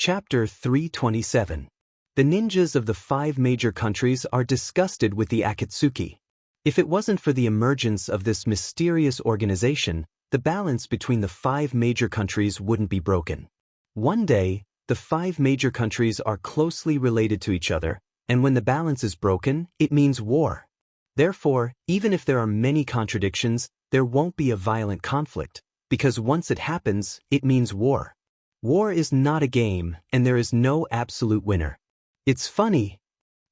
Chapter 327. The ninjas of the 5 major countries are disgusted with the Akatsuki. If it wasn't for the emergence of this mysterious organization, the balance between the 5 major countries wouldn't be broken. One day, the 5 major countries are closely related to each other, and when the balance is broken, it means war. Therefore, even if there are many contradictions, there won't be a violent conflict, because once it happens, it means war. War is not a game, and there is no absolute winner. It's funny.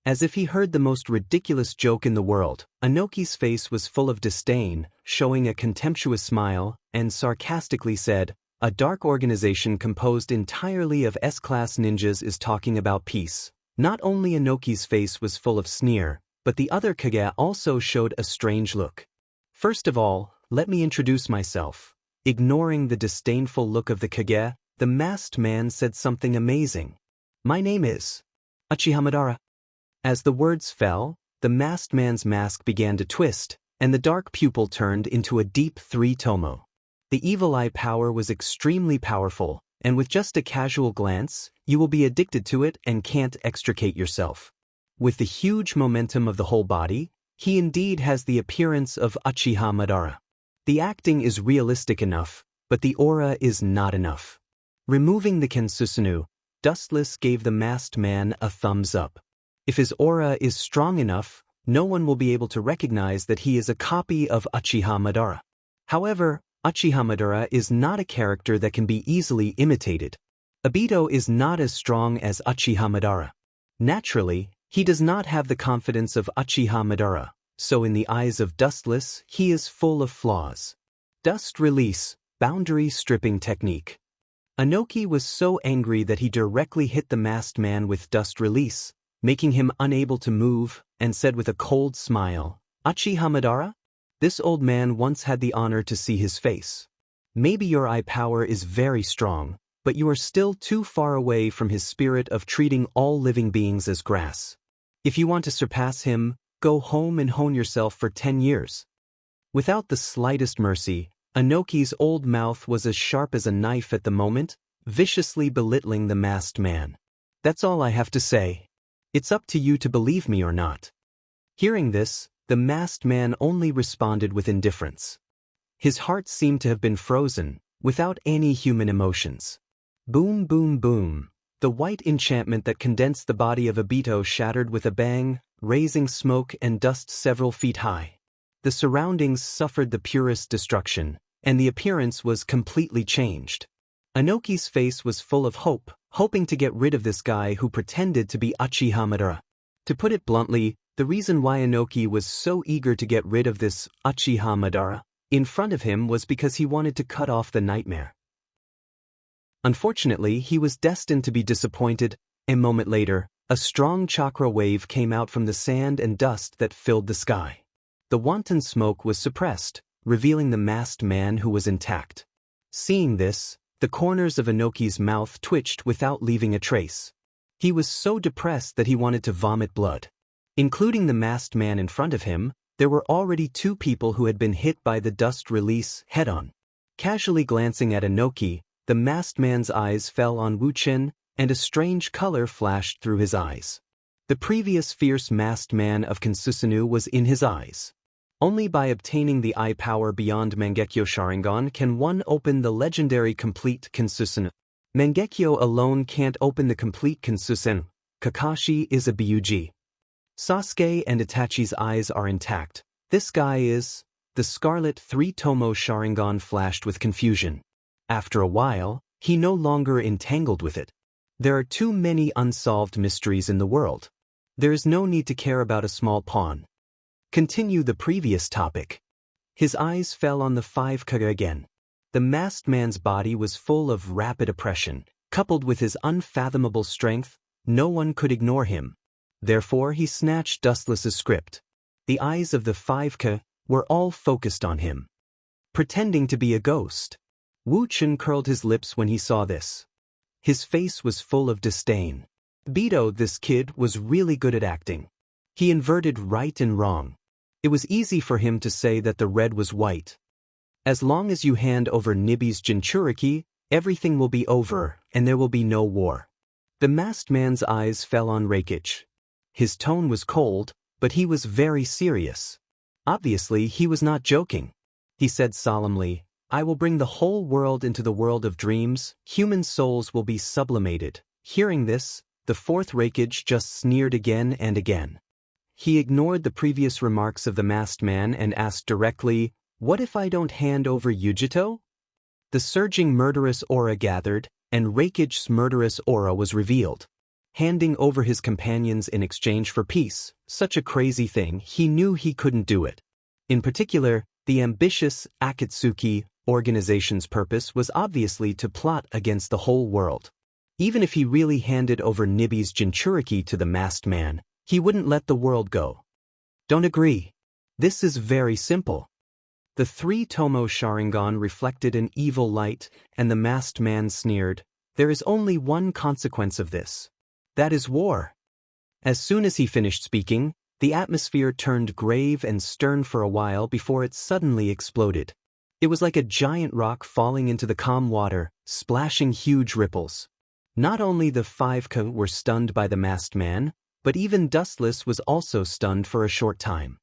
As if he heard the most ridiculous joke in the world, Anoki's face was full of disdain, showing a contemptuous smile, and sarcastically said, "A dark organization composed entirely of S-class ninjas is talking about peace." Not only Anoki's face was full of sneer, but the other Kage also showed a strange look. First of all, let me introduce myself. Ignoring the disdainful look of the Kage, the masked man said something amazing. "My name is Uchiha Madara." As the words fell, the masked man's mask began to twist, and the dark pupil turned into a deep 3-tomo. The evil eye power was extremely powerful, and with just a casual glance, you will be addicted to it and can't extricate yourself. With the huge momentum of the whole body, he indeed has the appearance of Uchiha Madara. The acting is realistic enough, but the aura is not enough. Removing the Kensusunu, Dustless gave the masked man a thumbs up. If his aura is strong enough, no one will be able to recognize that he is a copy of Uchiha Madara. However, Uchiha Madara is not a character that can be easily imitated. Obito is not as strong as Uchiha Madara. Naturally, he does not have the confidence of Uchiha Madara, so in the eyes of Dustless, he is full of flaws. Dust Release, Boundary Stripping Technique. Anoki was so angry that he directly hit the masked man with Dust Release, making him unable to move, and said with a cold smile, "Uchiha Madara? This old man once had the honor to see his face. Maybe your eye power is very strong, but you are still too far away from his spirit of treating all living beings as grass. If you want to surpass him, go home and hone yourself for 10 years. Without the slightest mercy, Anoki's old mouth was as sharp as a knife at the moment, viciously belittling the masked man. That's all I have to say. It's up to you to believe me or not." Hearing this, the masked man only responded with indifference. His heart seemed to have been frozen, without any human emotions. Boom, boom, boom. The white enchantment that condensed the body of Obito shattered with a bang, raising smoke and dust several feet high. The surroundings suffered the purest destruction, and the appearance was completely changed. Anoki's face was full of hope, hoping to get rid of this guy who pretended to be Uchiha Madara. To put it bluntly, the reason why Anoki was so eager to get rid of this Uchiha Madara in front of him was because he wanted to cut off the nightmare. Unfortunately, he was destined to be disappointed. A moment later, a strong chakra wave came out from the sand and dust that filled the sky. The wanton smoke was suppressed, revealing the masked man who was intact. Seeing this, the corners of Anoki's mouth twitched without leaving a trace. He was so depressed that he wanted to vomit blood. Including the masked man in front of him, there were already 2 people who had been hit by the Dust Release head-on. Casually glancing at Anoki, the masked man's eyes fell on Wuchen, and a strange color flashed through his eyes. The previous fierce masked man of Kensusunu was in his eyes. Only by obtaining the eye power beyond Mangekyo Sharingan can one open the legendary complete Kensusunu. Mangekyo alone can't open the complete Kensusunu. Kakashi is a Byuji. Sasuke and Itachi's eyes are intact. This guy is... The scarlet 3-tomo Sharingan flashed with confusion. After a while, he no longer entangled with it. There are too many unsolved mysteries in the world. There is no need to care about a small pawn. Continue the previous topic. His eyes fell on the 5 Kage again. The masked man's body was full of rapid oppression, coupled with his unfathomable strength. No one could ignore him. Therefore he snatched Dustless's script. The eyes of the 5 Kage were all focused on him. Pretending to be a ghost. Wuchen curled his lips when he saw this. His face was full of disdain. Obito, this kid, was really good at acting. He inverted right and wrong. It was easy for him to say that the red was white. As long as you hand over Nibi's Jinchuriki, everything will be over, and there will be no war. The masked man's eyes fell on Rakic. His tone was cold, but he was very serious. Obviously, he was not joking. He said solemnly, "I will bring the whole world into the world of dreams, human souls will be sublimated." Hearing this, the fourth Rakic just sneered again and again. He ignored the previous remarks of the masked man and asked directly, "What if I don't hand over Yujito?" The surging murderous aura gathered, and Rakic's murderous aura was revealed. Handing over his companions in exchange for peace, such a crazy thing, he knew he couldn't do it. In particular, the ambitious Akatsuki organization's purpose was obviously to plot against the whole world. Even if he really handed over Nibi's Jinchuriki to the masked man, he wouldn't let the world go. Don't agree. This is very simple. The three Tomo Sharingan reflected an evil light, and the masked man sneered, "There is only one consequence of this. That is war." As soon as he finished speaking, the atmosphere turned grave and stern for a while before it suddenly exploded. It was like a giant rock falling into the calm water, splashing huge ripples. Not only the 5K were stunned by the masked man, but even Dustless was also stunned for a short time.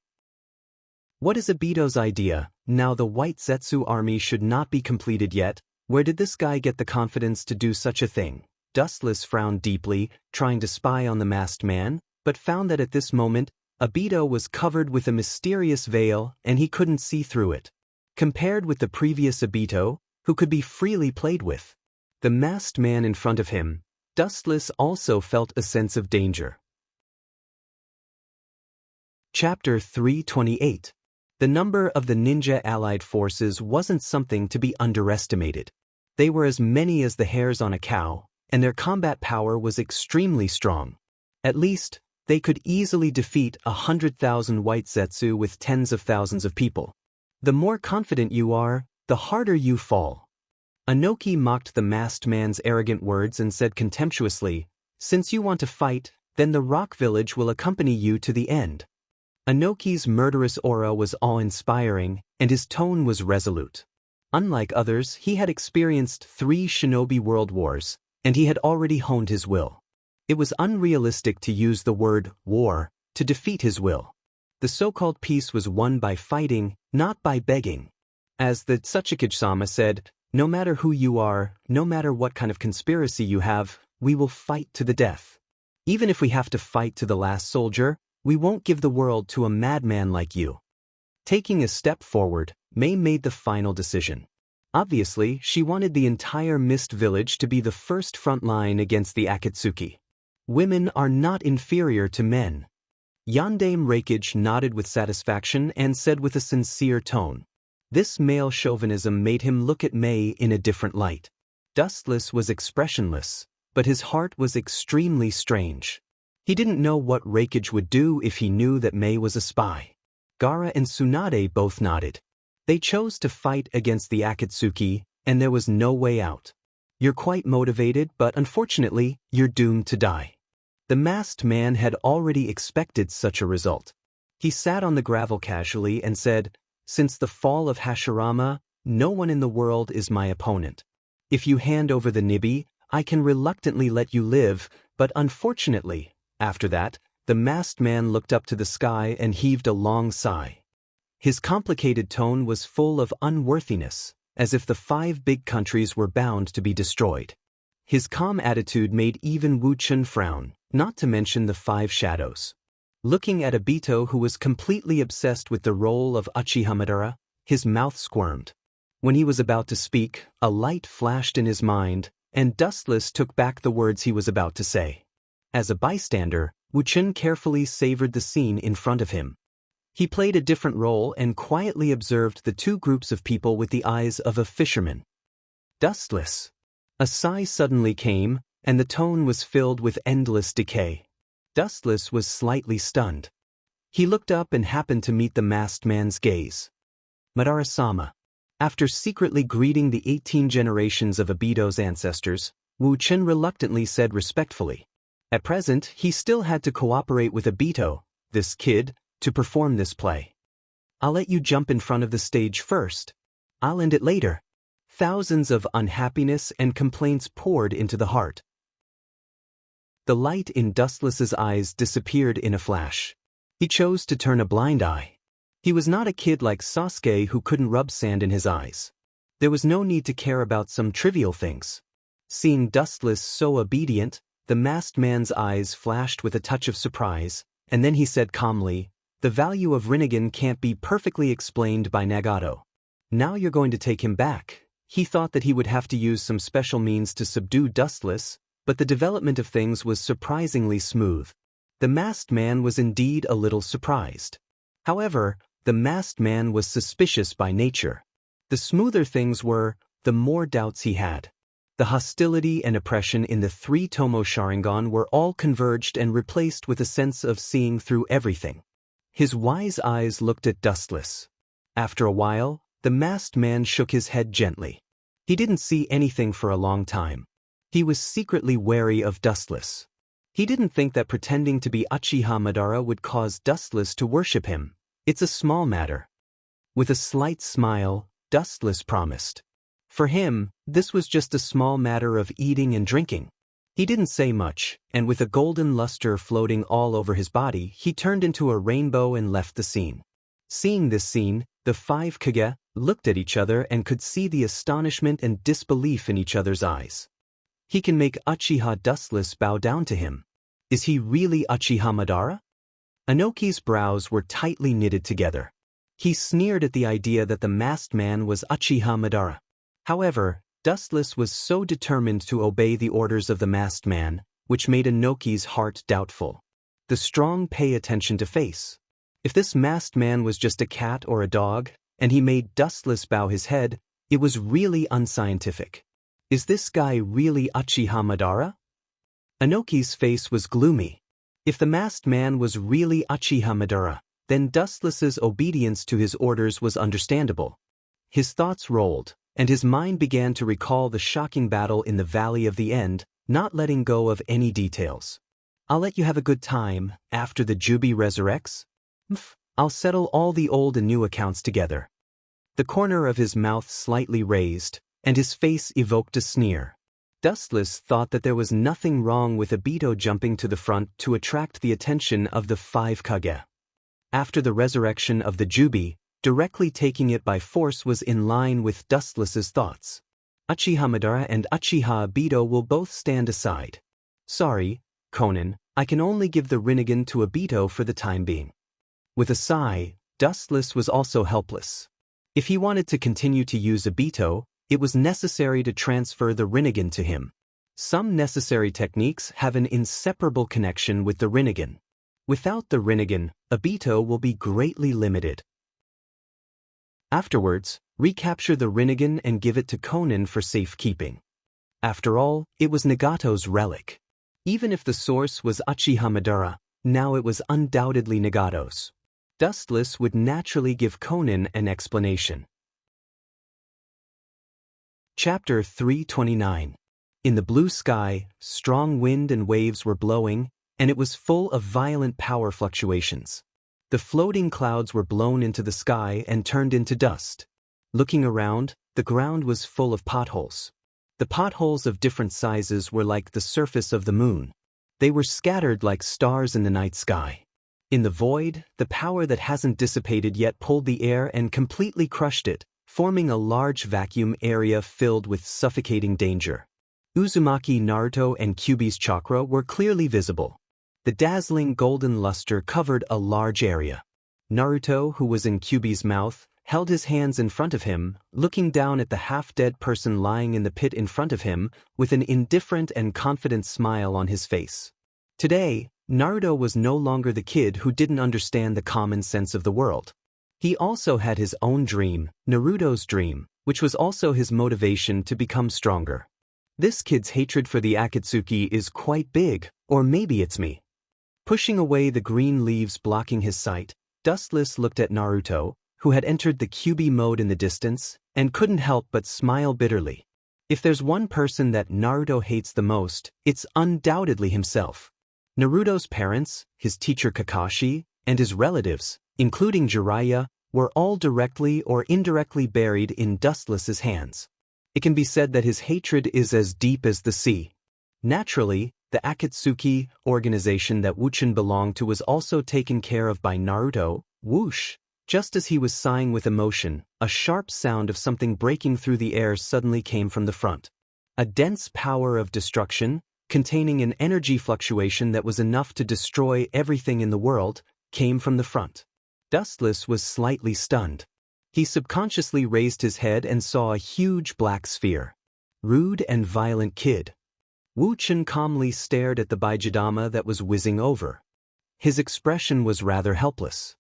What is Obito's idea? Now the White Zetsu army should not be completed yet. Where did this guy get the confidence to do such a thing? Dustless frowned deeply, trying to spy on the masked man, but found that at this moment, Obito was covered with a mysterious veil and he couldn't see through it. Compared with the previous Obito, who could be freely played with, the masked man in front of him, Dustless also felt a sense of danger. Chapter 328. The number of the ninja allied forces wasn't something to be underestimated. They were as many as the hairs on a cow, and their combat power was extremely strong. At least, they could easily defeat 100,000 White Zetsu with tens of thousands of people. The more confident you are, the harder you fall. Anoki mocked the masked man's arrogant words and said contemptuously, "Since you want to fight, then the Rock Village will accompany you to the end." Anoki's murderous aura was awe-inspiring, and his tone was resolute. Unlike others, he had experienced 3 shinobi world wars, and he had already honed his will. It was unrealistic to use the word war to defeat his will. The so-called peace was won by fighting, not by begging. As the Tsuchikage-sama said, "No matter who you are, no matter what kind of conspiracy you have, we will fight to the death. Even if we have to fight to the last soldier, we won't give the world to a madman like you." Taking a step forward, Mei made the final decision. Obviously, she wanted the entire Mist Village to be the first front line against the Akatsuki. Women are not inferior to men. Yandame Rakic nodded with satisfaction and said with a sincere tone. This male chauvinism made him look at Mei in a different light. Dustless was expressionless, but his heart was extremely strange. He didn't know what Rakic would do if he knew that Mei was a spy. Gaara and Tsunade both nodded. They chose to fight against the Akatsuki, and there was no way out. You're quite motivated, but unfortunately, you're doomed to die. The masked man had already expected such a result. He sat on the gravel casually and said, "Since the fall of Hashirama, no one in the world is my opponent. If you hand over the Nibi, I can reluctantly let you live, but unfortunately." After that, the masked man looked up to the sky and heaved a long sigh. His complicated tone was full of unworthiness, as if the 5 big countries were bound to be destroyed. His calm attitude made even Wu Chun frown, not to mention the 5 shadows. Looking at Obito, who was completely obsessed with the role of Uchiha Madara, his mouth squirmed. When he was about to speak, a light flashed in his mind, and Dustless took back the words he was about to say. As a bystander, Wu Chun carefully savored the scene in front of him. He played a different role and quietly observed the 2 groups of people with the eyes of a fisherman. Dustless. A sigh suddenly came, and the tone was filled with endless decay. Dustless was slightly stunned. He looked up and happened to meet the masked man's gaze. Madara-sama. After secretly greeting the 18 generations of Obito's ancestors, Wu Chun reluctantly said respectfully. At present, he still had to cooperate with Obito, this kid, to perform this play. "I'll let you jump in front of the stage first. I'll end it later." Thousands of unhappiness and complaints poured into the heart. The light in Dustless's eyes disappeared in a flash. He chose to turn a blind eye. He was not a kid like Sasuke who couldn't rub sand in his eyes. There was no need to care about some trivial things. Seeing Dustless so obedient, the masked man's eyes flashed with a touch of surprise, and then he said calmly, "The value of Rinnegan can't be perfectly explained by Nagato. Now you're going to take him back." He thought that he would have to use some special means to subdue Dustless, but the development of things was surprisingly smooth. The masked man was indeed a little surprised. However, the masked man was suspicious by nature. The smoother things were, the more doubts he had. The hostility and oppression in the three Tomo Sharingan were all converged and replaced with a sense of seeing through everything. His wise eyes looked at Dustless. After a while, the masked man shook his head gently. He didn't see anything for a long time. He was secretly wary of Dustless. He didn't think that pretending to be Uchiha Madara would cause Dustless to worship him. It's a small matter. With a slight smile, Dustless promised. For him, this was just a small matter of eating and drinking. He didn't say much, and with a golden luster floating all over his body, he turned into a rainbow and left the scene. Seeing this scene, the five Kage looked at each other and could see the astonishment and disbelief in each other's eyes. He can make Uchiha Dustless bow down to him. Is he really Uchiha Madara? Inoki's brows were tightly knitted together. He sneered at the idea that the masked man was Uchiha Madara. However, Dustless was so determined to obey the orders of the masked man, which made Inoki's heart doubtful. The strong pay attention to face. If this masked man was just a cat or a dog, and he made Dustless bow his head, it was really unscientific. Is this guy really Uchiha Madara? Inoki's face was gloomy. If the masked man was really Uchiha Madara, then Dustless's obedience to his orders was understandable. His thoughts rolled, and his mind began to recall the shocking battle in the Valley of the End, not letting go of any details. I'll let you have a good time after the Jubi resurrects. I'll settle all the old and new accounts together. The corner of his mouth slightly raised, and his face evoked a sneer. Dustless thought that there was nothing wrong with Obito jumping to the front to attract the attention of the five Kage. After the resurrection of the Jubi, directly taking it by force was in line with Dustless's thoughts. Uchiha Madara and Uchiha Obito will both stand aside. Sorry, Conan, I can only give the Rinnegan to Obito for the time being. With a sigh, Dustless was also helpless. If he wanted to continue to use Obito, it was necessary to transfer the Rinnegan to him. Some necessary techniques have an inseparable connection with the Rinnegan. Without the Rinnegan, Obito will be greatly limited. Afterwards, recapture the Rinnegan and give it to Conan for safekeeping. After all, it was Nagato's relic. Even if the source was Uchiha Madara, now it was undoubtedly Nagato's. Dustless would naturally give Conan an explanation. Chapter 329. In the blue sky, strong wind and waves were blowing, and it was full of violent power fluctuations. The floating clouds were blown into the sky and turned into dust. Looking around, the ground was full of potholes. The potholes of different sizes were like the surface of the moon. They were scattered like stars in the night sky. In the void, the power that hasn't dissipated yet pulled the air and completely crushed it, forming a large vacuum area filled with suffocating danger. Uzumaki, Naruto, and Kyuubi's chakra were clearly visible. The dazzling golden luster covered a large area. Naruto, who was in Kyuubi's mouth, held his hands in front of him, looking down at the half-dead person lying in the pit in front of him, with an indifferent and confident smile on his face. Today, Naruto was no longer the kid who didn't understand the common sense of the world. He also had his own dream, Naruto's dream, which was also his motivation to become stronger. This kid's hatred for the Akatsuki is quite big, or maybe it's me. Pushing away the green leaves blocking his sight, Dustless looked at Naruto, who had entered the Kyuubi mode in the distance, and couldn't help but smile bitterly. If there's one person that Naruto hates the most, it's undoubtedly himself. Naruto's parents, his teacher Kakashi, and his relatives, including Jiraiya, were all directly or indirectly buried in Dustless's hands. It can be said that his hatred is as deep as the sea. Naturally, The Akatsuki organization that Wuchen belonged to was also taken care of by Naruto. Whoosh! Just as he was sighing with emotion, a sharp sound of something breaking through the air suddenly came from the front. A dense power of destruction, containing an energy fluctuation that was enough to destroy everything in the world, came from the front. Dustless was slightly stunned. He subconsciously raised his head and saw a huge black sphere. Rude and violent kid. Wuchen calmly stared at the Bijidama that was whizzing over. His expression was rather helpless.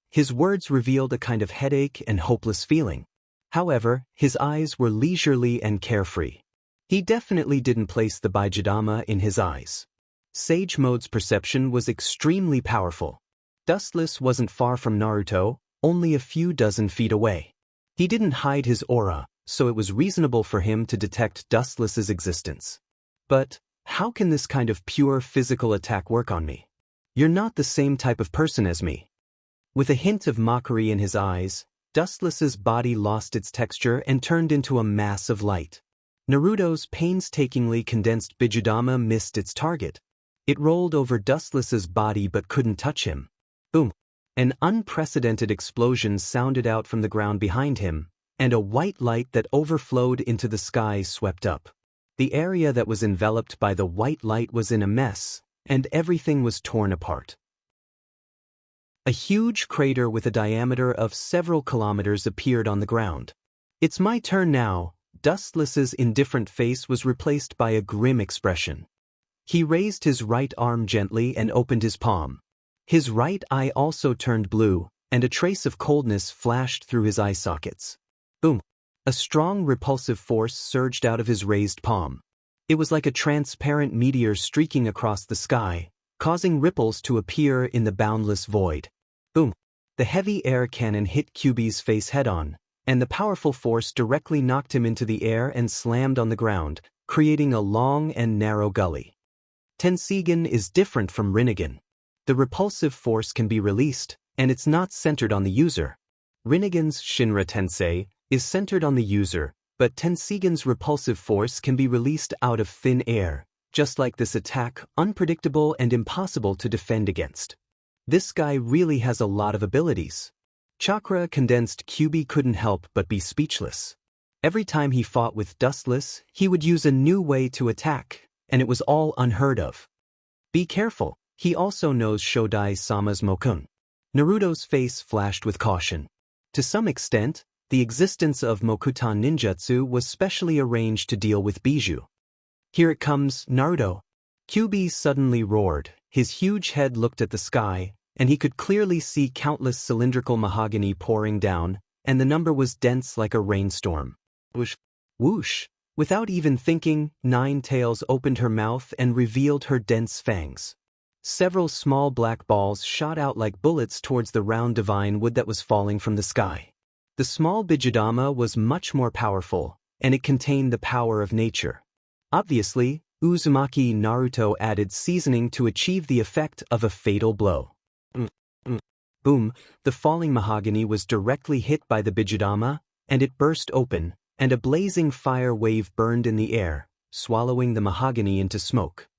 His words revealed a kind of headache and hopeless feeling. However, his eyes were leisurely and carefree. He definitely didn't place the Bijidama in his eyes. Sage Mode's perception was extremely powerful. Dustless wasn't far from Naruto, only a few dozen feet away. He didn't hide his aura, so it was reasonable for him to detect Dustless's existence. But, how can this kind of pure physical attack work on me? You're not the same type of person as me. With a hint of mockery in his eyes, Dustless's body lost its texture and turned into a mass of light. Naruto's painstakingly condensed Bijidama missed its target. It rolled over Dustless's body but couldn't touch him. Boom! An unprecedented explosion sounded out from the ground behind him, and a white light that overflowed into the sky swept up. The area that was enveloped by the white light was in a mess, and everything was torn apart. A huge crater with a diameter of several kilometers appeared on the ground. It's my turn now. Dustless's indifferent face was replaced by a grim expression. He raised his right arm gently and opened his palm. His right eye also turned blue, and a trace of coldness flashed through his eye sockets. Boom! A strong repulsive force surged out of his raised palm. It was like a transparent meteor streaking across the sky, causing ripples to appear in the boundless void. Boom! The heavy air cannon hit Kyuubi's face head-on, and the powerful force directly knocked him into the air and slammed on the ground, creating a long and narrow gully. Tensigen is different from Rinnegan. The repulsive force can be released, and it's not centered on the user. Rinnegan's Shinra Tensei is centered on the user, but Tensigen's repulsive force can be released out of thin air, just like this attack, unpredictable and impossible to defend against. This guy really has a lot of abilities. Chakra-condensed Kyuubi couldn't help but be speechless. Every time he fought with Dustless, he would use a new way to attack, and it was all unheard of. Be careful, he also knows Shodai-sama's Mokun. Naruto's face flashed with caution. To some extent, the existence of Mokutan ninjutsu was specially arranged to deal with Bijou. Here it comes, Naruto. Kyuubi suddenly roared. His huge head looked at the sky, and he could clearly see countless cylindrical mahogany pouring down, and the number was dense like a rainstorm. Whoosh! Whoosh! Without even thinking, Nine Tails opened her mouth and revealed her dense fangs. Several small black balls shot out like bullets towards the round divine wood that was falling from the sky. The small Bijidama was much more powerful, and it contained the power of nature. Obviously, Uzumaki Naruto added seasoning to achieve the effect of a fatal blow. Boom, the falling mahogany was directly hit by the Bijidama, and it burst open, and a blazing fire wave burned in the air, swallowing the mahogany into smoke.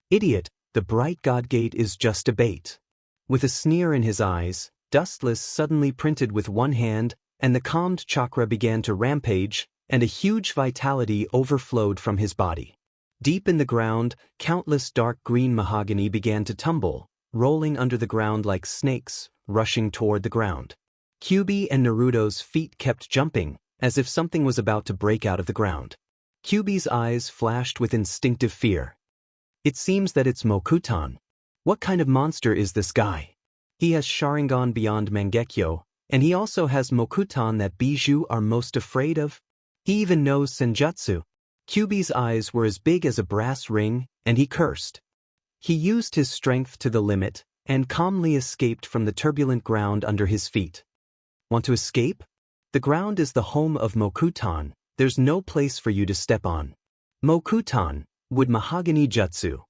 Idiot, the bright god gate is just a bait. With a sneer in his eyes, Dustless suddenly printed with one hand, and the calmed chakra began to rampage, and a huge vitality overflowed from his body. Deep in the ground, countless dark green mahogany began to tumble, rolling under the ground like snakes, rushing toward the ground. Kyuubi and Naruto's feet kept jumping, as if something was about to break out of the ground. Kyuubi's eyes flashed with instinctive fear. It seems that it's Mokutan. What kind of monster is this guy? He has Sharingan beyond Mangekyo, and he also has Mokutan that Bijou are most afraid of. He even knows Senjutsu. Kyuubi's eyes were as big as a brass ring, and he cursed. He used his strength to the limit, and calmly escaped from the turbulent ground under his feet. Want to escape? The ground is the home of Mokutan. There's no place for you to step on. Mokutan, wood mahogany jutsu.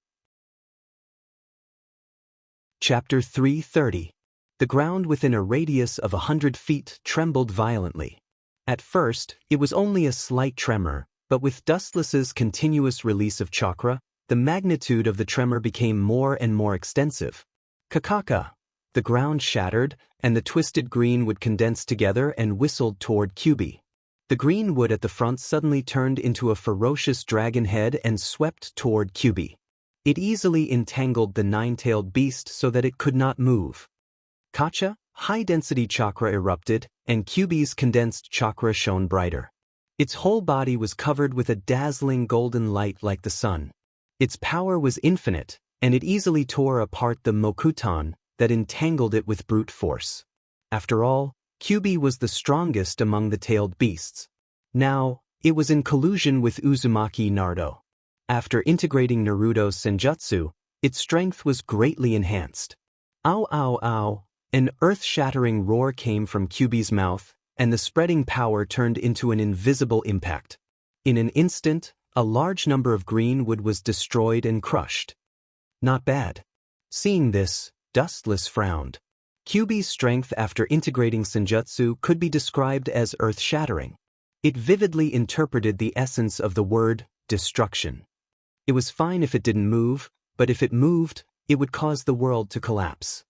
Chapter 330. The ground within a radius of 100 feet trembled violently. At first, it was only a slight tremor, but with Dustless's continuous release of chakra, the magnitude of the tremor became more and more extensive. Kakaka. The ground shattered, and the twisted green wood condensed together and whistled toward Kyubi. The green wood at the front suddenly turned into a ferocious dragon head and swept toward Kyubi. It easily entangled the nine-tailed beast so that it could not move. Kacha, high-density chakra erupted, and Kyubi's condensed chakra shone brighter. Its whole body was covered with a dazzling golden light like the sun. Its power was infinite, and it easily tore apart the Mokutan that entangled it with brute force. After all, Kyubi was the strongest among the tailed beasts. Now, it was in collusion with Uzumaki Naruto. After integrating Naruto's senjutsu, its strength was greatly enhanced. Ow ow ow! An earth-shattering roar came from Kyubi's mouth, and the spreading power turned into an invisible impact. In an instant, a large number of green wood was destroyed and crushed. Not bad. Seeing this, Dustless frowned. Kyubi's strength after integrating senjutsu could be described as earth-shattering. It vividly interpreted the essence of the word, destruction. It was fine if it didn't move, but if it moved, it would cause the world to collapse.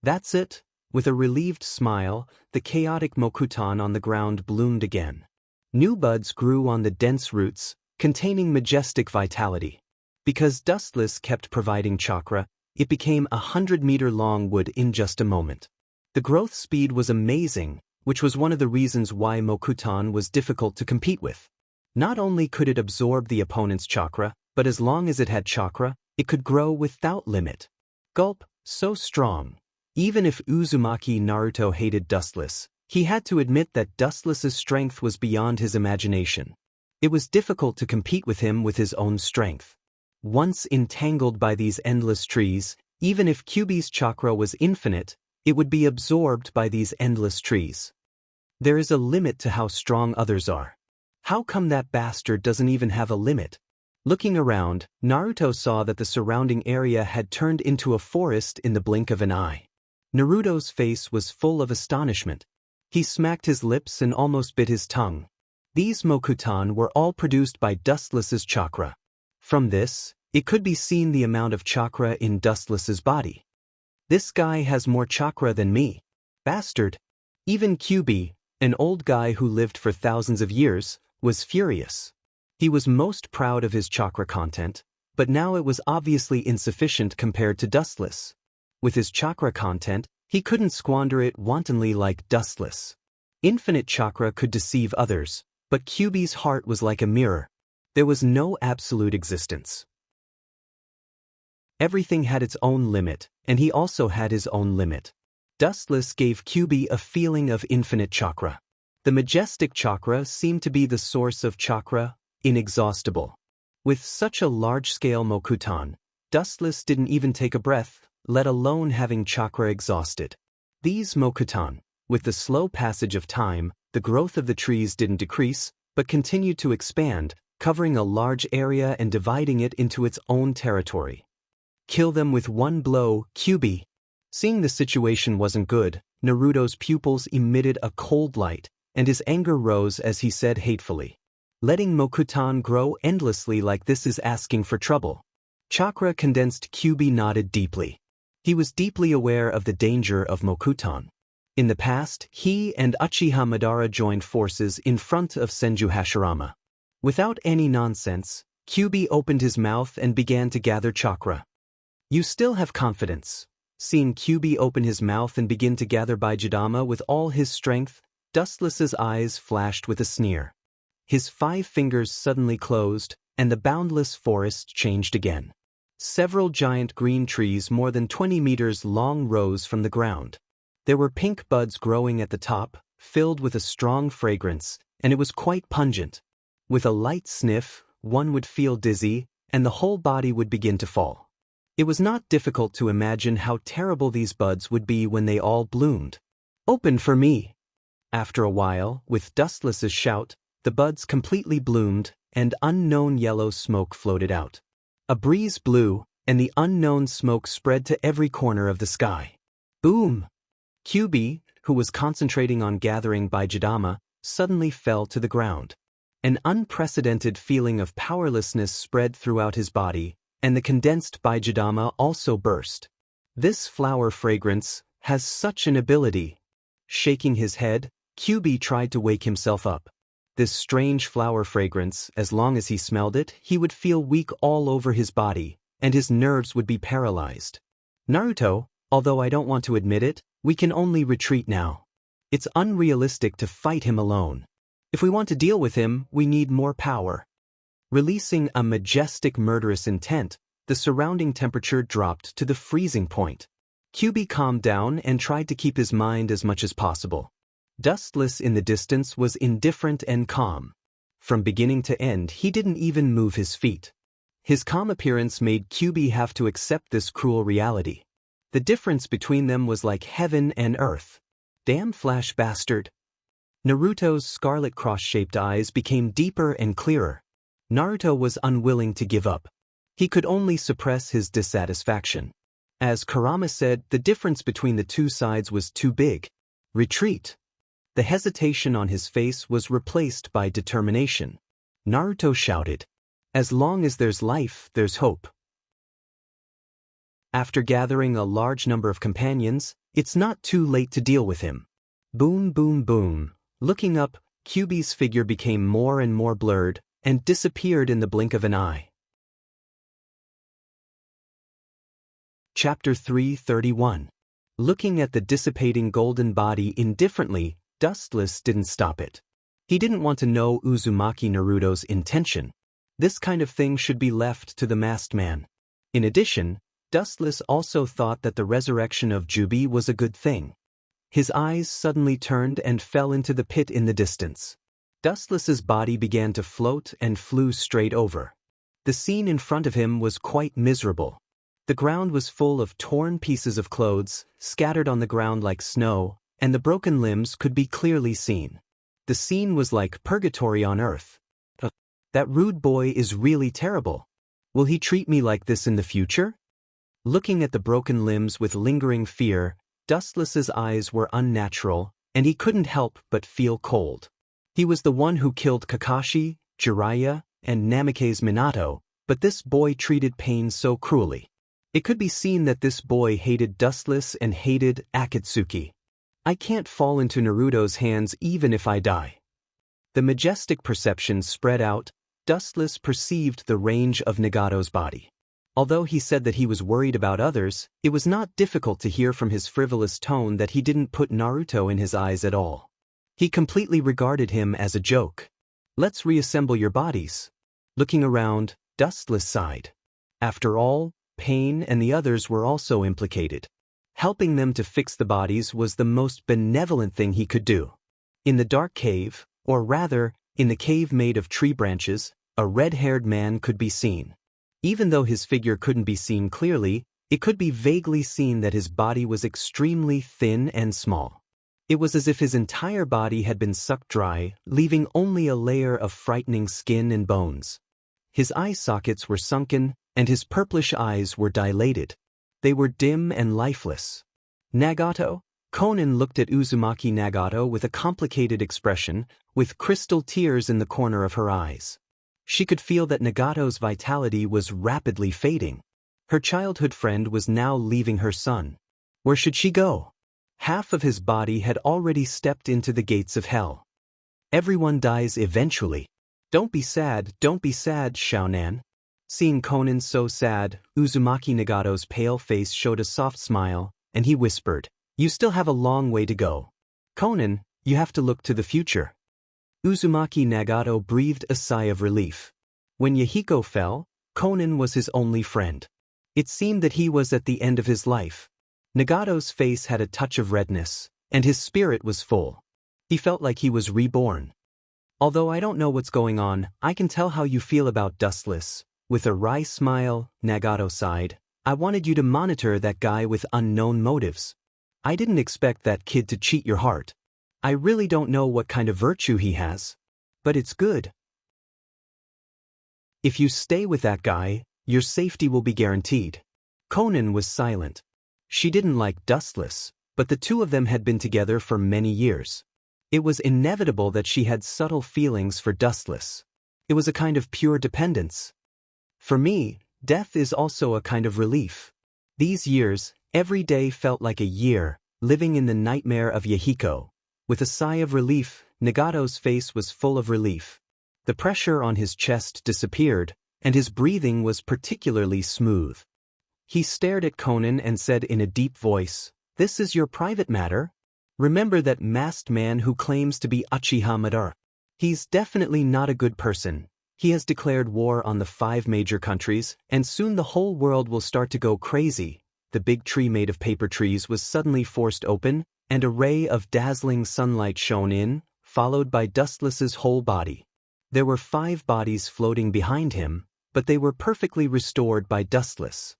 That's it. With a relieved smile, the chaotic Mokutan on the ground bloomed again. New buds grew on the dense roots, containing majestic vitality. Because Dustless kept providing chakra, it became 100-meter-long wood in just a moment. The growth speed was amazing, which was one of the reasons why Mokutan was difficult to compete with. Not only could it absorb the opponent's chakra, but as long as it had chakra, it could grow without limit. Gulp, so strong. Even if Uzumaki Naruto hated Dustless, he had to admit that Dustless's strength was beyond his imagination. It was difficult to compete with him with his own strength. Once entangled by these endless trees, even if Kyubi's chakra was infinite, it would be absorbed by these endless trees. There is a limit to how strong others are. How come that bastard doesn't even have a limit? Looking around, Naruto saw that the surrounding area had turned into a forest in the blink of an eye. Naruto's face was full of astonishment. He smacked his lips and almost bit his tongue. These Mokutan were all produced by Dustless's chakra. From this, it could be seen the amount of chakra in Dustless's body. This guy has more chakra than me. Bastard. Even Kyubi, an old guy who lived for thousands of years, was furious. He was most proud of his chakra content, but now it was obviously insufficient compared to Dustless. With his chakra content, he couldn't squander it wantonly like Dustless. Infinite chakra could deceive others, but Kyubi's heart was like a mirror. There was no absolute existence. Everything had its own limit, and he also had his own limit. Dustless gave Kyubi a feeling of infinite chakra. The majestic chakra seemed to be the source of chakra, inexhaustible. With such a large-scale Mokutan, Dustless didn't even take a breath, let alone having chakra exhausted. These Mokutan, with the slow passage of time, the growth of the trees didn't decrease, but continued to expand, covering a large area and dividing it into its own territory. Kill them with one blow, Kyubi. Seeing the situation wasn't good, Naruto's pupils emitted a cold light, and his anger rose as he said hatefully, "Letting Mokutan grow endlessly like this is asking for trouble." Chakra-condensed Kyubi nodded deeply. He was deeply aware of the danger of Mokutan. In the past, he and Uchiha Madara joined forces in front of Senju Hashirama. Without any nonsense, Kyubi opened his mouth and began to gather chakra. "You still have confidence." Seeing Kyubi open his mouth and begin to gather Baijidama with all his strength, Dustless's eyes flashed with a sneer. His 5 fingers suddenly closed, and the boundless forest changed again. Several giant green trees more than 20 meters long rose from the ground. There were pink buds growing at the top, filled with a strong fragrance, and it was quite pungent. With a light sniff, one would feel dizzy, and the whole body would begin to fall. It was not difficult to imagine how terrible these buds would be when they all bloomed. "Open for me!" After a while, with Dustless's shout, the buds completely bloomed, and unknown yellow smoke floated out. A breeze blew, and the unknown smoke spread to every corner of the sky. Boom! Kyubi, who was concentrating on gathering Baijidama, suddenly fell to the ground. An unprecedented feeling of powerlessness spread throughout his body, and the condensed Bijadama also burst. This flower fragrance has such an ability. Shaking his head, Kyubi tried to wake himself up. This strange flower fragrance, as long as he smelled it, he would feel weak all over his body, and his nerves would be paralyzed. Naruto, although I don't want to admit it, we can only retreat now. It's unrealistic to fight him alone. If we want to deal with him, we need more power. Releasing a majestic murderous intent, the surrounding temperature dropped to the freezing point. Kyubi calmed down and tried to keep his mind as much as possible. Dustless in the distance was indifferent and calm. From beginning to end, he didn't even move his feet. His calm appearance made Kyubi have to accept this cruel reality. The difference between them was like heaven and earth. Damn flash bastard. Naruto's scarlet cross-shaped eyes became deeper and clearer. Naruto was unwilling to give up. He could only suppress his dissatisfaction. As Kurama said, the difference between the two sides was too big. Retreat. The hesitation on his face was replaced by determination. Naruto shouted, "As long as there's life, there's hope." After gathering a large number of companions, it's not too late to deal with him. Boom, boom, boom. Looking up, Kyubi's figure became more and more blurred and disappeared in the blink of an eye. Chapter 331. Looking at the dissipating golden body indifferently, Dustless didn't stop it. He didn't want to know Uzumaki Naruto's intention. This kind of thing should be left to the masked man. In addition, Dustless also thought that the resurrection of Jubi was a good thing. His eyes suddenly turned and fell into the pit in the distance. Dustless's body began to float and flew straight over. The scene in front of him was quite miserable. The ground was full of torn pieces of clothes, scattered on the ground like snow, and the broken limbs could be clearly seen. The scene was like purgatory on earth. That rude boy is really terrible. Will he treat me like this in the future? Looking at the broken limbs with lingering fear, Dustless's eyes were unnatural, and he couldn't help but feel cold. He was the one who killed Kakashi, Jiraiya, and Namikaze Minato, but this boy treated pain so cruelly. It could be seen that this boy hated Dustless and hated Akatsuki. I can't fall into Naruto's hands even if I die. The majestic perception spread out. Dustless perceived the range of Nagato's body. Although he said that he was worried about others, it was not difficult to hear from his frivolous tone that he didn't put Naruto in his eyes at all. He completely regarded him as a joke. Let's reassemble your bodies. Looking around, Dustless sighed. After all, Pain and the others were also implicated. Helping them to fix the bodies was the most benevolent thing he could do. In the dark cave, or rather, in the cave made of tree branches, a red-haired man could be seen. Even though his figure couldn't be seen clearly, it could be vaguely seen that his body was extremely thin and small. It was as if his entire body had been sucked dry, leaving only a layer of frightening skin and bones. His eye sockets were sunken, and his purplish eyes were dilated. They were dim and lifeless. Nagato? Konan looked at Uzumaki Nagato with a complicated expression, with crystal tears in the corner of her eyes. She could feel that Nagato's vitality was rapidly fading. Her childhood friend was now leaving her son. Where should she go? Half of his body had already stepped into the gates of hell. Everyone dies eventually. Don't be sad, Shaonan. Seeing Konan so sad, Uzumaki Nagato's pale face showed a soft smile, and he whispered, "You still have a long way to go. Konan, you have to look to the future." Uzumaki Nagato breathed a sigh of relief. When Yahiko fell, Konan was his only friend. It seemed that he was at the end of his life. Nagato's face had a touch of redness, and his spirit was full. He felt like he was reborn. "Although I don't know what's going on, I can tell how you feel about Dustless." With a wry smile, Nagato sighed, "I wanted you to monitor that guy with unknown motives. I didn't expect that kid to cheat your heart. I really don't know what kind of virtue he has. But it's good. If you stay with that guy, your safety will be guaranteed." Konan was silent. She didn't like Dustless, but the two of them had been together for many years. It was inevitable that she had subtle feelings for Dustless. It was a kind of pure dependence. "For me, Death is also a kind of relief. These years, every day felt like a year, living in the nightmare of Yahiko. With a sigh of relief, Nagato's face was full of relief. The pressure on his chest disappeared, and his breathing was particularly smooth. He stared at Conan and said in a deep voice, "This is your private matter? Remember that masked man who claims to be Uchiha Madara. He's definitely not a good person. He has declared war on the 5 major countries, and soon the whole world will start to go crazy." The big tree made of paper trees was suddenly forced open, and a ray of dazzling sunlight shone in, followed by Dustless's whole body. There were 5 bodies floating behind him, but they were perfectly restored by Dustless.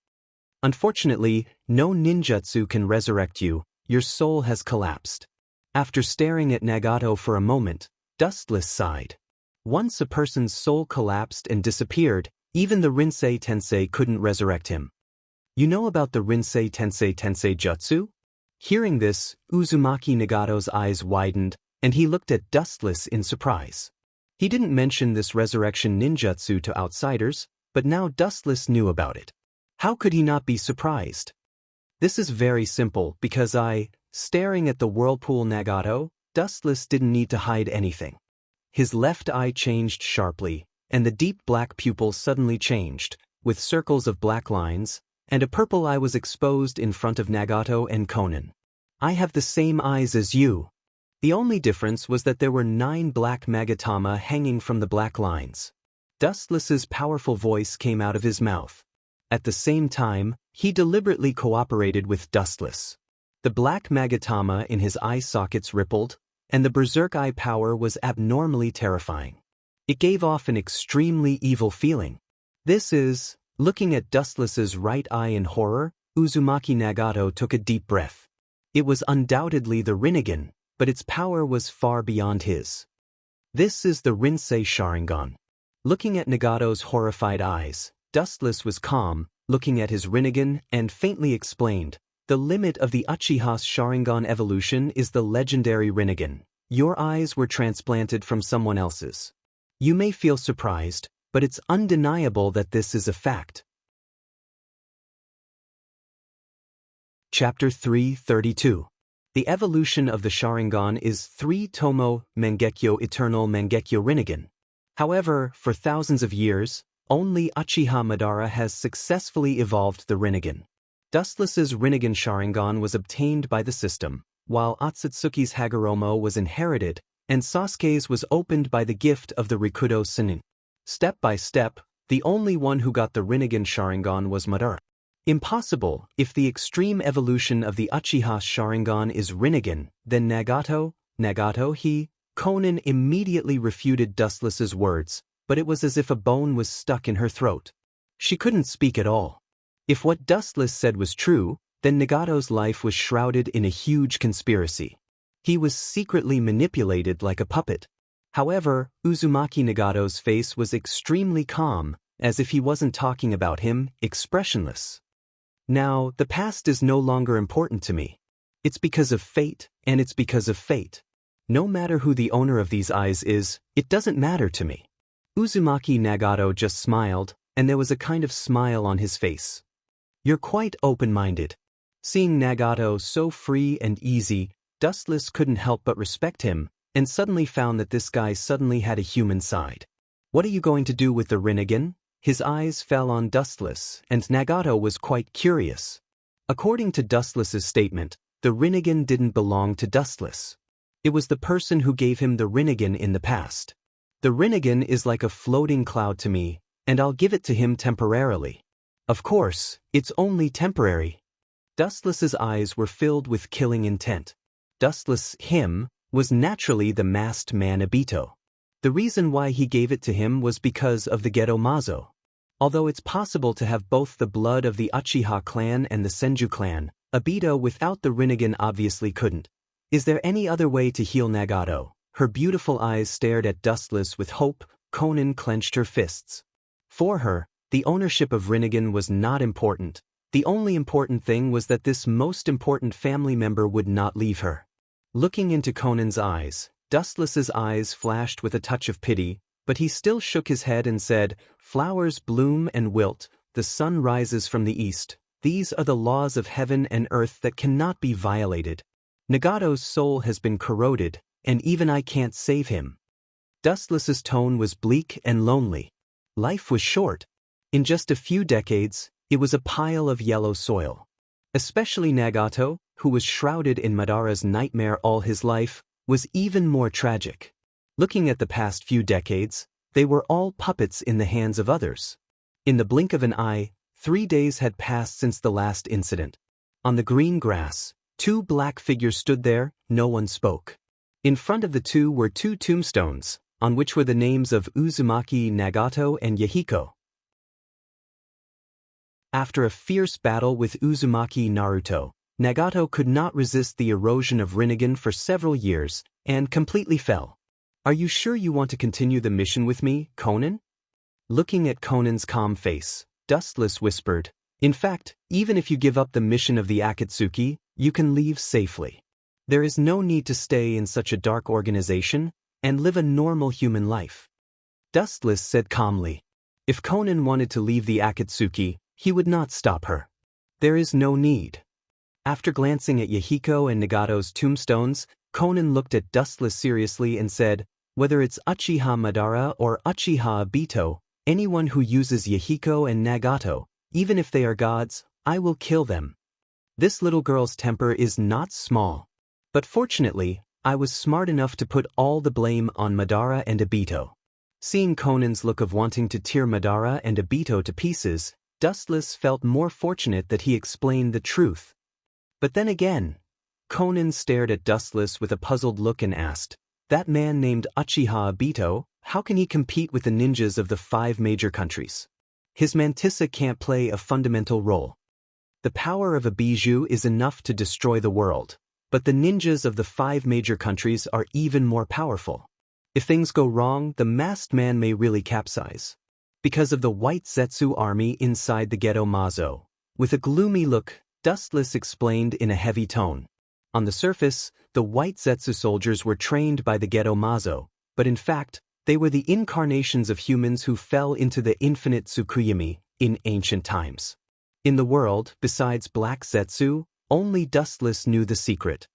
Unfortunately, no ninjutsu can resurrect you. Your soul has collapsed. After staring at Nagato for a moment, Dustless sighed. Once a person's soul collapsed and disappeared, even the Rinsei Tensei couldn't resurrect him. You know about the Rinsei Tensei Jutsu? Hearing this, Uzumaki Nagato's eyes widened, and he looked at Dustless in surprise. He didn't mention this resurrection ninjutsu to outsiders, but now Dustless knew about it. How could he not be surprised? This is very simple because staring at the whirlpool Nagato, Dustless didn't need to hide anything. His left eye changed sharply, and the deep black pupil suddenly changed, with circles of black lines, and a purple eye was exposed in front of Nagato and Conan. "I have the same eyes as you." The only difference was that there were 9 black magatama hanging from the black lines. Dustless's powerful voice came out of his mouth. At the same time, he deliberately cooperated with Dustless. The black magatama in his eye sockets rippled, and the berserk eye power was abnormally terrifying. It gave off an extremely evil feeling. Looking at Dustless's right eye in horror, Uzumaki Nagato took a deep breath. It was undoubtedly the Rinnegan, but its power was far beyond his. This is the Rinsei Sharingan. Looking at Nagato's horrified eyes, Dustless was calm, looking at his Rinnegan, and faintly explained, "The limit of the Uchiha's Sharingan evolution is the legendary Rinnegan. Your eyes were transplanted from someone else's. You may feel surprised, but it's undeniable that this is a fact." Chapter 332. The evolution of the Sharingan is 3 Tomo Mangekyo Eternal Mangekyo Rinnegan. However, for thousands of years, only Uchiha Madara has successfully evolved the Rinnegan. Dustless's Rinnegan Sharingan was obtained by the system, while Otsutsuki's Hagoromo was inherited, and Sasuke's was opened by the gift of the Rikudo Sennin. Step by step, the only one who got the Rinnegan Sharingan was Madara. Impossible. If the extreme evolution of the Uchiha Sharingan is Rinnegan, then Nagato, Conan immediately refuted Dustless's words, but it was as if a bone was stuck in her throat. She couldn't speak at all. If what Dustless said was true, then Nagato's life was shrouded in a huge conspiracy. He was secretly manipulated like a puppet. However, Uzumaki Nagato's face was extremely calm, as if he wasn't talking about him, expressionless. "Now, the past is no longer important to me. It's because of fate, and it's because of fate. No matter who the owner of these eyes is, it doesn't matter to me." Uzumaki Nagato just smiled, and there was a kind of smile on his face. "You're quite open-minded." Seeing Nagato so free and easy, Dustless couldn't help but respect him, and suddenly found that this guy suddenly had a human side. "What are you going to do with the Rinnegan?" His eyes fell on Dustless, and Nagato was quite curious. According to Dustless's statement, the Rinnegan didn't belong to Dustless. It was the person who gave him the Rinnegan in the past. "The Rinnegan is like a floating cloud to me, and I'll give it to him temporarily." "Of course, it's only temporary." Dustless's eyes were filled with killing intent. Dustless, him, was naturally the masked man Obito. The reason why he gave it to him was because of the Geto Mazo. Although it's possible to have both the blood of the Uchiha clan and the Senju clan, Obito without the Rinnegan obviously couldn't. Is there any other way to heal Nagato? Her beautiful eyes stared at Dustless with hope. Conan clenched her fists. For her, the ownership of Rinnegan was not important. The only important thing was that this most important family member would not leave her. Looking into Conan's eyes, Dustless's eyes flashed with a touch of pity, but he still shook his head and said, "Flowers bloom and wilt, the sun rises from the east. These are the laws of heaven and earth that cannot be violated. Nagato's soul has been corroded, and even I can't save him. Dustless's tone was bleak and lonely. Life was short. In just a few decades, it was a pile of yellow soil. Especially Nagato, who was shrouded in Madara's nightmare all his life, was even more tragic. Looking at the past few decades, they were all puppets in the hands of others. In the blink of an eye, 3 days had passed since the last incident. On the green grass, 2 black figures stood there, no one spoke. In front of the two were 2 tombstones, on which were the names of Uzumaki Nagato and Yahiko. After a fierce battle with Uzumaki Naruto, Nagato could not resist the erosion of Rinnegan for several years, and completely fell. "Are you sure you want to continue the mission with me, Conan?" Looking at Conan's calm face, Dustless whispered, "In fact, even if you give up the mission of the Akatsuki, you can leave safely. There is no need to stay in such a dark organization, and live a normal human life." Dustless said calmly, if Conan wanted to leave the Akatsuki, he would not stop her. There is no need. After glancing at Yahiko and Nagato's tombstones, Conan looked at Dustless seriously and said, "Whether it's Uchiha Madara or Uchiha Obito, anyone who uses Yahiko and Nagato, even if they are gods, I will kill them. This little girl's temper is not small. But fortunately, I was smart enough to put all the blame on Madara and Obito." Seeing Conan's look of wanting to tear Madara and Obito to pieces, Dustless felt more fortunate that he explained the truth. But then again, Conan stared at Dustless with a puzzled look and asked, "That man named Uchiha Obito, how can he compete with the ninjas of the 5 major countries? His mantissa can't play a fundamental role. The power of a bijou is enough to destroy the world, but the ninjas of the 5 major countries are even more powerful. If things go wrong, the masked man may really capsize." Because of the white Zetsu army inside the ghetto Mazo. With a gloomy look, Dustless explained in a heavy tone. On the surface, the white Zetsu soldiers were trained by the ghetto Mazo, but in fact, they were the incarnations of humans who fell into the infinite Tsukuyami in ancient times. In the world, besides Black Zetsu, only Dustless knew the secret.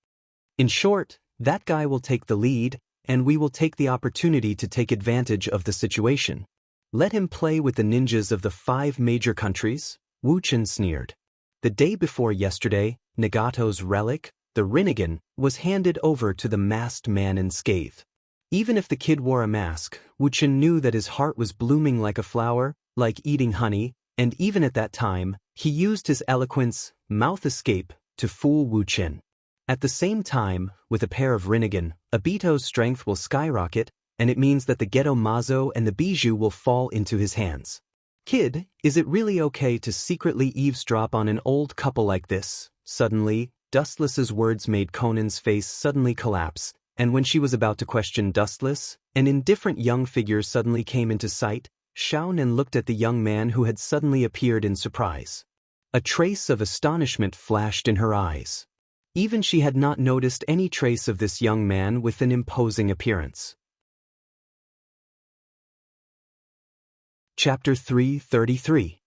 In short, that guy will take the lead, and we will take the opportunity to take advantage of the situation. Let him play with the ninjas of the 5 major countries, Wu Chen sneered. The day before yesterday, Nagato's relic, the Rinnegan, was handed over to the masked man unscathed. Even if the kid wore a mask, Wu Chen knew that his heart was blooming like a flower, like eating honey, and even at that time, he used his eloquence, mouth escape, to fool Wu Chen. At the same time, with a pair of Rinnegan, Obito's strength will skyrocket, and it means that the ghetto Mazo and the bijou will fall into his hands. "Kid, is it really okay to secretly eavesdrop on an old couple like this?" Suddenly, Dustless's words made Conan's face suddenly collapse, and when she was about to question Dustless, an indifferent young figure suddenly came into sight. Xiaonan looked at the young man who had suddenly appeared in surprise. A trace of astonishment flashed in her eyes. Even she had not noticed any trace of this young man with an imposing appearance. Chapter 333.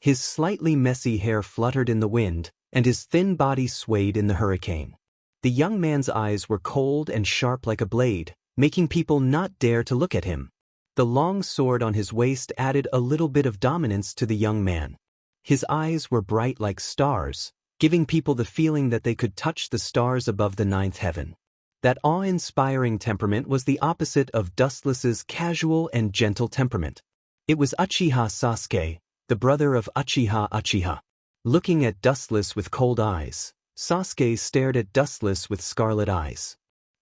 His slightly messy hair fluttered in the wind, and his thin body swayed in the hurricane. The young man's eyes were cold and sharp like a blade, making people not dare to look at him. The long sword on his waist added a little bit of dominance to the young man. His eyes were bright like stars, giving people the feeling that they could touch the stars above the 9th heaven. That awe-inspiring temperament was the opposite of Dustless's casual and gentle temperament. It was Uchiha Sasuke, the brother of Uchiha Uchiha. Looking at Dustless with cold eyes, Sasuke stared at Dustless with scarlet eyes.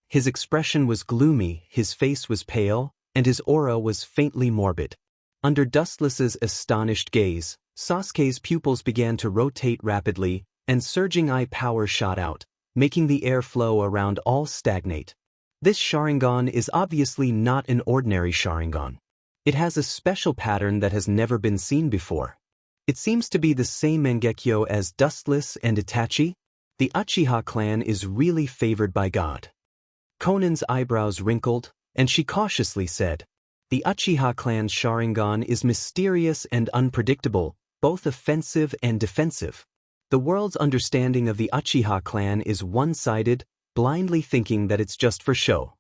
His expression was gloomy, his face was pale, and his aura was faintly morbid. Under Dustless's astonished gaze, Sasuke's pupils began to rotate rapidly, and surging eye power shot out, making the air flow around all stagnate. This Sharingan is obviously not an ordinary Sharingan. It has a special pattern that has never been seen before. It seems to be the same Mangekyo as Dustless and Itachi. The Uchiha clan is really favored by God. Conan's eyebrows wrinkled, and she cautiously said, "The Uchiha clan's Sharingan is mysterious and unpredictable, both offensive and defensive. The world's understanding of the Uchiha clan is one-sided, blindly thinking that it's just for show.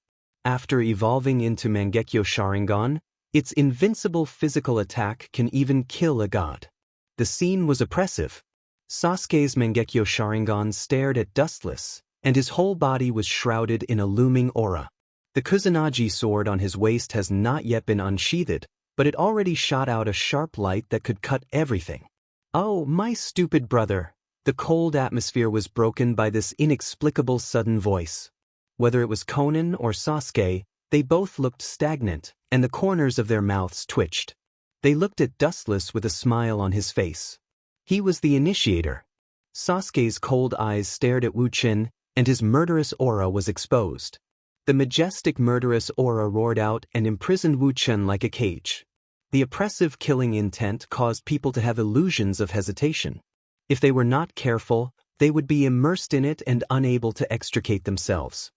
After evolving into Mangekyo Sharingan, its invincible physical attack can even kill a god. The scene was oppressive. Sasuke's Mangekyo Sharingan stared at Dustless, and his whole body was shrouded in a looming aura. The Kusanagi sword on his waist has not yet been unsheathed, but it already shot out a sharp light that could cut everything. Oh, my stupid brother! The cold atmosphere was broken by this inexplicable sudden voice. Whether it was Conan or Sasuke, they both looked stagnant, and the corners of their mouths twitched. They looked at Dustless with a smile on his face. He was the initiator. Sasuke's cold eyes stared at Wu Qin, and his murderous aura was exposed. The majestic murderous aura roared out and imprisoned Wu Qin like a cage. The oppressive killing intent caused people to have illusions of hesitation. If they were not careful, they would be immersed in it and unable to extricate themselves.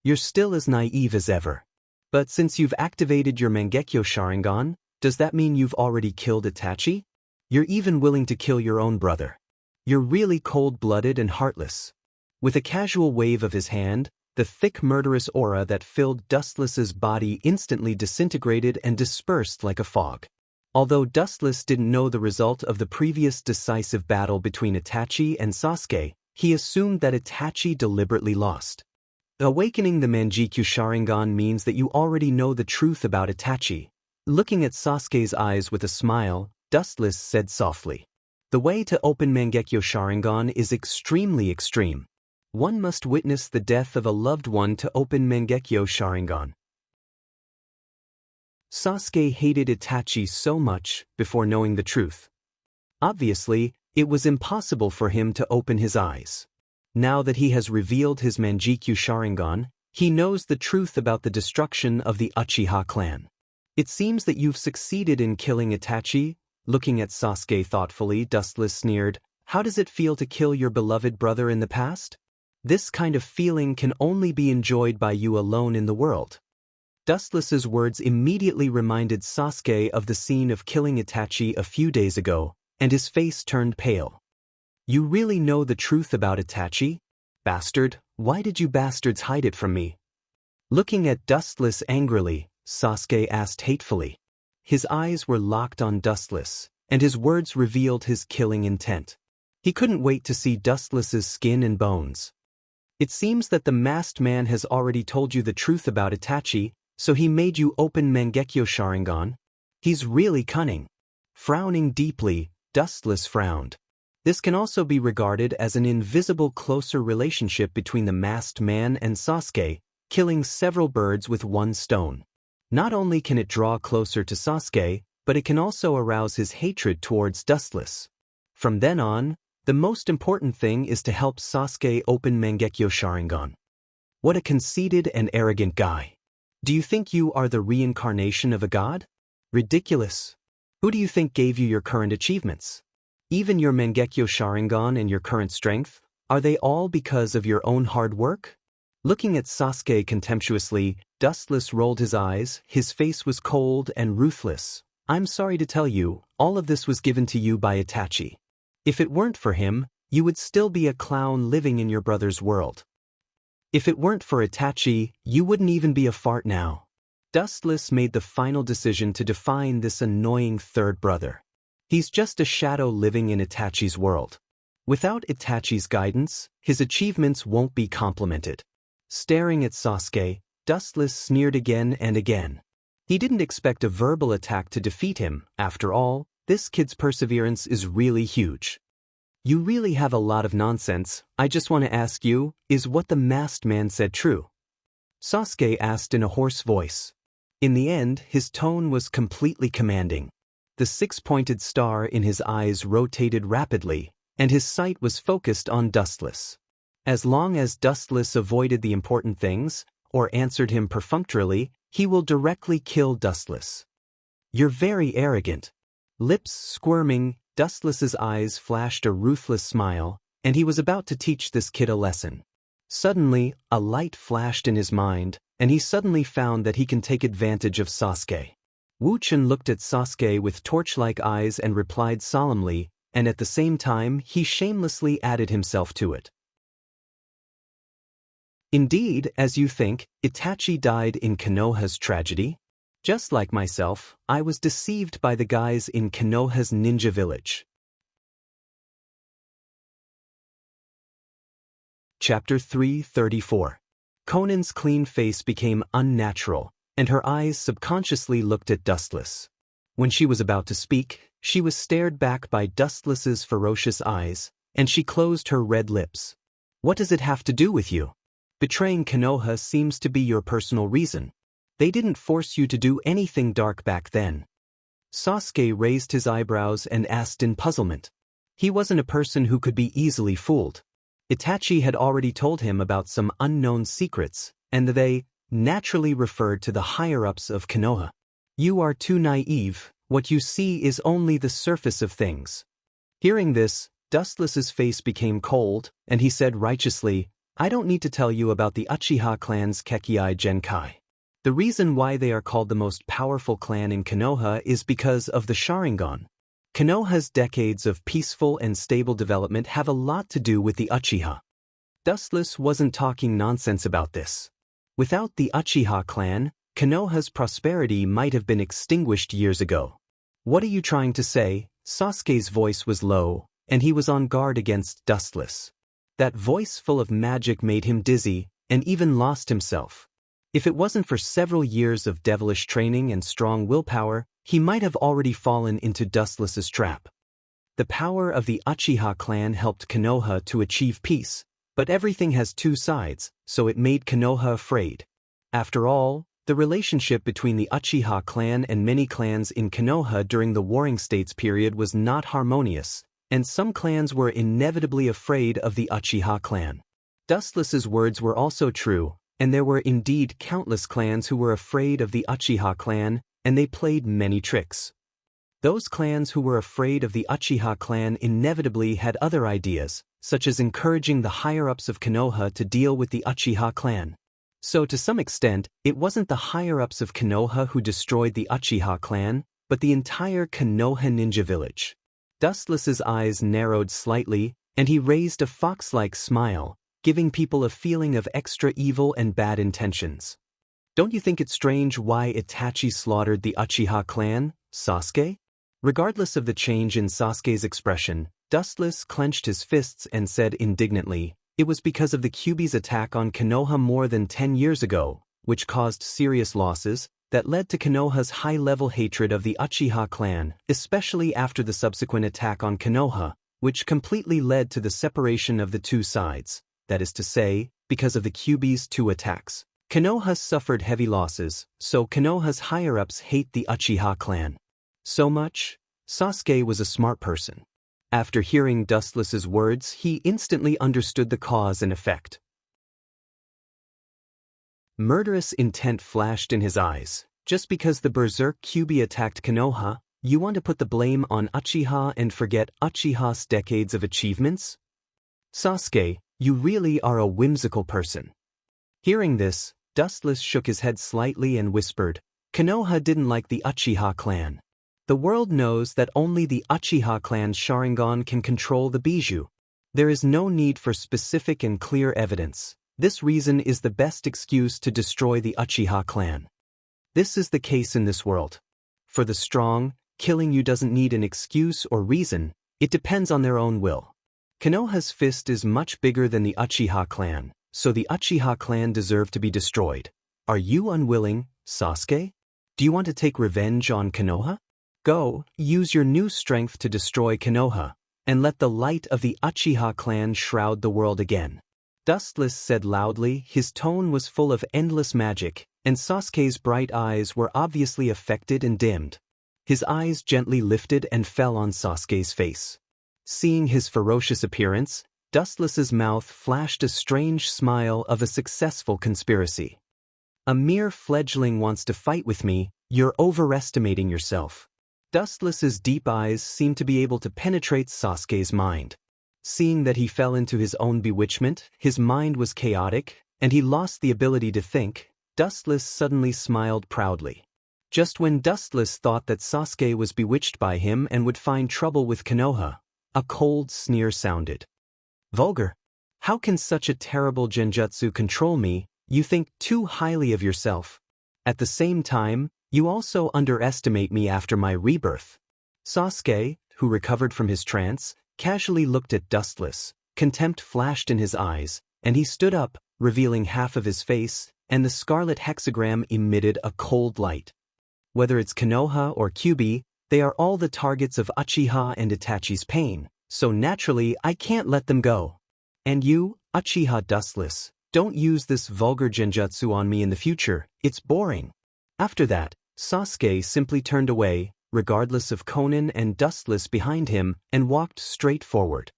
You're still as naive as ever. But since you've activated your Mangekyo Sharingan, does that mean you've already killed Itachi? You're even willing to kill your own brother. You're really cold-blooded and heartless. With a casual wave of his hand, the thick murderous aura that filled Dustless's body instantly disintegrated and dispersed like a fog. Although Dustless didn't know the result of the previous decisive battle between Itachi and Sasuke, he assumed that Itachi deliberately lost. Awakening the Mangekyo Sharingan means that you already know the truth about Itachi. Looking at Sasuke's eyes with a smile, Dustless said softly, "The way to open Mangekyo Sharingan is extremely extreme. One must witness the death of a loved one to open Mangekyo Sharingan." Sasuke hated Itachi so much before knowing the truth. Obviously, it was impossible for him to open his eyes. Now that he has revealed his Mangekyo Sharingan, he knows the truth about the destruction of the Uchiha clan. "It seems that you've succeeded in killing Itachi." Looking at Sasuke thoughtfully, Dustless sneered, "How does it feel to kill your beloved brother in the past? This kind of feeling can only be enjoyed by you alone in the world." Dustless's words immediately reminded Sasuke of the scene of killing Itachi a few days ago, and his face turned pale. "You really know the truth about Itachi? Bastard, why did you bastards hide it from me?" Looking at Dustless angrily, Sasuke asked hatefully. His eyes were locked on Dustless, and his words revealed his killing intent. He couldn't wait to see Dustless's skin and bones. "It seems that the masked man has already told you the truth about Itachi, so he made you open Mangekyo Sharingan? He's really cunning." Frowning deeply, Dustless frowned. This can also be regarded as an invisible closer relationship between the masked man and Sasuke, killing several birds with one stone. Not only can it draw closer to Sasuke, but it can also arouse his hatred towards Dustless. From then on, the most important thing is to help Sasuke open Mangekyo Sharingan. What a conceited and arrogant guy. Do you think you are the reincarnation of a god? Ridiculous. Who do you think gave you your current achievements? Even your Mangekyo Sharingan and your current strength, are they all because of your own hard work? Looking at Sasuke contemptuously, Dustless rolled his eyes, his face was cold and ruthless. "I'm sorry to tell you, all of this was given to you by Itachi. If it weren't for him, you would still be a clown living in your brother's world. If it weren't for Itachi, you wouldn't even be a fart now." Dustless made the final decision to define this annoying third brother. He's just a shadow living in Itachi's world. Without Itachi's guidance, his achievements won't be complimented. Staring at Sasuke, Dustless sneered again and again. He didn't expect a verbal attack to defeat him. After all, this kid's perseverance is really huge. "You really have a lot of nonsense. I just want to ask you, is what the masked man said true?" Sasuke asked in a hoarse voice. In the end, his tone was completely commanding. The six-pointed star in his eyes rotated rapidly, and his sight was focused on Dustless. As long as Dustless avoided the important things, or answered him perfunctorily, he will directly kill Dustless. "You're very arrogant." Lips squirming, Dustless's eyes flashed a ruthless smile, and he was about to teach this kid a lesson. Suddenly, a light flashed in his mind, and he suddenly found that he can take advantage of Sasuke. Wu Chen looked at Sasuke with torch-like eyes and replied solemnly, and at the same time he shamelessly added himself to it. Indeed, as you think, Itachi died in Konoha's tragedy? Just like myself, I was deceived by the guys in Konoha's ninja village. Chapter 334. Conan's clean face became unnatural, and her eyes subconsciously looked at Dustless. When she was about to speak, she was stared back by Dustless's ferocious eyes, and she closed her red lips. What does it have to do with you? Betraying Konoha seems to be your personal reason. They didn't force you to do anything dark back then. Sasuke raised his eyebrows and asked in puzzlement. He wasn't a person who could be easily fooled. Itachi had already told him about some unknown secrets, and they naturally referred to the higher-ups of Konoha. You are too naive, what you see is only the surface of things. Hearing this, Dustless's face became cold, and he said righteously, I don't need to tell you about the Uchiha clan's Kekkai Genkai. The reason why they are called the most powerful clan in Konoha is because of the Sharingan. Konoha's decades of peaceful and stable development have a lot to do with the Uchiha. Dustless wasn't talking nonsense about this. Without the Uchiha clan, Konoha's prosperity might have been extinguished years ago. What are you trying to say? Sasuke's voice was low, and he was on guard against Dustless. That voice full of magic made him dizzy, and even lost himself. If it wasn't for several years of devilish training and strong willpower, he might have already fallen into Dustless's trap. The power of the Uchiha clan helped Konoha to achieve peace, but everything has two sides, so it made Konoha afraid. After all, the relationship between the Uchiha clan and many clans in Konoha during the Warring States period was not harmonious, and some clans were inevitably afraid of the Uchiha clan. Dustless's words were also true, and there were indeed countless clans who were afraid of the Uchiha clan, and they played many tricks. Those clans who were afraid of the Uchiha clan inevitably had other ideas, such as encouraging the higher-ups of Konoha to deal with the Uchiha clan. So to some extent, it wasn't the higher-ups of Konoha who destroyed the Uchiha clan, but the entire Konoha ninja village. Dustless's eyes narrowed slightly, and he raised a fox-like smile, giving people a feeling of extra evil and bad intentions. Don't you think it's strange why Itachi slaughtered the Uchiha clan, Sasuke? Regardless of the change in Sasuke's expression, Dustless clenched his fists and said indignantly, it was because of the Kyuubi's attack on Konoha more than 10 years ago, which caused serious losses, that led to Konoha's high-level hatred of the Uchiha clan, especially after the subsequent attack on Konoha, which completely led to the separation of the two sides. That is to say, because of the Kyuubi's two attacks. Konoha suffered heavy losses, so Konoha's higher-ups hate the Uchiha clan. So much? Sasuke was a smart person. After hearing Dustless's words, he instantly understood the cause and effect. Murderous intent flashed in his eyes. Just because the Berserk Kyuubi attacked Konoha, you want to put the blame on Uchiha and forget Uchiha's decades of achievements? Sasuke, you really are a whimsical person. Hearing this, Dustless shook his head slightly and whispered, Konoha didn't like the Uchiha clan. The world knows that only the Uchiha clan's Sharingan can control the Bijou. There is no need for specific and clear evidence. This reason is the best excuse to destroy the Uchiha clan. This is the case in this world. For the strong, killing you doesn't need an excuse or reason, it depends on their own will. Konoha's fist is much bigger than the Uchiha clan, so the Uchiha clan deserve to be destroyed. Are you unwilling, Sasuke? Do you want to take revenge on Konoha? Go, use your new strength to destroy Konoha, and let the light of the Uchiha clan shroud the world again. Dustless said loudly, his tone was full of endless magic, and Sasuke's bright eyes were obviously affected and dimmed. His eyes gently lifted and fell on Sasuke's face. Seeing his ferocious appearance, Dustless's mouth flashed a strange smile of a successful conspiracy. A mere fledgling wants to fight with me, you're overestimating yourself. Dustless's deep eyes seemed to be able to penetrate Sasuke's mind. Seeing that he fell into his own bewitchment, his mind was chaotic, and he lost the ability to think, Dustless suddenly smiled proudly. Just when Dustless thought that Sasuke was bewitched by him and would find trouble with Konoha, a cold sneer sounded. Vulgar. How can such a terrible genjutsu control me? You think too highly of yourself. At the same time, you also underestimate me after my rebirth. Sasuke, who recovered from his trance, casually looked at Dustless. Contempt flashed in his eyes, and he stood up, revealing half of his face, and the scarlet hexagram emitted a cold light. Whether it's Konoha or Kyuubi, they are all the targets of Uchiha and Itachi's pain, so naturally I can't let them go. And you, Uchiha Dustless, don't use this vulgar genjutsu on me in the future, it's boring. After that, Sasuke simply turned away, regardless of Konan and Dustless behind him, and walked straight forward.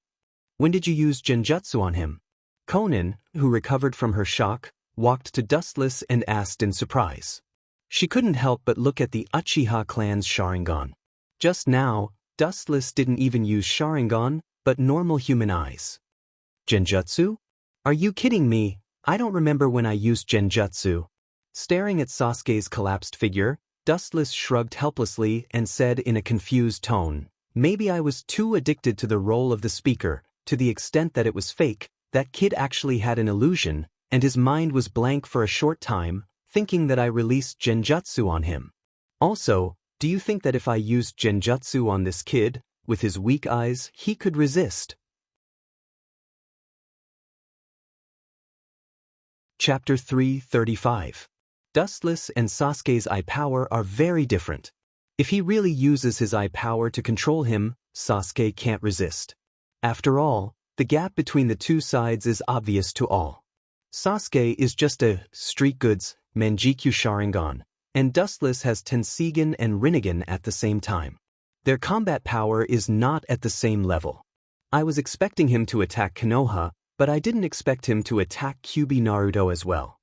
When did you use genjutsu on him? Konan, who recovered from her shock, walked to Dustless and asked in surprise. She couldn't help but look at the Uchiha clan's Sharingan. Just now, Dustless didn't even use Sharingan, but normal human eyes. Genjutsu? Are you kidding me? I don't remember when I used genjutsu. Staring at Sasuke's collapsed figure, Dustless shrugged helplessly and said in a confused tone, maybe I was too addicted to the role of the speaker, to the extent that it was fake. That kid actually had an illusion, and his mind was blank for a short time, thinking that I released genjutsu on him. Also, do you think that if I used genjutsu on this kid, with his weak eyes, he could resist? Chapter 335. Dustless and Sasuke's eye power are very different. If he really uses his eye power to control him, Sasuke can't resist. After all, the gap between the two sides is obvious to all. Sasuke is just a street goods Manjikyu Sharingan, and Dustless has Tensigen and Rinnegan at the same time. Their combat power is not at the same level. I was expecting him to attack Konoha, but I didn't expect him to attack Kyuubi Naruto as well.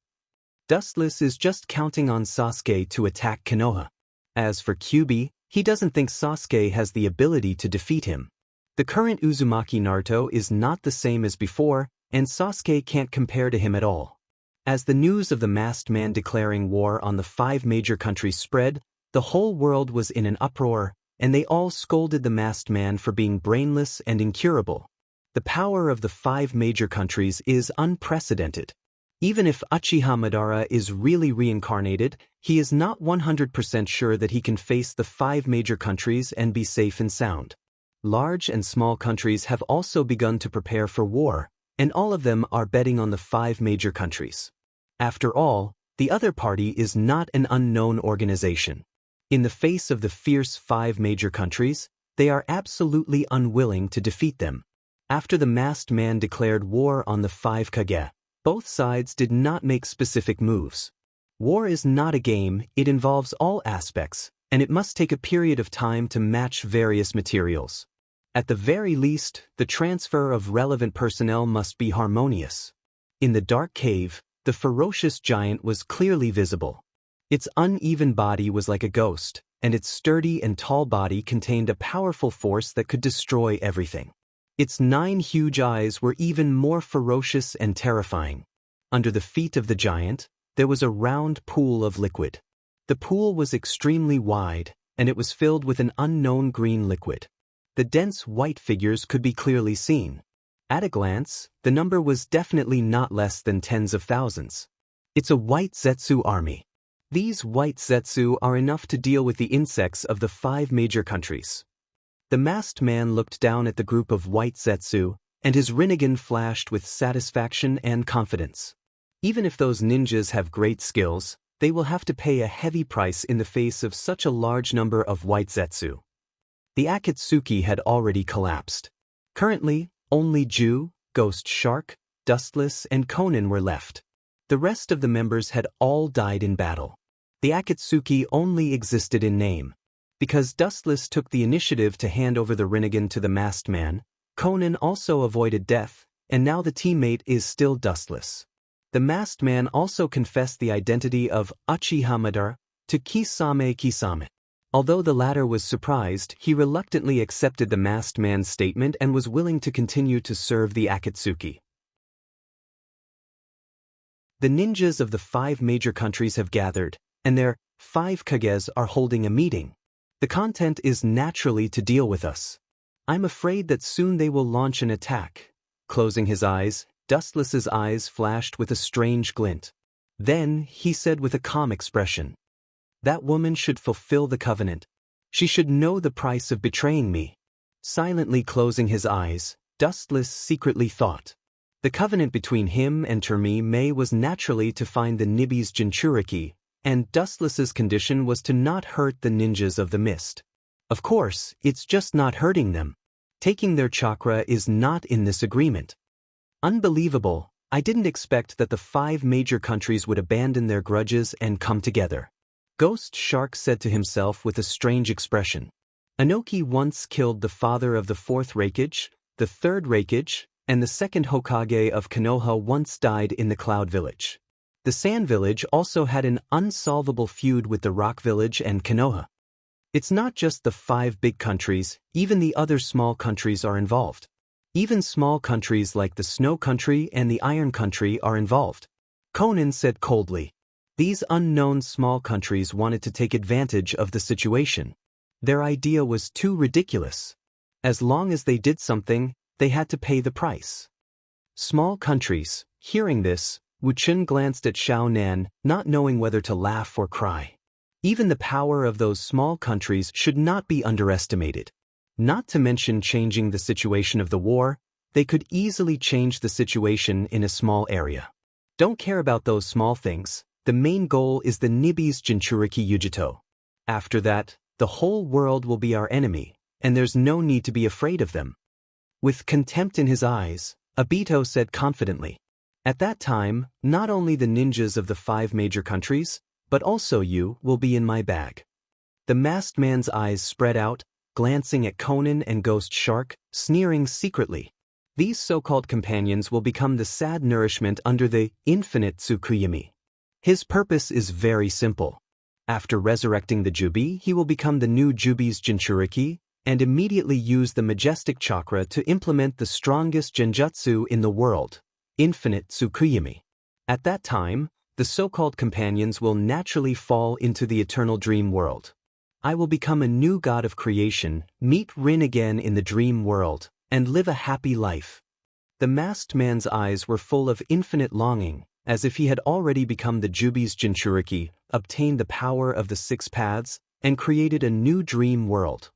Dustless is just counting on Sasuke to attack Konoha. As for Kyuubi, he doesn't think Sasuke has the ability to defeat him. The current Uzumaki Naruto is not the same as before, and Sasuke can't compare to him at all. As the news of the masked man declaring war on the 5 major countries spread, the whole world was in an uproar, and they all scolded the masked man for being brainless and incurable. The power of the 5 major countries is unprecedented. Even if Uchiha Madara is really reincarnated, he is not 100% sure that he can face the 5 major countries and be safe and sound. Large and small countries have also begun to prepare for war, and all of them are betting on the 5 major countries. After all, the other party is not an unknown organization. In the face of the fierce 5 major countries, they are absolutely unwilling to defeat them. After the masked man declared war on the 5 Kage, both sides did not make specific moves. War is not a game, it involves all aspects, and it must take a period of time to match various materials. At the very least, the transfer of relevant personnel must be harmonious. In the dark cave, the ferocious giant was clearly visible. Its uneven body was like a ghost, and its sturdy and tall body contained a powerful force that could destroy everything. Its 9 huge eyes were even more ferocious and terrifying. Under the feet of the giant, there was a round pool of liquid. The pool was extremely wide, and it was filled with an unknown green liquid. The dense white figures could be clearly seen. At a glance, the number was definitely not less than tens of thousands. It's a white Zetsu army. These white Zetsu are enough to deal with the insects of the 5 major countries. The masked man looked down at the group of white Zetsu, and his Rinnegan flashed with satisfaction and confidence. Even if those ninjas have great skills, they will have to pay a heavy price in the face of such a large number of white Zetsu. The Akatsuki had already collapsed. Currently, only Ju, Ghost Shark, Dustless, and Konan were left. The rest of the members had all died in battle. The Akatsuki only existed in name. Because Dustless took the initiative to hand over the Rinnegan to the masked man, Konan also avoided death, and now the teammate is still Dustless. The masked man also confessed the identity of Uchiha Madara to Kisame. Although the latter was surprised, he reluctantly accepted the masked man's statement and was willing to continue to serve the Akatsuki. The ninjas of the 5 major countries have gathered, and their 5 Kages are holding a meeting. The content is naturally to deal with us. I'm afraid that soon they will launch an attack. Closing his eyes, Dustless's eyes flashed with a strange glint. Then, he said with a calm expression, "That woman should fulfill the covenant. She should know the price of betraying me." Silently closing his eyes, Dustless secretly thought. The covenant between him and Termi May was naturally to find the Nibby's Jinchuriki, and Dustless's condition was to not hurt the ninjas of the mist. Of course, it's just not hurting them. Taking their chakra is not in this agreement. Unbelievable, I didn't expect that the 5 major countries would abandon their grudges and come together. Ghost Shark said to himself with a strange expression. Anoki once killed the father of the 4th Raikage, the 3rd Raikage, and the 2nd Hokage of Konoha once died in the Cloud Village. The Sand Village also had an unsolvable feud with the Rock Village and Konoha. It's not just the 5 big countries, even the other small countries are involved. Even small countries like the Snow Country and the Iron Country are involved. Conan said coldly. These unknown small countries wanted to take advantage of the situation. Their idea was too ridiculous. As long as they did something, they had to pay the price. Small countries, hearing this, Wu Chun glanced at Xiao Nan, not knowing whether to laugh or cry. Even the power of those small countries should not be underestimated. Not to mention changing the situation of the war, they could easily change the situation in a small area. Don't care about those small things, the main goal is the Nibby's Jinchuriki Yujito. After that, the whole world will be our enemy, and there's no need to be afraid of them. With contempt in his eyes, Obito said confidently. At that time, not only the ninjas of the 5 major countries, but also you will be in my bag. The masked man's eyes spread out, glancing at Conan and Ghost Shark, sneering secretly. These so-called companions will become the sad nourishment under the infinite Tsukuyami. His purpose is very simple. After resurrecting the Jubi, he will become the new Jubi's Jinchuriki, and immediately use the majestic chakra to implement the strongest genjutsu in the world, infinite Tsukuyami. At that time, the so-called companions will naturally fall into the eternal dream world. I will become a new god of creation, meet Rin again in the dream world, and live a happy life. The masked man's eyes were full of infinite longing, as if he had already become the Jubi's Jinchuriki, obtained the power of the 6 paths, and created a new dream world.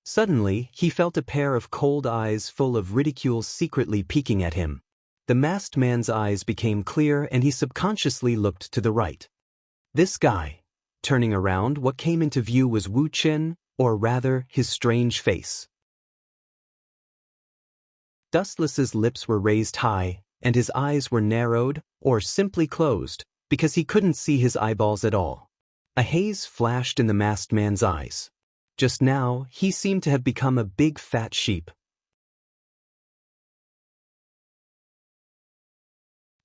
Suddenly, he felt a pair of cold eyes full of ridicule secretly peeking at him. The masked man's eyes became clear and he subconsciously looked to the right. This guy. Turning around, what came into view was Wu Chen, or rather, his strange face. Dustless's lips were raised high, and his eyes were narrowed, or simply closed, because he couldn't see his eyeballs at all. A haze flashed in the masked man's eyes. Just now, he seemed to have become a big fat sheep.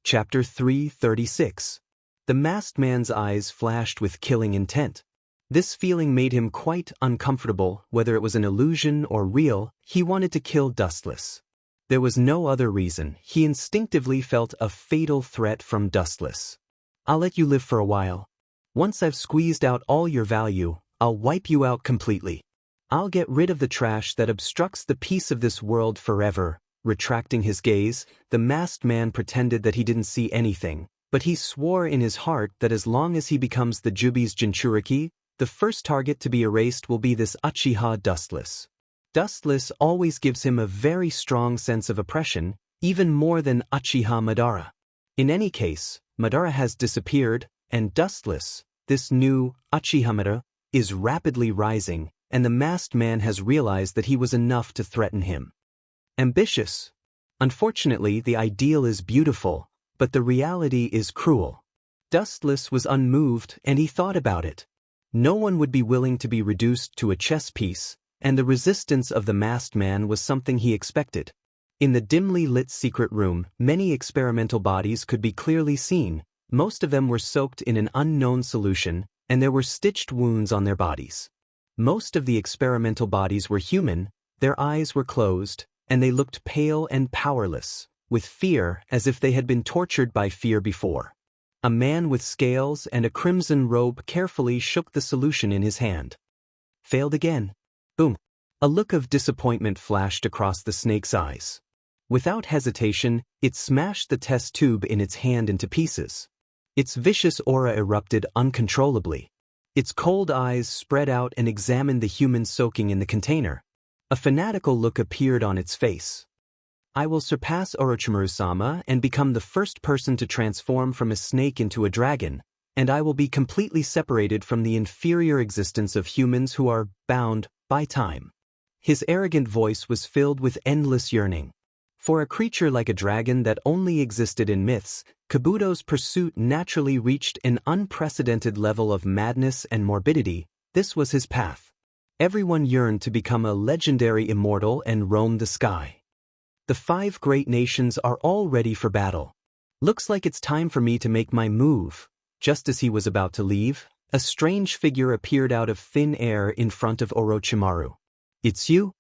Chapter 336. The masked man's eyes flashed with killing intent. This feeling made him quite uncomfortable, whether it was an illusion or real, he wanted to kill Dustless. There was no other reason, he instinctively felt a fatal threat from Dustless. I'll let you live for a while. Once I've squeezed out all your value, I'll wipe you out completely. I'll get rid of the trash that obstructs the peace of this world forever. Retracting his gaze, the masked man pretended that he didn't see anything, but he swore in his heart that as long as he becomes the Jubi's Jinchuriki, the first target to be erased will be this Uchiha Dustless. Dustless always gives him a very strong sense of oppression, even more than Uchiha Madara. In any case, Madara has disappeared, and Dustless, this new Uchiha Madara, is rapidly rising, and the masked man has realized that he was enough to threaten him. Ambitious. Unfortunately, the ideal is beautiful, but the reality is cruel. Dustless was unmoved, and he thought about it. No one would be willing to be reduced to a chess piece, and the resistance of the masked man was something he expected. In the dimly lit secret room, many experimental bodies could be clearly seen. Most of them were soaked in an unknown solution, and there were stitched wounds on their bodies. Most of the experimental bodies were human, their eyes were closed, and they looked pale and powerless, with fear as if they had been tortured by fear before. A man with scales and a crimson robe carefully shook the solution in his hand. Failed again. Boom. A look of disappointment flashed across the snake's eyes. Without hesitation, it smashed the test tube in its hand into pieces. Its vicious aura erupted uncontrollably. Its cold eyes spread out and examined the human soaking in the container. A fanatical look appeared on its face. I will surpass Orochimaru-sama and become the first person to transform from a snake into a dragon, and I will be completely separated from the inferior existence of humans who are bound by time. His arrogant voice was filled with endless yearning. For a creature like a dragon that only existed in myths, Kabuto's pursuit naturally reached an unprecedented level of madness and morbidity. This was his path. Everyone yearned to become a legendary immortal and roam the sky. The 5 great nations are all ready for battle. Looks like it's time for me to make my move. Just as he was about to leave, a strange figure appeared out of thin air in front of Orochimaru. It's you?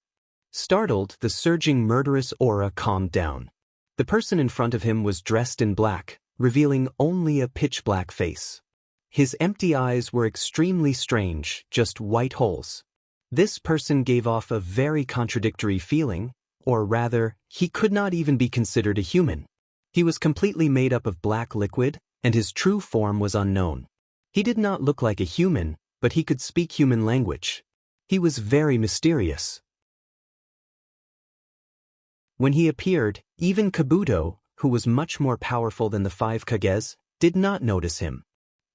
Startled, the surging murderous aura calmed down. The person in front of him was dressed in black, revealing only a pitch-black face. His empty eyes were extremely strange, just white holes. This person gave off a very contradictory feeling, or rather, he could not even be considered a human. He was completely made up of black liquid, and his true form was unknown. He did not look like a human, but he could speak human language. He was very mysterious. When he appeared, even Kabuto, who was much more powerful than the 5 Kages, did not notice him.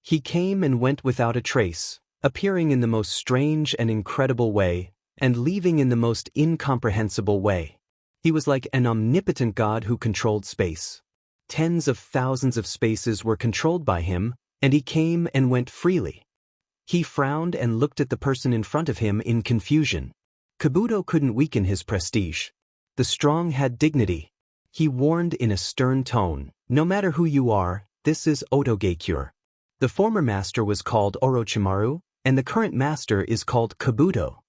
He came and went without a trace, appearing in the most strange and incredible way, and leaving in the most incomprehensible way. He was like an omnipotent god who controlled space. Tens of thousands of spaces were controlled by him, and he came and went freely. He frowned and looked at the person in front of him in confusion. Kabuto couldn't weaken his prestige. The strong had dignity. He warned in a stern tone, "No matter who you are, this is Otogekure. The former master was called Orochimaru, and the current master is called Kabuto.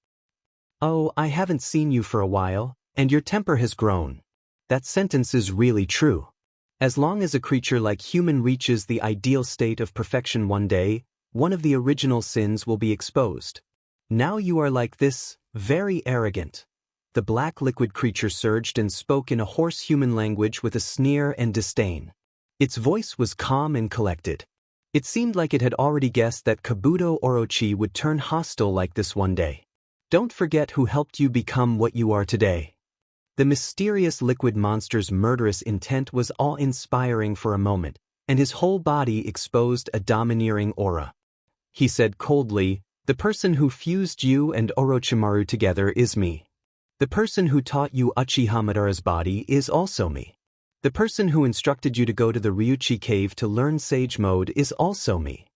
Oh, I haven't seen you for a while, and your temper has grown." That sentence is really true. As long as a creature like human reaches the ideal state of perfection one day, one of the original sins will be exposed. Now you are like this, very arrogant. The black liquid creature surged and spoke in a hoarse human language with a sneer and disdain. Its voice was calm and collected. It seemed like it had already guessed that Kabuto Orochi would turn hostile like this one day. Don't forget who helped you become what you are today. The mysterious liquid monster's murderous intent was awe-inspiring for a moment, and his whole body exposed a domineering aura. He said coldly, "The person who fused you and Orochimaru together is me. The person who taught you Uchiha Madara's body is also me. The person who instructed you to go to the Ryuchi cave to learn Sage Mode is also me.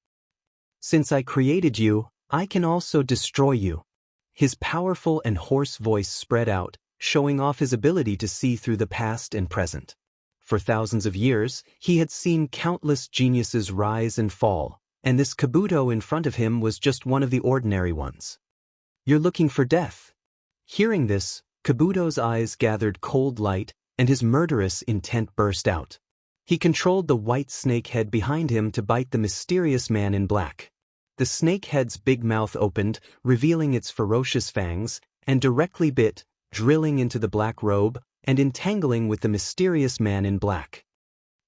Since I created you, I can also destroy you." His powerful and hoarse voice spread out, showing off his ability to see through the past and present. For thousands of years, he had seen countless geniuses rise and fall, and this Kabuto in front of him was just one of the ordinary ones. "You're looking for death." Hearing this, Kabuto's eyes gathered cold light, and his murderous intent burst out. He controlled the white snake head behind him to bite the mysterious man in black. The snake head's big mouth opened, revealing its ferocious fangs, and directly bit, drilling into the black robe and entangling with the mysterious man in black.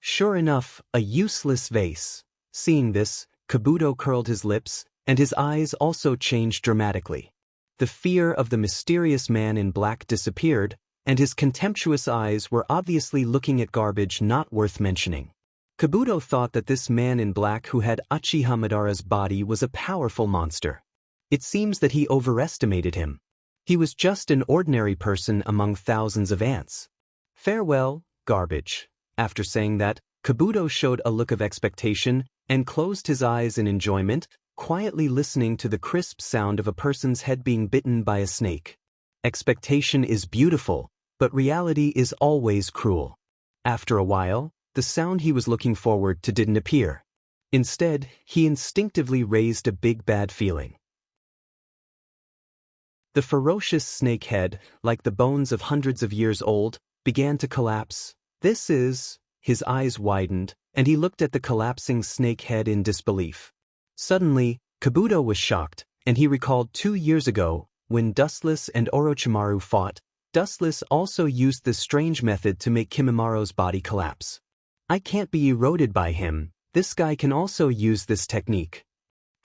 Sure enough, a useless vase. Seeing this, Kabuto curled his lips, and his eyes also changed dramatically. The fear of the mysterious man in black disappeared, and his contemptuous eyes were obviously looking at garbage not worth mentioning. Kabuto thought that this man in black who had Uchiha Madara's body was a powerful monster. It seems that he overestimated him. He was just an ordinary person among thousands of ants. Farewell, garbage. After saying that, Kabuto showed a look of expectation and closed his eyes in enjoyment, quietly listening to the crisp sound of a person's head being bitten by a snake. Expectation is beautiful, but reality is always cruel. After a while, the sound he was looking forward to didn't appear. Instead, he instinctively raised a big bad feeling. The ferocious snake head, like the bones of hundreds of years old, began to collapse. His eyes widened, and he looked at the collapsing snake head in disbelief. Suddenly, Kabuto was shocked, and he recalled 2 years ago, when Dustless and Orochimaru fought. Dustless also used this strange method to make Kimimara's body collapse. I can't be eroded by him, this guy can also use this technique.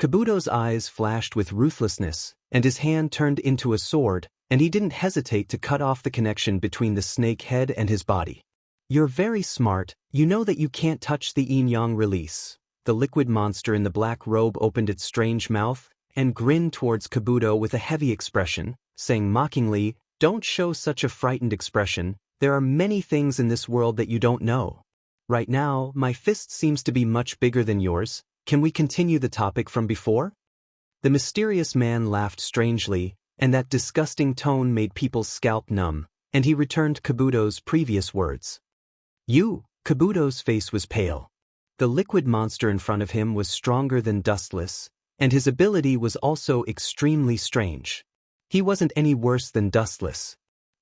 Kabuto's eyes flashed with ruthlessness, and his hand turned into a sword, and he didn't hesitate to cut off the connection between the snake head and his body. You're very smart, you know that you can't touch the yin-yang release. The liquid monster in the black robe opened its strange mouth and grinned towards Kabuto with a heavy expression, saying mockingly, "Don't show such a frightened expression, there are many things in this world that you don't know. Right now, my fist seems to be much bigger than yours, can we continue the topic from before?" The mysterious man laughed strangely, and that disgusting tone made people's scalp numb, and he returned Kabuto's previous words. Kabuto's face was pale. The liquid monster in front of him was stronger than Dustless, and his ability was also extremely strange. He wasn't any worse than Dustless.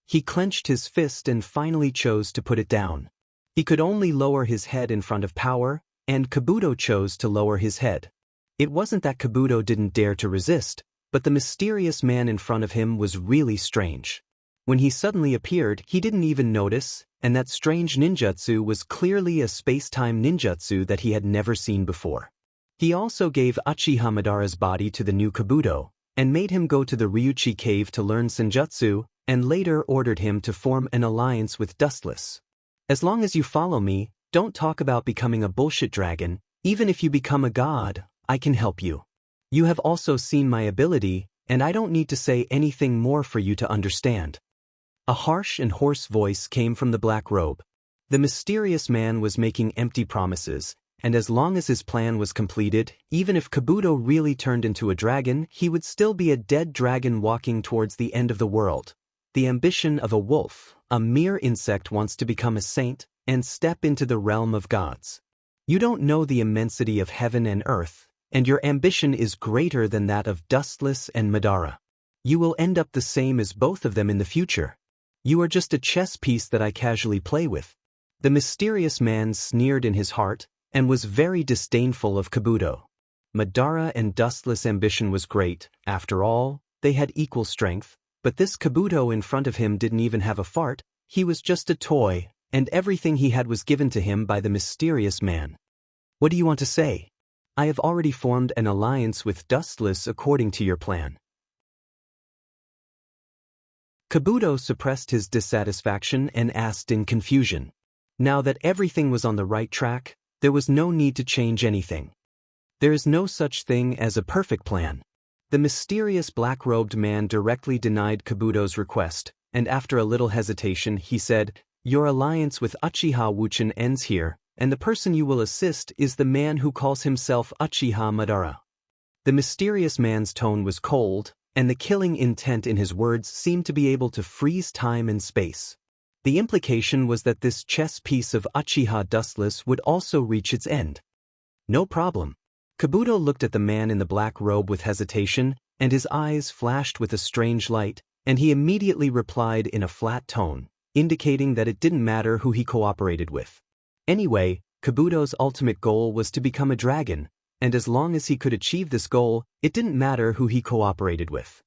He clenched his fist and finally chose to put it down. He could only lower his head in front of power, and Kabuto chose to lower his head. It wasn't that Kabuto didn't dare to resist, but the mysterious man in front of him was really strange. When he suddenly appeared, he didn't even notice, and that strange ninjutsu was clearly a space-time ninjutsu that he had never seen before. He also gave Uchiha Madara's body to the new Kabuto, and made him go to the Ryuchi cave to learn senjutsu, and later ordered him to form an alliance with Dustless. As long as you follow me, don't talk about becoming a bullshit dragon, even if you become a god, I can help you. You have also seen my ability, and I don't need to say anything more for you to understand. A harsh and hoarse voice came from the black robe. The mysterious man was making empty promises, and as long as his plan was completed, even if Kabuto really turned into a dragon, he would still be a dead dragon walking towards the end of the world. The ambition of a wolf, a mere insect, wants to become a saint and step into the realm of gods. You don't know the immensity of heaven and earth, and your ambition is greater than that of Dustless and Madara. You will end up the same as both of them in the future. You are just a chess piece that I casually play with. The mysterious man sneered in his heart, and was very disdainful of Kabuto. Madara and Dustless' ambition was great, after all, they had equal strength, but this Kabuto in front of him didn't even have a fart, he was just a toy, and everything he had was given to him by the mysterious man. What do you want to say? I have already formed an alliance with Dustless according to your plan. Kabuto suppressed his dissatisfaction and asked in confusion. Now that everything was on the right track, there was no need to change anything. There is no such thing as a perfect plan. The mysterious black-robed man directly denied Kabuto's request, and after a little hesitation he said, "Your alliance with Uchiha Wuchen ends here, and the person you will assist is the man who calls himself Uchiha Madara." The mysterious man's tone was cold, and the killing intent in his words seemed to be able to freeze time and space. The implication was that this chess piece of Uchiha Dustless would also reach its end. No problem. Kabuto looked at the man in the black robe with hesitation, and his eyes flashed with a strange light, and he immediately replied in a flat tone, indicating that it didn't matter who he cooperated with. Anyway, Kabuto's ultimate goal was to become a dragon, and as long as he could achieve this goal, it didn't matter who he cooperated with.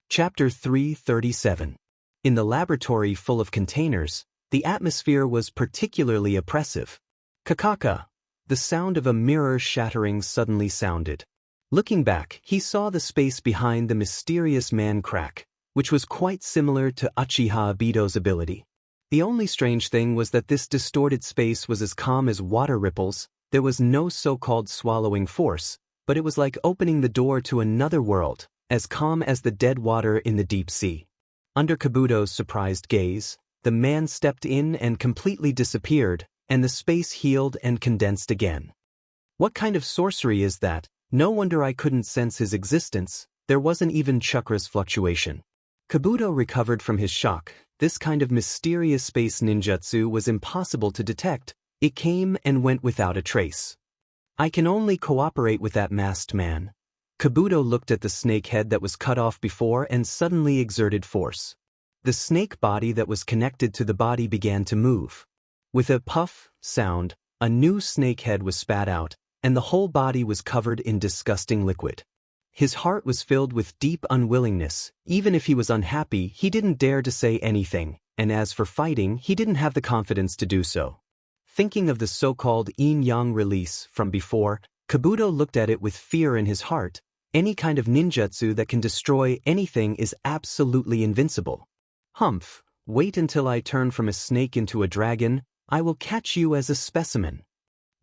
Chapter 337. In the laboratory full of containers, the atmosphere was particularly oppressive. Kakaka! The sound of a mirror shattering suddenly sounded. Looking back, he saw the space behind the mysterious man crack, which was quite similar to Uchiha Obito's ability. The only strange thing was that this distorted space was as calm as water ripples. There was no so-called swallowing force, but it was like opening the door to another world, as calm as the dead water in the deep sea. Under Kabuto's surprised gaze, the man stepped in and completely disappeared, and the space healed and condensed again. What kind of sorcery is that? No wonder I couldn't sense his existence. There wasn't even chakra's fluctuation. Kabuto recovered from his shock. This kind of mysterious space ninjutsu was impossible to detect. It came and went without a trace. I can only cooperate with that masked man. Kabuto looked at the snake head that was cut off before and suddenly exerted force. The snake body that was connected to the body began to move. With a puff sound, a new snake head was spat out, and the whole body was covered in disgusting liquid. His heart was filled with deep unwillingness. Even if he was unhappy, he didn't dare to say anything, and as for fighting, he didn't have the confidence to do so. Thinking of the so-called yin-yang release from before, Kabuto looked at it with fear in his heart. Any kind of ninjutsu that can destroy anything is absolutely invincible. Humph, wait until I turn from a snake into a dragon. I will catch you as a specimen.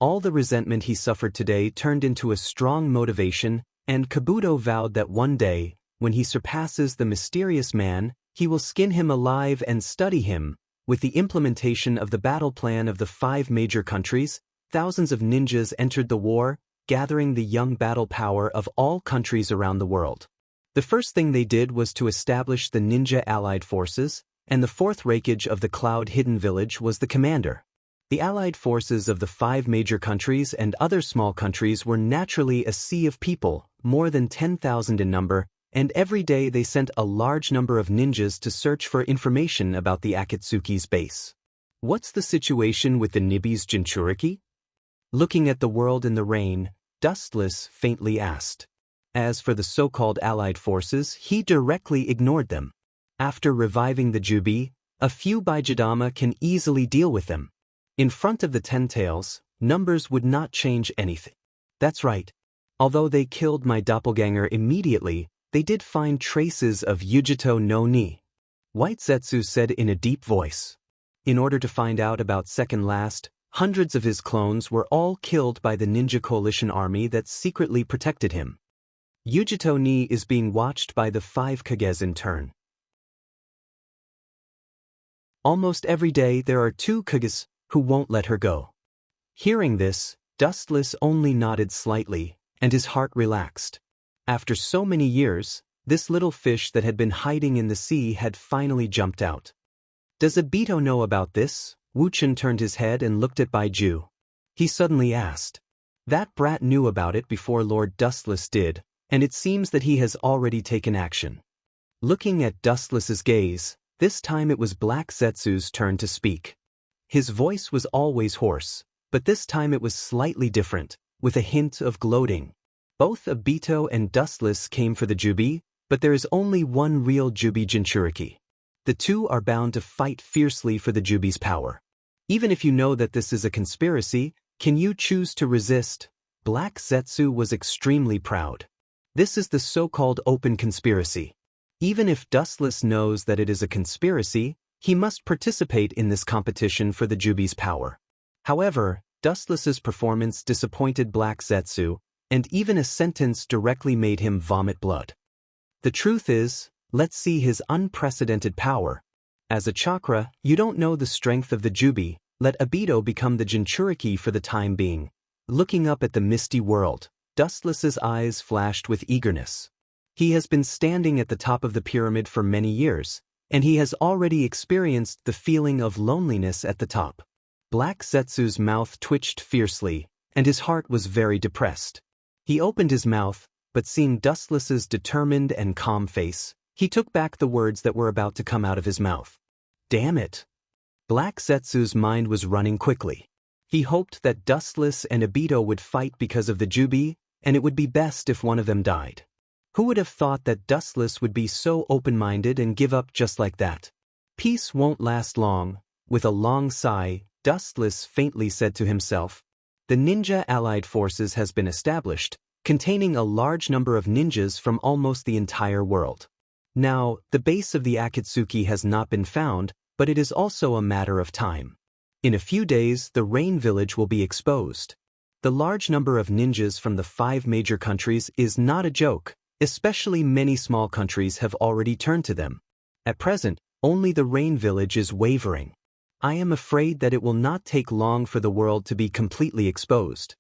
All the resentment he suffered today turned into a strong motivation, and Kabuto vowed that one day, when he surpasses the mysterious man, he will skin him alive and study him. With the implementation of the battle plan of the 5 major countries, thousands of ninjas entered the war, gathering the young battle power of all countries around the world. The first thing they did was to establish the Ninja Allied Forces, and the 4th Raikage of the Cloud Hidden Village was the commander. The allied forces of the 5 major countries and other small countries were naturally a sea of people, more than 10,000 in number, and every day they sent a large number of ninjas to search for information about the Akatsuki's base. What's the situation with the Nibi's Jinchuriki? Looking at the world in the rain, Dustless faintly asked. As for the so-called allied forces, he directly ignored them. After reviving the Jubi, a few Baijidama can easily deal with them. In front of the 10 tails, numbers would not change anything. That's right. Although they killed my doppelganger immediately, they did find traces of Yujito no Ni. White Zetsu said in a deep voice. In order to find out about Second Last, hundreds of his clones were all killed by the Ninja Coalition army that secretly protected him. Yujito Ni is being watched by the 5 Kages in turn. Almost every day there are 2 Kages who won't let her go. Hearing this, Dustless only nodded slightly, and his heart relaxed. After so many years, this little fish that had been hiding in the sea had finally jumped out. Does Obito know about this? Wuchen turned his head and looked at Baiju. He suddenly asked. That brat knew about it before Lord Dustless did, and it seems that he has already taken action. Looking at Dustless's gaze, this time it was Black Zetsu's turn to speak. His voice was always hoarse, but this time it was slightly different, with a hint of gloating. Both Obito and Dustless came for the Jubi, but there is only one real Jubi Jinchuriki. The 2 are bound to fight fiercely for the Jubi's power. Even if you know that this is a conspiracy, can you choose to resist? Black Zetsu was extremely proud. This is the so-called open conspiracy. Even if Dustless knows that it is a conspiracy, he must participate in this competition for the Jubi's power. However, Dustless's performance disappointed Black Zetsu, and even a sentence directly made him vomit blood. The truth is, let's see his unprecedented power. As a chakra, you don't know the strength of the Jubi. Let Obito become the Jinchuriki for the time being. Looking up at the misty world, Dustless's eyes flashed with eagerness. He has been standing at the top of the pyramid for many years, and he has already experienced the feeling of loneliness at the top. Black Zetsu's mouth twitched fiercely, and his heart was very depressed. He opened his mouth, but seeing Dustless's determined and calm face, he took back the words that were about to come out of his mouth. Damn it! Black Zetsu's mind was running quickly. He hoped that Dustless and Obito would fight because of the Jubi, and it would be best if one of them died. Who would have thought that Dustless would be so open-minded and give up just like that? Peace won't last long. With a long sigh, Dustless faintly said to himself, the Ninja Allied Forces has been established, containing a large number of ninjas from almost the entire world. Now, the base of the Akatsuki has not been found, but it is also a matter of time. In a few days, the Rain Village will be exposed. The large number of ninjas from the 5 major countries is not a joke. Especially many small countries have already turned to them. At present, only the Rain Village is wavering. I am afraid that it will not take long for the world to be completely exposed.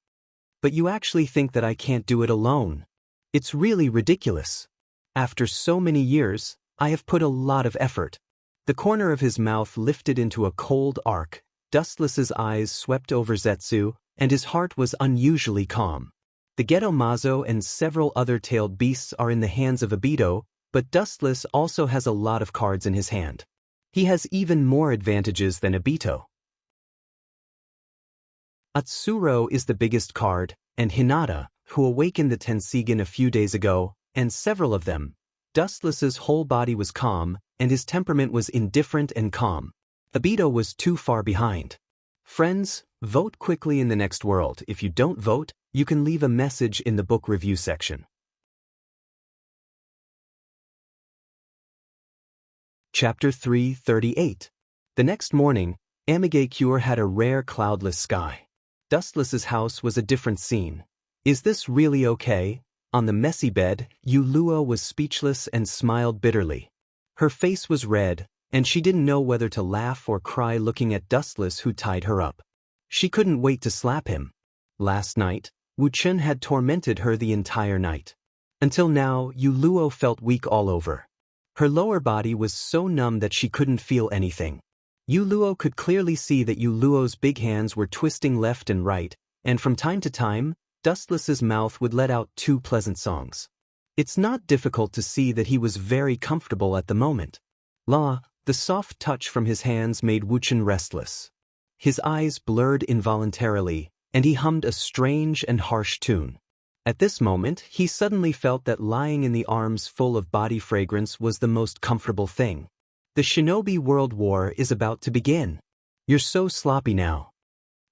But you actually think that I can't do it alone? It's really ridiculous. After so many years, I have put a lot of effort. The corner of his mouth lifted into a cold arc, Dustless's eyes swept over Zetsu, and his heart was unusually calm. The Ghetto Mazo and several other tailed beasts are in the hands of Obito, but Dustless also has a lot of cards in his hand. He has even more advantages than Obito. Atsuro is the biggest card, and Hinata, who awakened the Tensigan a few days ago, and several of them. Dustless's whole body was calm, and his temperament was indifferent and calm. Obito was too far behind. Friends, vote quickly in the next world. If you don't vote, you can leave a message in the book review section. Chapter 338. The next morning, Amigakure had a rare cloudless sky. Dustless's house was a different scene. Is this really okay? On the messy bed, Yuluo was speechless and smiled bitterly. Her face was red, and she didn't know whether to laugh or cry looking at Dustless who tied her up. She couldn't wait to slap him. Last night, Wuchun had tormented her the entire night. Until now, Yuluo felt weak all over. Her lower body was so numb that she couldn't feel anything. Yuluo could clearly see that Yuluo's big hands were twisting left and right, and from time to time, Dustless's mouth would let out two pleasant songs. It's not difficult to see that he was very comfortable at the moment. The soft touch from his hands made Wuchun restless. His eyes blurred involuntarily, and he hummed a strange and harsh tune. At this moment, he suddenly felt that lying in the arms full of body fragrance was the most comfortable thing. The Shinobi World War is about to begin. You're so sloppy now.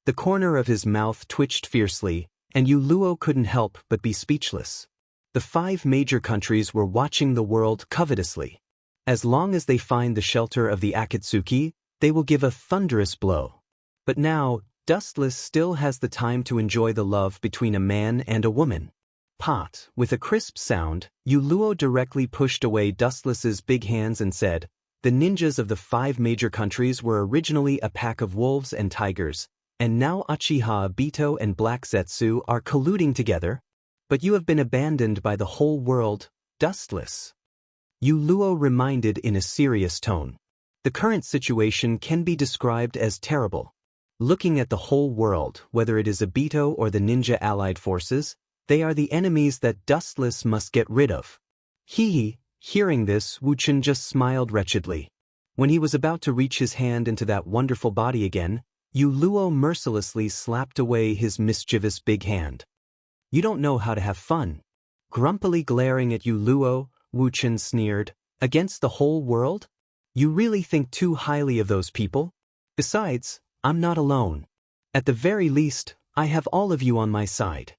The corner of his mouth twitched fiercely, and Yuluo couldn't help but be speechless. The 5 major countries were watching the world covetously. As long as they find the shelter of the Akatsuki, they will give a thunderous blow. But now, Dustless still has the time to enjoy the love between a man and a woman. Pot, with a crisp sound, Yuluo directly pushed away Dustless's big hands and said, "The ninjas of the 5 major countries were originally a pack of wolves and tigers, and now Uchiha Obito and Black Zetsu are colluding together. But you have been abandoned by the whole world, Dustless." Yuluo reminded in a serious tone. The current situation can be described as terrible. Looking at the whole world, whether it is Obito or the ninja allied forces, they are the enemies that Dustless must get rid of. Hearing this, Wuchun just smiled wretchedly. When he was about to reach his hand into that wonderful body again, Yuluo mercilessly slapped away his mischievous big hand. "You don't know how to have fun." Grumpily glaring at Yuluo, Wuchun sneered, "Against the whole world? You really think too highly of those people? Besides, I'm not alone. At the very least, I have all of you on my side."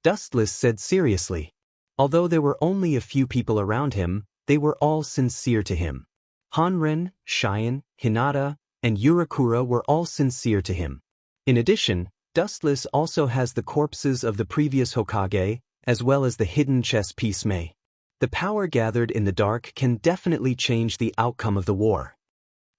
Dustless said seriously. Although there were only a few people around him, they were all sincere to him. Hanren, Cheyenne, Hinata, and Yurakura were all sincere to him. In addition, Dustless also has the corpses of the previous Hokage, as well as the hidden chess piece Mei. The power gathered in the dark can definitely change the outcome of the war.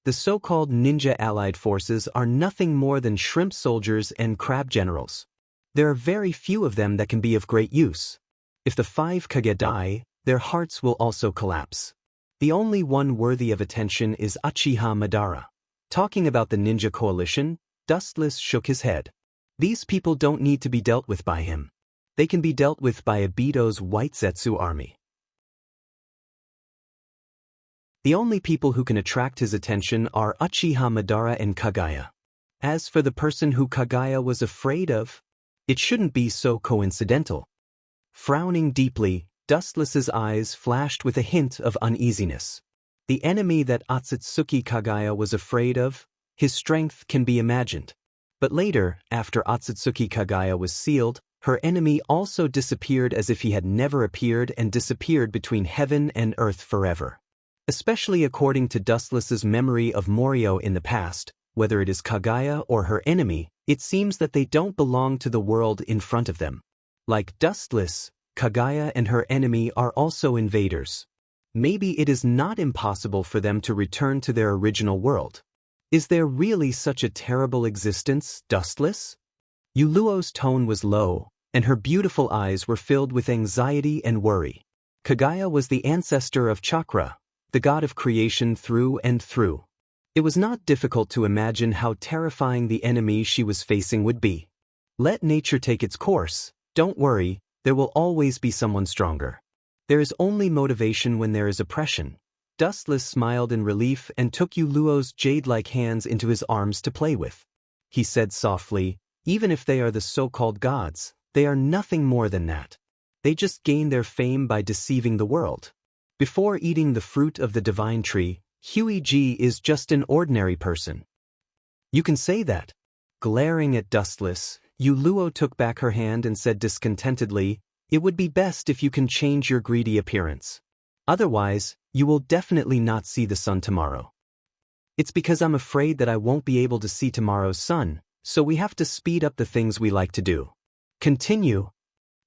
The so-called ninja allied forces are nothing more than shrimp soldiers and crab generals. There are very few of them that can be of great use. If the 5 Kage die, their hearts will also collapse. The only one worthy of attention is Uchiha Madara. Talking about the ninja coalition, Dustless shook his head. These people don't need to be dealt with by him. They can be dealt with by Obito's White Zetsu army. The only people who can attract his attention are Uchiha Madara and Kagaya. As for the person who Kagaya was afraid of, it shouldn't be so coincidental. Frowning deeply, Dustless's eyes flashed with a hint of uneasiness. The enemy that Otsutsuki Kagaya was afraid of, his strength can be imagined. But later, after Otsutsuki Kagaya was sealed, her enemy also disappeared as if he had never appeared and disappeared between heaven and earth forever. Especially according to Dustless's memory of Morio in the past, whether it is Kagaya or her enemy, it seems that they don't belong to the world in front of them. Like Dustless, Kagaya and her enemy are also invaders. Maybe it is not impossible for them to return to their original world. Is there really such a terrible existence, Dustless? Yuluo's tone was low, and her beautiful eyes were filled with anxiety and worry. Kagaya was the ancestor of Chakra, the god of creation through and through. It was not difficult to imagine how terrifying the enemy she was facing would be. Let nature take its course. Don't worry, there will always be someone stronger. There is only motivation when there is oppression. Dustless smiled in relief and took Yuluo's jade-like hands into his arms to play with. He said softly, "Even if they are the so-called gods, they are nothing more than that. They just gain their fame by deceiving the world. Before eating the fruit of the divine tree, Huiji is just an ordinary person." "You can say that." Glaring at Dustless, Yuluo took back her hand and said discontentedly, "It would be best if you can change your greedy appearance. Otherwise, you will definitely not see the sun tomorrow." "It's because I'm afraid that I won't be able to see tomorrow's sun, so we have to speed up the things we like to do." "Continue."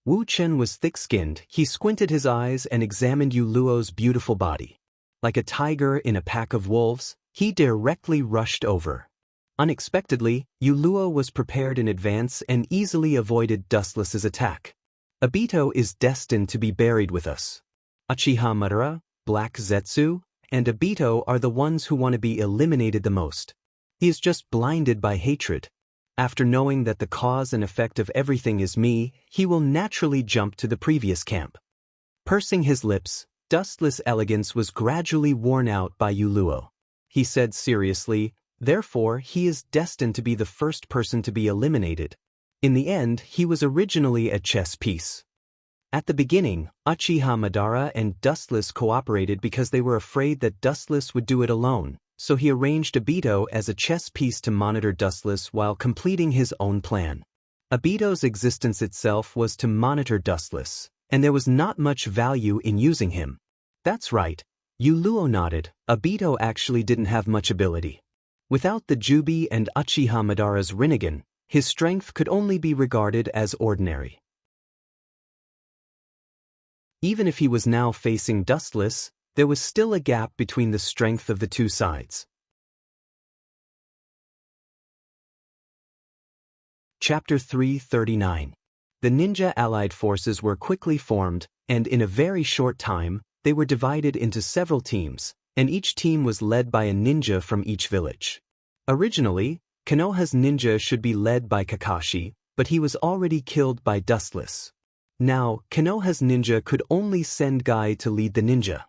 Wu Chen was thick-skinned. He squinted his eyes and examined Yuluo's beautiful body. Like a tiger in a pack of wolves, he directly rushed over. Unexpectedly, Yuluo was prepared in advance and easily avoided Dustless's attack. "Obito is destined to be buried with us. Uchiha Madara, Black Zetsu, and Obito are the ones who want to be eliminated the most. He is just blinded by hatred. After knowing that the cause and effect of everything is me, he will naturally jump to the previous camp." Pursing his lips, Dustless' elegance was gradually worn out by Yuluo. He said seriously, "Therefore he is destined to be the first person to be eliminated. In the end, he was originally a chess piece." At the beginning, Uchiha Madara and Dustless cooperated because they were afraid that Dustless would do it alone, so he arranged Obito as a chess piece to monitor Dustless while completing his own plan. Obito's existence itself was to monitor Dustless, and there was not much value in using him. "That's right." Yuluo nodded. "Obito actually didn't have much ability. Without the Jubi and Uchiha Madara's Rinnegan, his strength could only be regarded as ordinary. Even if he was now facing Dustless, there was still a gap between the strength of the two sides. Chapter 339. The ninja allied forces were quickly formed, and in a very short time, they were divided into several teams, and each team was led by a ninja from each village. Originally, Konoha's ninja should be led by Kakashi, but he was already killed by Dustless. Now, Konoha's ninja could only send Guy to lead the ninja.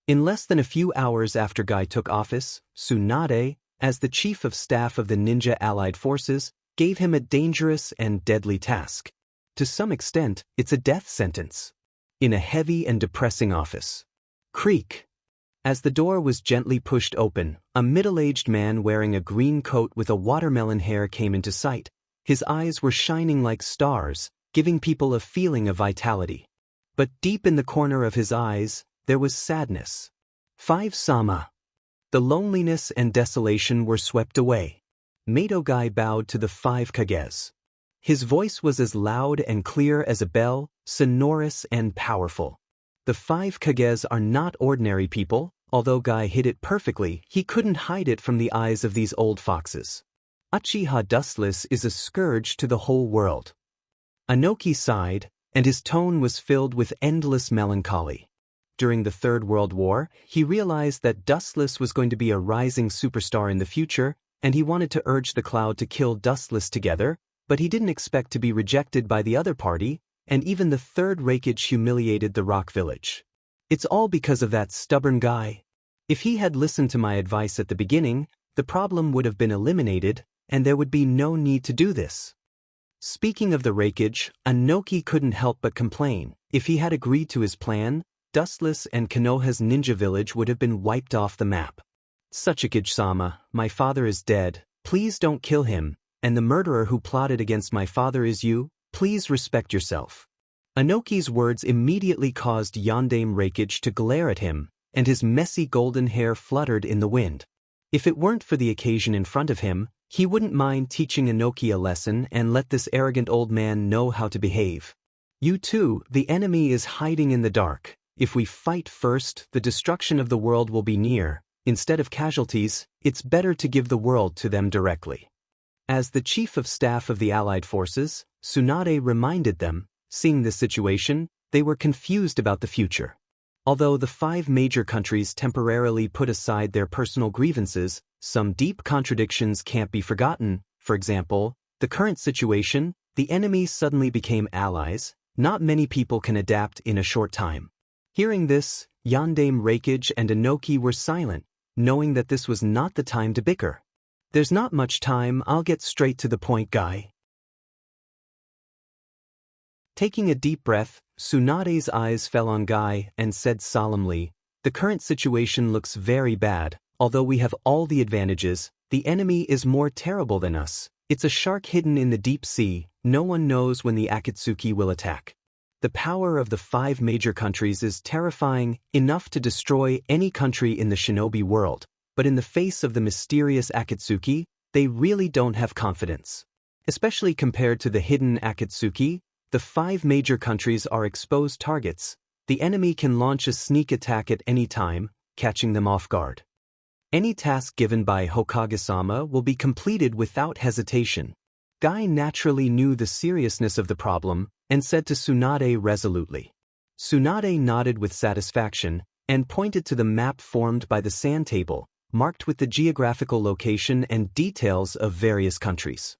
In less than a few hours after Guy took office, Tsunade, as the chief of staff of the ninja allied forces, gave him a dangerous and deadly task. To some extent, it's a death sentence. In a heavy and depressing office. Creak. As the door was gently pushed open, a middle-aged man wearing a green coat with a watermelon hair came into sight. His eyes were shining like stars, giving people a feeling of vitality. But deep in the corner of his eyes, there was sadness. Five-sama. The loneliness and desolation were swept away. Mato Guy bowed to the 5 Kages. His voice was as loud and clear as a bell, sonorous and powerful. The 5 Kages are not ordinary people. Although Guy hid it perfectly, he couldn't hide it from the eyes of these old foxes. Uchiha Dustless is a scourge to the whole world. Anoki sighed, and his tone was filled with endless melancholy. During the Third World War, he realized that Dustless was going to be a rising superstar in the future, and he wanted to urge the Cloud to kill Dustless together, but he didn't expect to be rejected by the other party, and even the Third Raikage humiliated the Rock Village. It's all because of that stubborn guy. If he had listened to my advice at the beginning, the problem would have been eliminated, and there would be no need to do this. Speaking of the Raikage, Anoki couldn't help but complain. If he had agreed to his plan, Dustless and Konoha's ninja village would have been wiped off the map. Tsuchikage-sama, my father is dead, please don't kill him, and the murderer who plotted against my father is you, please respect yourself. Anoki's words immediately caused Yondaime Raikage to glare at him, and his messy golden hair fluttered in the wind. If it weren't for the occasion in front of him, he wouldn't mind teaching Anoki a lesson and let this arrogant old man know how to behave. You too, the enemy is hiding in the dark. If we fight first, the destruction of the world will be near. Instead of casualties, it's better to give the world to them directly. As the chief of staff of the Allied forces, Tsunade reminded them, seeing this situation, they were confused about the future. Although the 5 major countries temporarily put aside their personal grievances, some deep contradictions can't be forgotten. For example, the current situation, the enemy suddenly became allies. Not many people can adapt in a short time. Hearing this, Yandame Rakage and Inoki were silent, knowing that this was not the time to bicker. There's not much time, I'll get straight to the point, guy. Taking a deep breath, Tsunade's eyes fell on Guy and said solemnly, "The current situation looks very bad. Although we have all the advantages, the enemy is more terrible than us. It's a shark hidden in the deep sea. No one knows when the Akatsuki will attack. The power of the 5 major countries is terrifying, enough to destroy any country in the shinobi world, but in the face of the mysterious Akatsuki, they really don't have confidence. Especially compared to the hidden Akatsuki, the 5 major countries are exposed targets. The enemy can launch a sneak attack at any time, catching them off guard. Any task given by Hokage-sama will be completed without hesitation." Guy naturally knew the seriousness of the problem and said to Tsunade resolutely. Tsunade nodded with satisfaction and pointed to the map formed by the sand table, marked with the geographical location and details of various countries.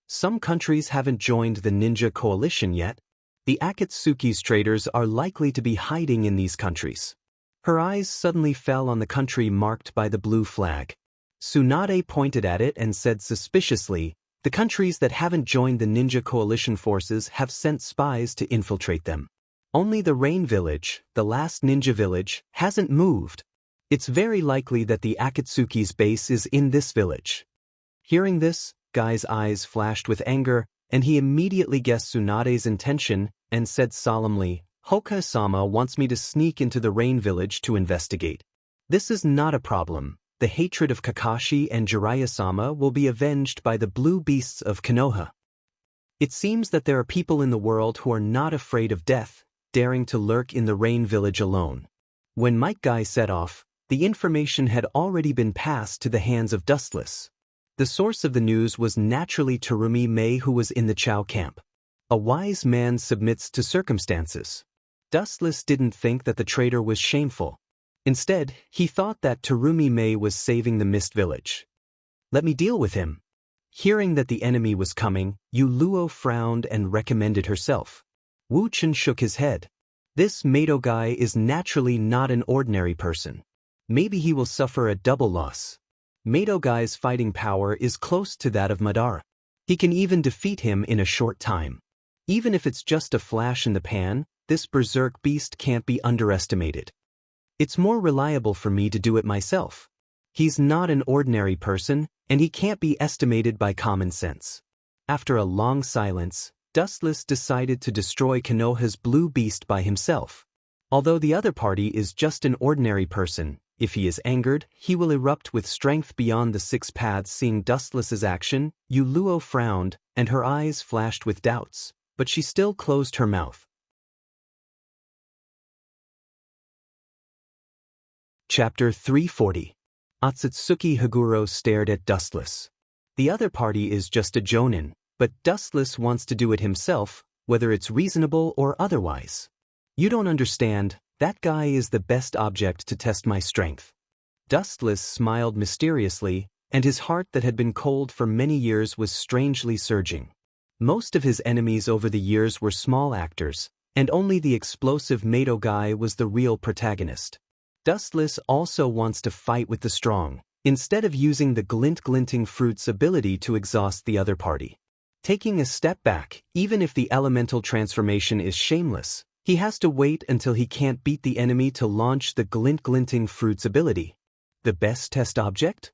Some countries haven't joined the ninja coalition yet. The Akatsuki's traders are likely to be hiding in these countries. Her eyes suddenly fell on the country marked by the blue flag. Tsunade pointed at it and said suspiciously, "The countries that haven't joined the ninja coalition forces have sent spies to infiltrate them. Only the Rain Village, the last ninja village, hasn't moved. It's very likely that the Akatsuki's base is in this village." Hearing this, Guy's eyes flashed with anger, and he immediately guessed Tsunade's intention and said solemnly, "Hokage-sama wants me to sneak into the Rain Village to investigate. This is not a problem. The hatred of Kakashi and Jiraiya-sama will be avenged by the blue beasts of Konoha. It seems that there are people in the world who are not afraid of death, daring to lurk in the Rain Village alone." When Might Guy set off, the information had already been passed to the hands of Dustless. The source of the news was naturally Terumi Mei, who was in the Chow camp. A wise man submits to circumstances. Dustless didn't think that the traitor was shameful. Instead, he thought that Terumi Mei was saving the Mist Village. "Let me deal with him." Hearing that the enemy was coming, Yu Luo frowned and recommended herself. Wu Chen shook his head. "This Mato guy is naturally not an ordinary person. Maybe he will suffer a double loss. Mato guy's fighting power is close to that of Madara. He can even defeat him in a short time. Even if it's just a flash in the pan, this berserk beast can't be underestimated. It's more reliable for me to do it myself. He's not an ordinary person, and he can't be estimated by common sense." After a long silence, Dustless decided to destroy Konoha's blue beast by himself. Although the other party is just an ordinary person, if he is angered, he will erupt with strength beyond the 6 paths. Seeing Dustless's action, Yu Luo frowned, and her eyes flashed with doubts, but she still closed her mouth. Chapter 340. Otsutsuki Haguro stared at Dustless. The other party is just a jonin, but Dustless wants to do it himself, whether it's reasonable or otherwise. "You don't understand, that guy is the best object to test my strength." Dustless smiled mysteriously, and his heart that had been cold for many years was strangely surging. Most of his enemies over the years were small actors, and only the explosive Mato guy was the real protagonist. Dustless also wants to fight with the strong, instead of using the glinting fruit's ability to exhaust the other party. Taking a step back, even if the elemental transformation is shameless, he has to wait until he can't beat the enemy to launch the glinting fruit's ability. The best test object?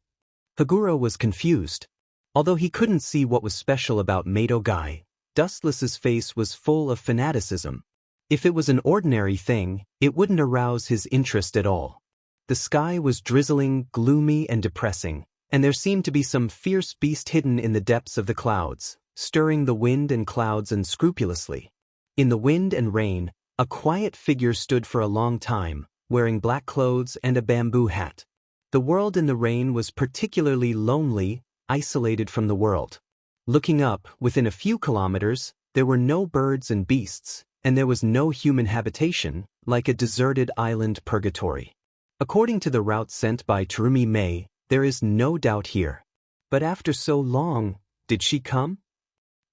Haguro was confused. Although he couldn't see what was special about Mato guy, Dustless's face was full of fanaticism. If it was an ordinary thing, it wouldn't arouse his interest at all. The sky was drizzling, gloomy, and depressing, and there seemed to be some fierce beast hidden in the depths of the clouds, stirring the wind and clouds unscrupulously. In the wind and rain, a quiet figure stood for a long time, wearing black clothes and a bamboo hat. The world in the rain was particularly lonely, isolated from the world. Looking up, within a few kilometers, there were no birds and beasts, and there was no human habitation, like a deserted island purgatory. According to the route sent by Terumi Mei, there is no doubt here. But after so long, did she come?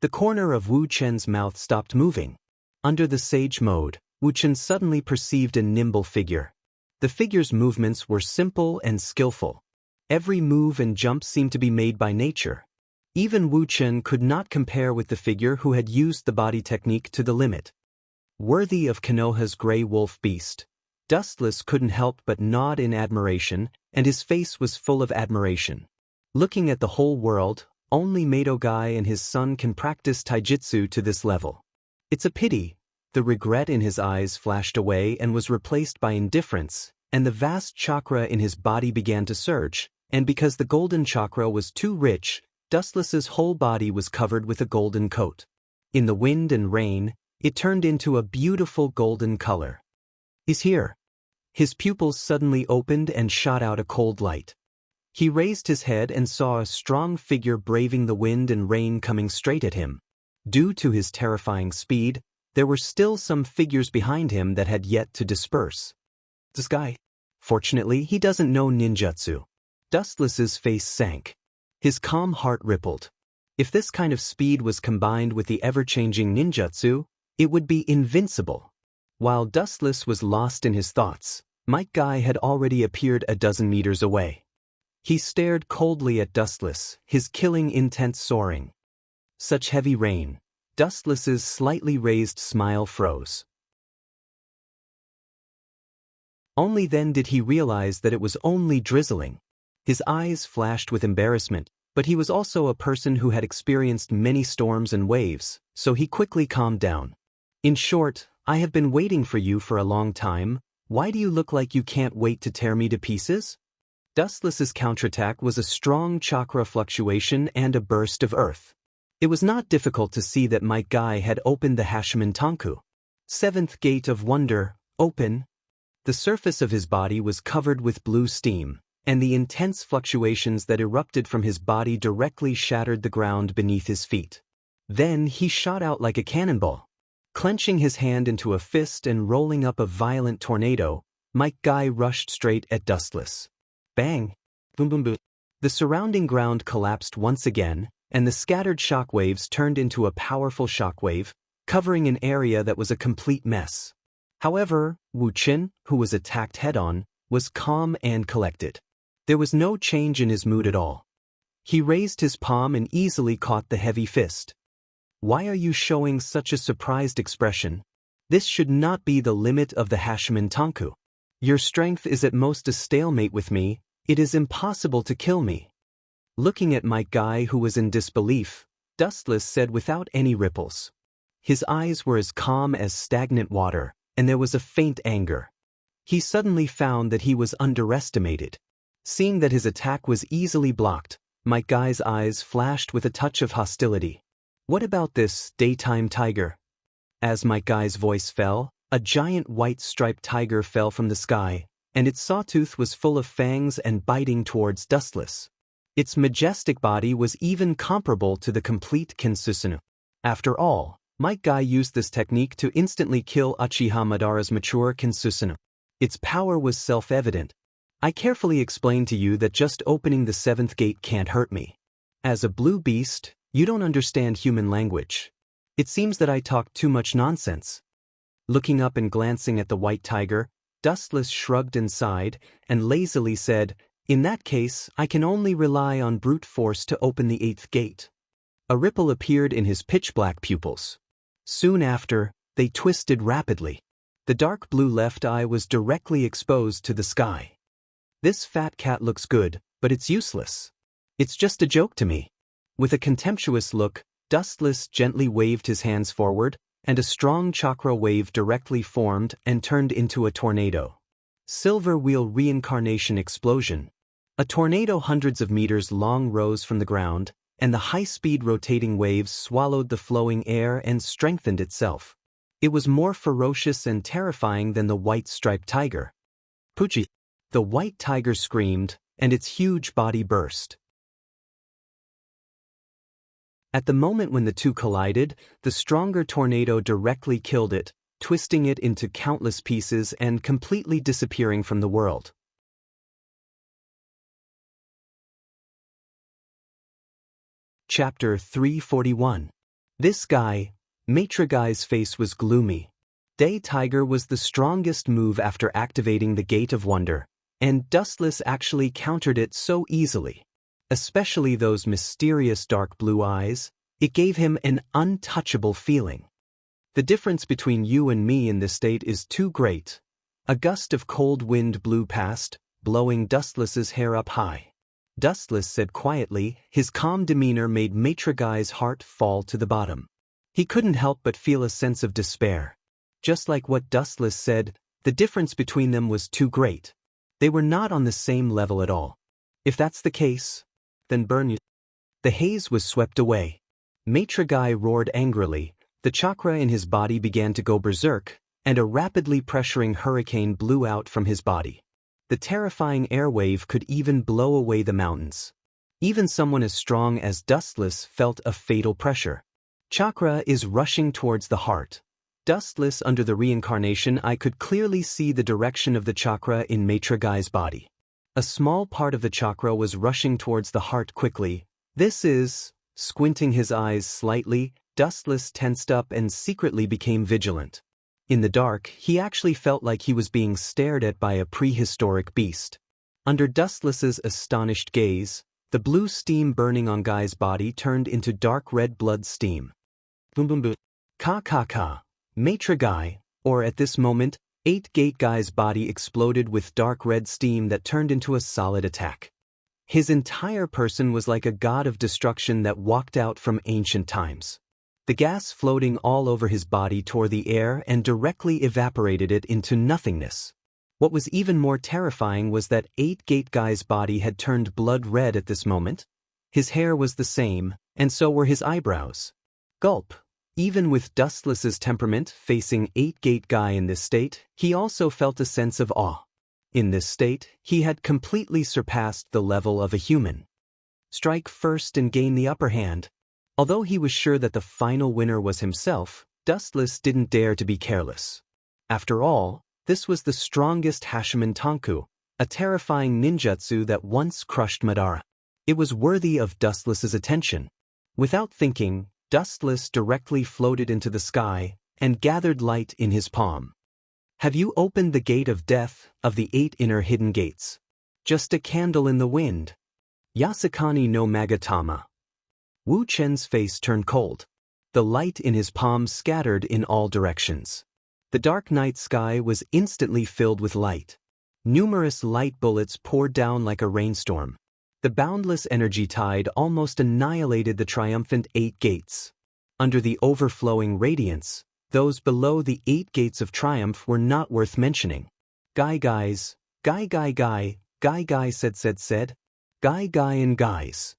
The corner of Wu Chen's mouth stopped moving. Under the sage mode, Wuchen suddenly perceived a nimble figure. The figure's movements were simple and skillful. Every move and jump seemed to be made by nature. Even Wuchen could not compare with the figure who had used the body technique to the limit. Worthy of Konoha's gray wolf beast, Dustless couldn't help but nod in admiration, and his face was full of admiration. Looking at the whole world, only Madogai and his son can practice taijutsu to this level. It's a pity. The regret in his eyes flashed away and was replaced by indifference, and the vast chakra in his body began to surge, and because the golden chakra was too rich, Dustless's whole body was covered with a golden coat. In the wind and rain, it turned into a beautiful golden color. He's here. His pupils suddenly opened and shot out a cold light. He raised his head and saw a strong figure braving the wind and rain coming straight at him. Due to his terrifying speed, there were still some figures behind him that had yet to disperse. This guy. Fortunately, he doesn't know ninjutsu. Dustless's face sank. His calm heart rippled. If this kind of speed was combined with the ever-changing ninjutsu, it would be invincible. While Dustless was lost in his thoughts, Might Guy had already appeared a dozen meters away. He stared coldly at Dustless, his killing intent soaring. Such heavy rain. Dustless's slightly raised smile froze. Only then did he realize that it was only drizzling. His eyes flashed with embarrassment, but he was also a person who had experienced many storms and waves, so he quickly calmed down. In short, I have been waiting for you for a long time. Why do you look like you can't wait to tear me to pieces? Dustless's counterattack was a strong chakra fluctuation and a burst of earth. It was not difficult to see that Might Guy had opened the Hashimen Tanku. Seventh Gate of Wonder, open. The surface of his body was covered with blue steam, and the intense fluctuations that erupted from his body directly shattered the ground beneath his feet. Then he shot out like a cannonball. Clenching his hand into a fist and rolling up a violent tornado, Might Guy rushed straight at Dustless. Bang! Boom boom boom. The surrounding ground collapsed once again, and the scattered shockwaves turned into a powerful shockwave, covering an area that was a complete mess. However, Wuchen, who was attacked head-on, was calm and collected. There was no change in his mood at all. He raised his palm and easily caught the heavy fist. Why are you showing such a surprised expression? This should not be the limit of the Hashimen Tanku. Your strength is at most a stalemate with me. It is impossible to kill me. Looking at Might Guy, who was in disbelief, Dustless said without any ripples. His eyes were as calm as stagnant water, and there was a faint anger. He suddenly found that he was underestimated. Seeing that his attack was easily blocked, Might Guy's eyes flashed with a touch of hostility. What about this daytime tiger? As Might Guy's voice fell, a giant white striped tiger fell from the sky, and its sawtooth was full of fangs and biting towards Dustless. Its majestic body was even comparable to the complete Kinsusunu. After all, Might Guy used this technique to instantly kill Uchiha Madara's mature Kinsusunu. Its power was self-evident. I carefully explained to you that just opening the seventh gate can't hurt me. As a blue beast, you don't understand human language. It seems that I talk too much nonsense. Looking up and glancing at the white tiger, Dustless shrugged and sighed, and lazily said, In that case, I can only rely on brute force to open the eighth gate. A ripple appeared in his pitch-black pupils. Soon after, they twisted rapidly. The dark blue left eye was directly exposed to the sky. This fat cat looks good, but it's useless. It's just a joke to me. With a contemptuous look, Dustless gently waved his hands forward, and a strong chakra wave directly formed and turned into a tornado. Silver Wheel Reincarnation Explosion. A tornado hundreds of meters long rose from the ground, and the high-speed rotating waves swallowed the flowing air and strengthened itself. It was more ferocious and terrifying than the white striped tiger. Puchi! The white tiger screamed, and its huge body burst. At the moment when the two collided, the stronger tornado directly killed it, twisting it into countless pieces and completely disappearing from the world. Chapter 341. This guy, Maitre Guy's face was gloomy. Day Tiger was the strongest move after activating the Gate of Wonder, and Dustless actually countered it so easily. Especially those mysterious dark blue eyes, it gave him an untouchable feeling. The difference between you and me in this state is too great. A gust of cold wind blew past, blowing Dustless's hair up high. Dustless said quietly, his calm demeanor made Maitre Guy's heart fall to the bottom. He couldn't help but feel a sense of despair. Just like what Dustless said, the difference between them was too great. They were not on the same level at all. If that's the case, then burn you. The haze was swept away. Maitre Guy roared angrily, the chakra in his body began to go berserk, and a rapidly pressuring hurricane blew out from his body. The terrifying air wave could even blow away the mountains. Even someone as strong as Dustless felt a fatal pressure. Chakra is rushing towards the heart. Dustless under the reincarnation, I could clearly see the direction of the chakra in Maitre Guy's body. A small part of the chakra was rushing towards the heart quickly. Squinting his eyes slightly, Dustless tensed up and secretly became vigilant. In the dark, he actually felt like he was being stared at by a prehistoric beast. Under Dustless's astonished gaze, the blue steam burning on Guy's body turned into dark red blood steam. Boom boom boom. Ka ka ka. Maitre Guy, or at this moment, 8-Gate Guy's body exploded with dark red steam that turned into a solid attack. His entire person was like a god of destruction that walked out from ancient times. The gas floating all over his body tore the air and directly evaporated it into nothingness. What was even more terrifying was that 8-Gate Guy's body had turned blood red at this moment. His hair was the same, and so were his eyebrows. Gulp. Even with Dustless's temperament facing 8-Gate Guy in this state, he also felt a sense of awe. In this state, he had completely surpassed the level of a human. Strike first and gain the upper hand. Although he was sure that the final winner was himself, Dustless didn't dare to be careless. After all, this was the strongest Hashiman Tanku, a terrifying ninjutsu that once crushed Madara. It was worthy of Dustless's attention. Without thinking, Dustless directly floated into the sky and gathered light in his palm. Have you opened the gate of death, of the 8 inner hidden gates? Just a candle in the wind. Yasakani no Magatama. Wu Chen's face turned cold. The light in his palm scattered in all directions. The dark night sky was instantly filled with light. Numerous light bullets poured down like a rainstorm. The boundless energy tide almost annihilated the triumphant 8 gates. Under the overflowing radiance, those below the 8 gates of triumph were not worth mentioning. Guys, Guy said, Guy and guys.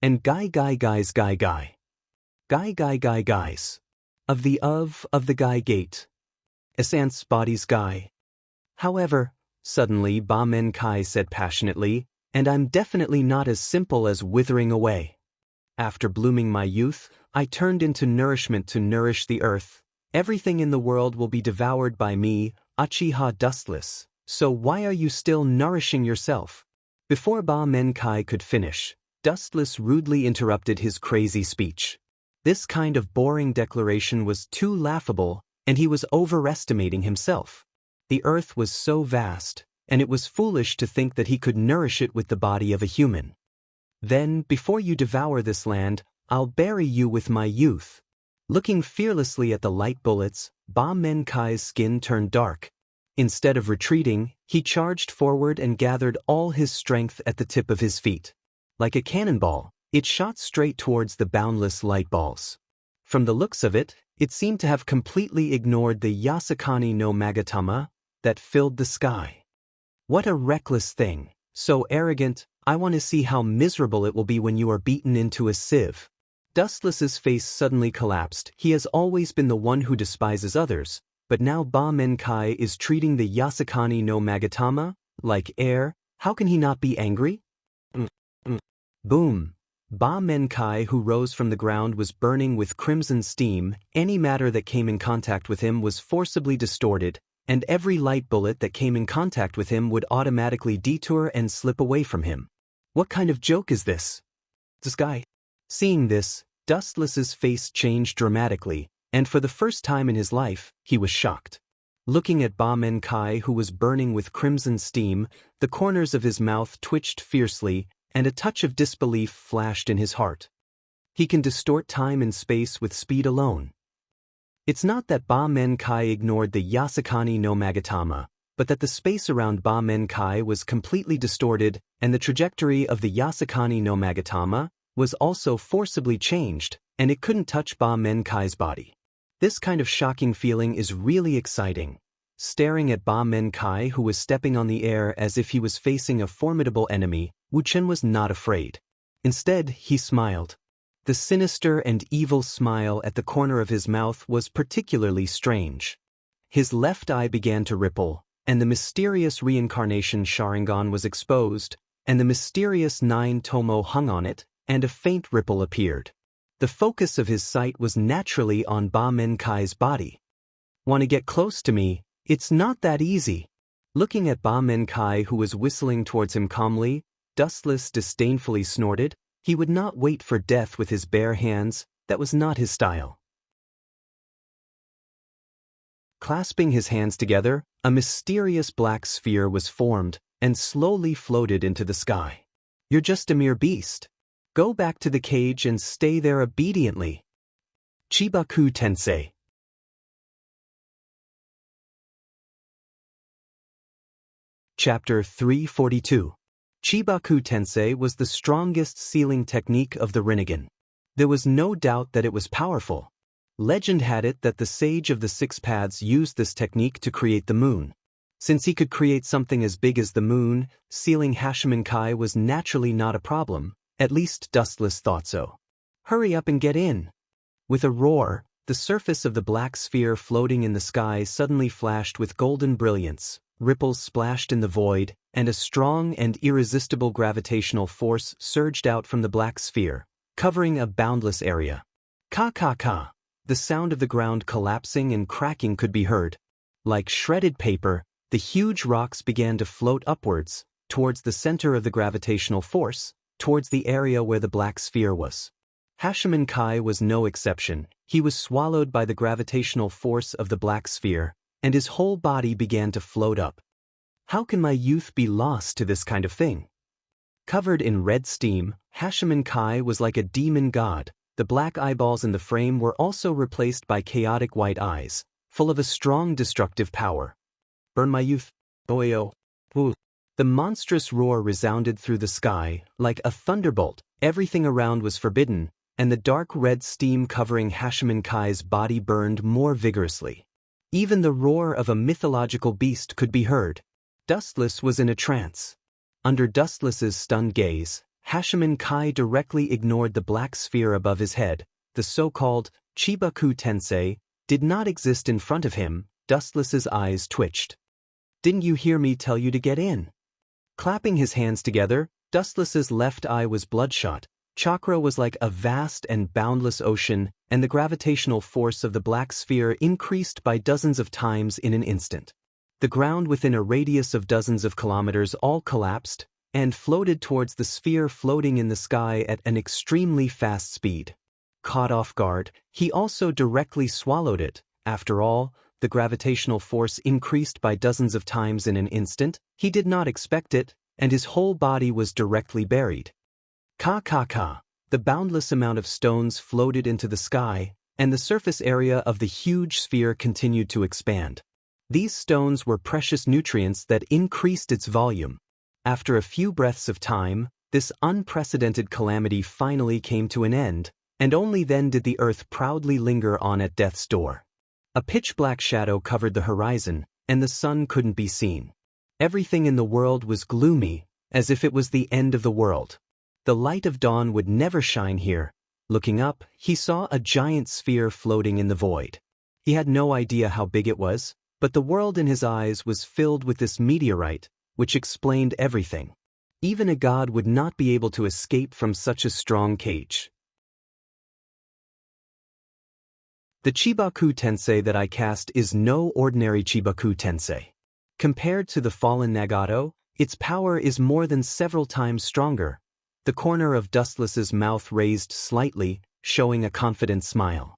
And Guy guys. Of the Guy gate. Essence bodies Guy. However, suddenly Ba Men Kai said passionately, and I'm definitely not as simple as withering away. After blooming my youth, I turned into nourishment to nourish the earth. Everything in the world will be devoured by me, Uchiha Dustless, so why are you still nourishing yourself? Before Ba Men Kai could finish, Dustless rudely interrupted his crazy speech. This kind of boring declaration was too laughable, and he was overestimating himself. The earth was so vast, and it was foolish to think that he could nourish it with the body of a human. Then, before you devour this land, I'll bury you with my youth. Looking fearlessly at the light bullets, Ba Men Kai's skin turned dark. Instead of retreating, he charged forward and gathered all his strength at the tip of his feet. Like a cannonball, it shot straight towards the boundless light balls. From the looks of it, it seemed to have completely ignored the Yasakani no Magatama that filled the sky. What a reckless thing, so arrogant. I want to see how miserable it will be when you are beaten into a sieve. Dustless's face suddenly collapsed. He has always been the one who despises others, but now Ba Men Kai is treating the Yasakani no Magatama like air. How can he not be angry? Boom. Ba Men Kai, who rose from the ground, was burning with crimson steam. Any matter that came in contact with him was forcibly distorted, and every light bullet that came in contact with him would automatically detour and slip away from him. What kind of joke is this? This guy. Seeing this, Dustless's face changed dramatically, and for the first time in his life, he was shocked. Looking at Ba Men Kai, who was burning with crimson steam, the corners of his mouth twitched fiercely, and a touch of disbelief flashed in his heart. He can distort time and space with speed alone. It's not that Ba Men Kai ignored the Yasakani no Magatama, but that the space around Ba Men Kai was completely distorted, and the trajectory of the Yasakani no Magatama was also forcibly changed, and it couldn't touch Ba Men Kai's body. This kind of shocking feeling is really exciting. Staring at Ba Men Kai, who was stepping on the air as if he was facing a formidable enemy, Wu Chen was not afraid. Instead, he smiled. The sinister and evil smile at the corner of his mouth was particularly strange. His left eye began to ripple, and the mysterious reincarnation Sharingan was exposed, and the mysterious 9 Tomo hung on it, and a faint ripple appeared. The focus of his sight was naturally on Ba Men Kai's body. Want to get close to me? It's not that easy. Looking at Ba Men Kai, who was whistling towards him calmly, Dustless disdainfully snorted. He would not wait for death with his bare hands, that was not his style. Clasping his hands together, a mysterious black sphere was formed, and slowly floated into the sky. You're just a mere beast. Go back to the cage and stay there obediently. Chibaku Tensei. Chapter 342. Chibaku Tensei was the strongest sealing technique of the Rinnegan. There was no doubt that it was powerful. Legend had it that the Sage of the Six Paths used this technique to create the moon. Since he could create something as big as the moon, sealing Hashiman Kai was naturally not a problem, at least Dustless thought so. Hurry up and get in. With a roar, the surface of the black sphere floating in the sky suddenly flashed with golden brilliance, ripples splashed in the void, and a strong and irresistible gravitational force surged out from the black sphere, covering a boundless area. Ka. The sound of the ground collapsing and cracking could be heard. Like shredded paper, the huge rocks began to float upwards, towards the center of the gravitational force, towards the area where the black sphere was. Hashiman Kai was no exception. He was swallowed by the gravitational force of the black sphere, and his whole body began to float up. How can my youth be lost to this kind of thing? Covered in red steam, Hashiman Kai was like a demon god. The black eyeballs in the frame were also replaced by chaotic white eyes, full of a strong destructive power. Burn my youth, Oyo. Woo. The monstrous roar resounded through the sky, like a thunderbolt. Everything around was forbidden, and the dark red steam covering Hashiman Kai's body burned more vigorously. Even the roar of a mythological beast could be heard. Dustless was in a trance. Under Dustless's stunned gaze, Hashiman Kai directly ignored the black sphere above his head. The so-called Chibaku Tensei did not exist in front of him. Dustless's eyes twitched. Didn't you hear me tell you to get in? Clapping his hands together, Dustless's left eye was bloodshot. Chakra was like a vast and boundless ocean, and the gravitational force of the black sphere increased by dozens of times in an instant. The ground within a radius of dozens of kilometers all collapsed, and floated towards the sphere floating in the sky at an extremely fast speed. Caught off guard, he also directly swallowed it. After all, the gravitational force increased by dozens of times in an instant. He did not expect it, and his whole body was directly buried. Ka. The boundless amount of stones floated into the sky, and the surface area of the huge sphere continued to expand. These stones were precious nutrients that increased its volume. After a few breaths of time, this unprecedented calamity finally came to an end, and only then did the earth proudly linger on at death's door. A pitch-black shadow covered the horizon, and the sun couldn't be seen. Everything in the world was gloomy, as if it was the end of the world. The light of dawn would never shine here. Looking up, he saw a giant sphere floating in the void. He had no idea how big it was, but the world in his eyes was filled with this meteorite, which explained everything. Even a god would not be able to escape from such a strong cage. The Chibaku Tensei that I cast is no ordinary Chibaku Tensei. Compared to the fallen Nagato, its power is more than several times stronger. The corner of Dustless's mouth raised slightly, showing a confident smile.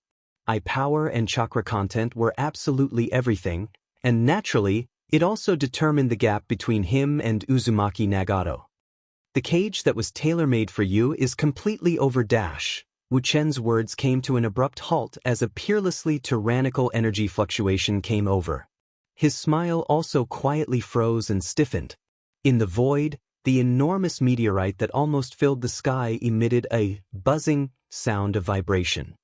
Eye power and chakra content were absolutely everything, and naturally, it also determined the gap between him and Uzumaki Nagato. The cage that was tailor-made for you is completely over. Wu Chen's words came to an abrupt halt as a peerlessly tyrannical energy fluctuation came over. His smile also quietly froze and stiffened. In the void, the enormous meteorite that almost filled the sky emitted a buzzing sound of vibration.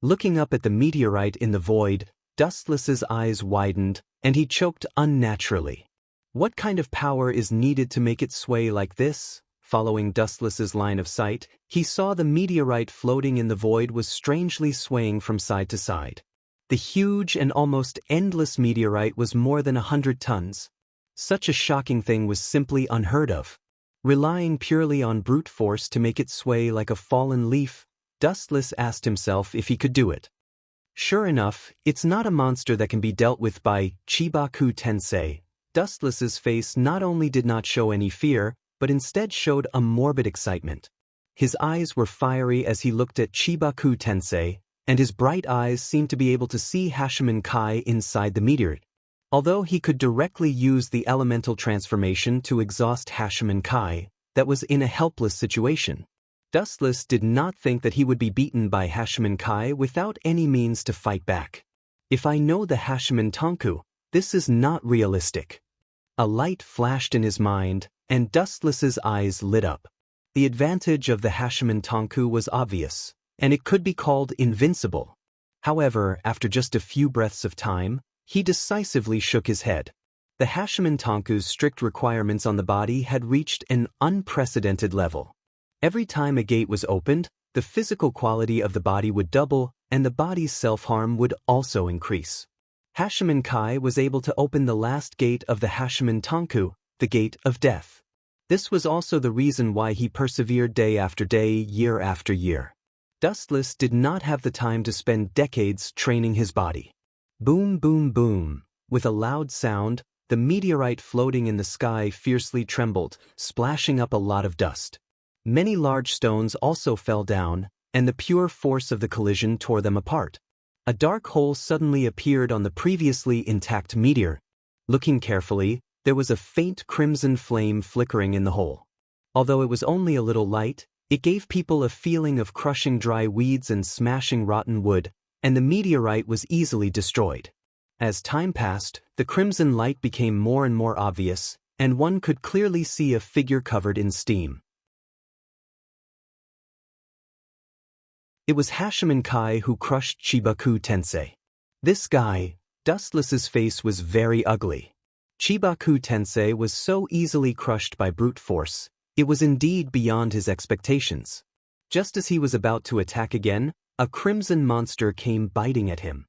Looking up at the meteorite in the void, Dustless's eyes widened, and he choked unnaturally. What kind of power is needed to make it sway like this? Following Dustless's line of sight, he saw the meteorite floating in the void was strangely swaying from side to side. The huge and almost endless meteorite was more than 100 tons. Such a shocking thing was simply unheard of. Relying purely on brute force to make it sway like a fallen leaf, Dustless asked himself if he could do it. Sure enough, it's not a monster that can be dealt with by Chibaku Tensei. Dustless's face not only did not show any fear, but instead showed a morbid excitement. His eyes were fiery as he looked at Chibaku Tensei, and his bright eyes seemed to be able to see Hashimen Kai inside the meteorite. Although he could directly use the elemental transformation to exhaust Hashimen Kai, that was in a helpless situation. Dustless did not think that he would be beaten by Hashimen Kai without any means to fight back. If I know the Hashimen Tonku, this is not realistic. A light flashed in his mind, and Dustless's eyes lit up. The advantage of the Hashimen Tonku was obvious, and it could be called invincible. However, after just a few breaths of time, he decisively shook his head. The Hashimen Tonku's strict requirements on the body had reached an unprecedented level. Every time a gate was opened, the physical quality of the body would double, and the body's self-harm would also increase. Hashimen Kai was able to open the last gate of the Hashimen Tonku, the gate of death. This was also the reason why he persevered day after day, year after year. Dustless did not have the time to spend decades training his body. Boom, boom, boom. With a loud sound, the meteorite floating in the sky fiercely trembled, splashing up a lot of dust. Many large stones also fell down, and the pure force of the collision tore them apart. A dark hole suddenly appeared on the previously intact meteor. Looking carefully, there was a faint crimson flame flickering in the hole. Although it was only a little light, it gave people a feeling of crushing dry weeds and smashing rotten wood, and the meteorite was easily destroyed. As time passed, the crimson light became more and more obvious, and one could clearly see a figure covered in steam. It was Hashimen Kai who crushed Chibaku Tensei. This guy, Dustless's face was very ugly. Chibaku Tensei was so easily crushed by brute force, it was indeed beyond his expectations. Just as he was about to attack again, a crimson monster came biting at him.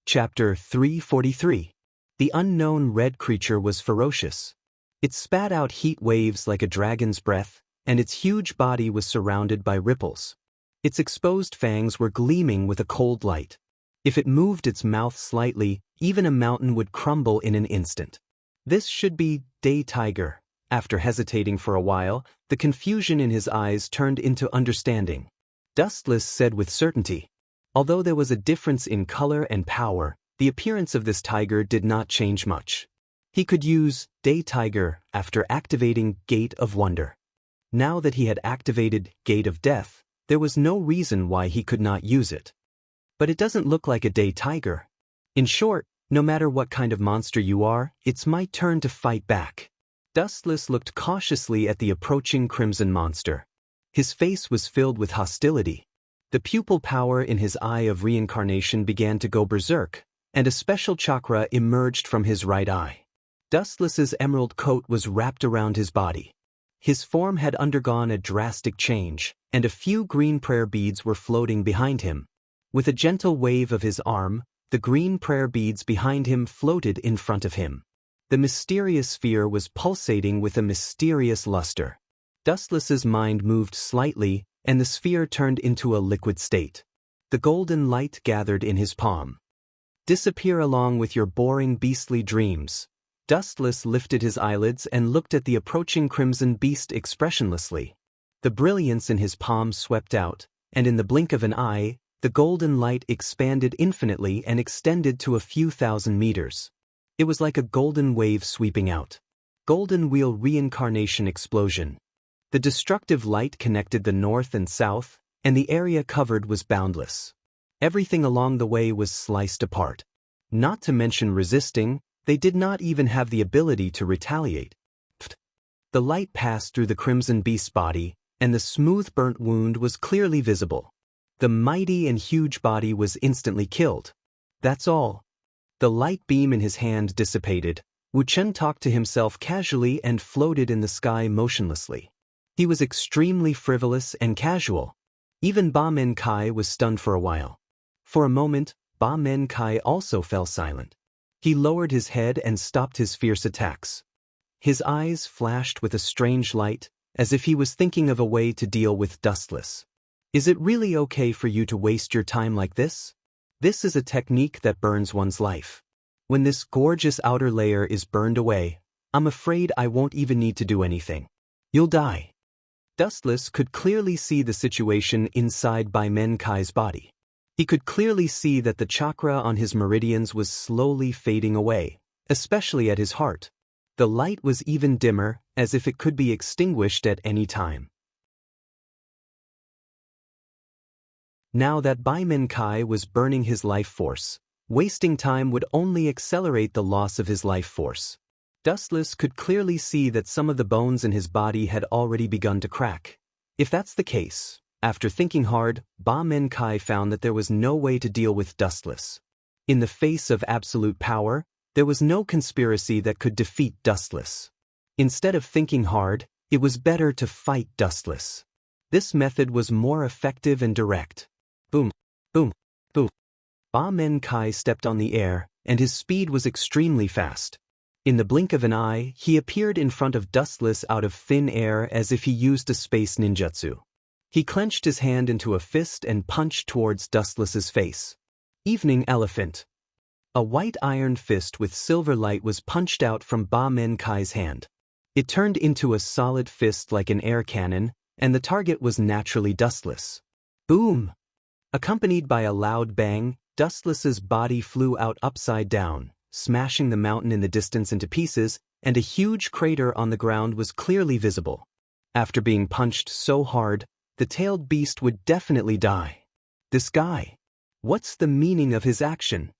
Chapter 343. The unknown red creature was ferocious. It spat out heat waves like a dragon's breath, and its huge body was surrounded by ripples. Its exposed fangs were gleaming with a cold light. If it moved its mouth slightly, even a mountain would crumble in an instant. This should be Day Tiger. After hesitating for a while, the confusion in his eyes turned into understanding. Dustless said with certainty. Although there was a difference in color and power, the appearance of this tiger did not change much. He could use Day Tiger after activating Gate of Wonder. Now that he had activated Gate of Death, there was no reason why he could not use it. But it doesn't look like a Day Tiger. In short, no matter what kind of monster you are, it's my turn to fight back. Dustless looked cautiously at the approaching crimson monster. His face was filled with hostility. The pupil power in his eye of reincarnation began to go berserk, and a special chakra emerged from his right eye. Dustless's emerald coat was wrapped around his body. His form had undergone a drastic change, and a few green prayer beads were floating behind him. With a gentle wave of his arm, the green prayer beads behind him floated in front of him. The mysterious sphere was pulsating with a mysterious luster. Dustless's mind moved slightly, and the sphere turned into a liquid state. The golden light gathered in his palm. Disappear along with your boring beastly dreams. Dustless lifted his eyelids and looked at the approaching crimson beast expressionlessly. The brilliance in his palm swept out, and in the blink of an eye, the golden light expanded infinitely and extended to a few thousand meters. It was like a golden wave sweeping out. Golden Wheel Reincarnation Explosion. The destructive light connected the north and south, and the area covered was boundless. Everything along the way was sliced apart. Not to mention resisting, they did not even have the ability to retaliate. The light passed through the crimson beast's body, and the smooth burnt wound was clearly visible. The mighty and huge body was instantly killed. That's all. The light beam in his hand dissipated. Wu Chen talked to himself casually and floated in the sky motionlessly. He was extremely frivolous and casual. Even Ba Men Kai was stunned for a while. For a moment, Ba Men Kai also fell silent. He lowered his head and stopped his fierce attacks. His eyes flashed with a strange light, as if he was thinking of a way to deal with Dustless. Is it really okay for you to waste your time like this? This is a technique that burns one's life. When this gorgeous outer layer is burned away, I'm afraid I won't even need to do anything. You'll die. Dustless could clearly see the situation inside Ba Men Kai's body. He could clearly see that the chakra on his meridians was slowly fading away, especially at his heart. The light was even dimmer, as if it could be extinguished at any time. Now that Ba Men Kai was burning his life force, wasting time would only accelerate the loss of his life force. Dustless could clearly see that some of the bones in his body had already begun to crack. If that's the case, after thinking hard, Ba Men Kai found that there was no way to deal with Dustless. In the face of absolute power, there was no conspiracy that could defeat Dustless. Instead of thinking hard, it was better to fight Dustless. This method was more effective and direct. Boom, boom, boom. Ba Men Kai stepped on the air, and his speed was extremely fast. In the blink of an eye, he appeared in front of Dustless out of thin air as if he used a space ninjutsu. He clenched his hand into a fist and punched towards Dustless's face. Evening Elephant. A white iron fist with silver light was punched out from Ba Men Kai's hand. It turned into a solid fist like an air cannon, and the target was naturally Dustless. Boom! Accompanied by a loud bang, Dustless's body flew out upside down, smashing the mountain in the distance into pieces, and a huge crater on the ground was clearly visible. After being punched so hard, the tailed beast would definitely die. This guy. What's the meaning of his action?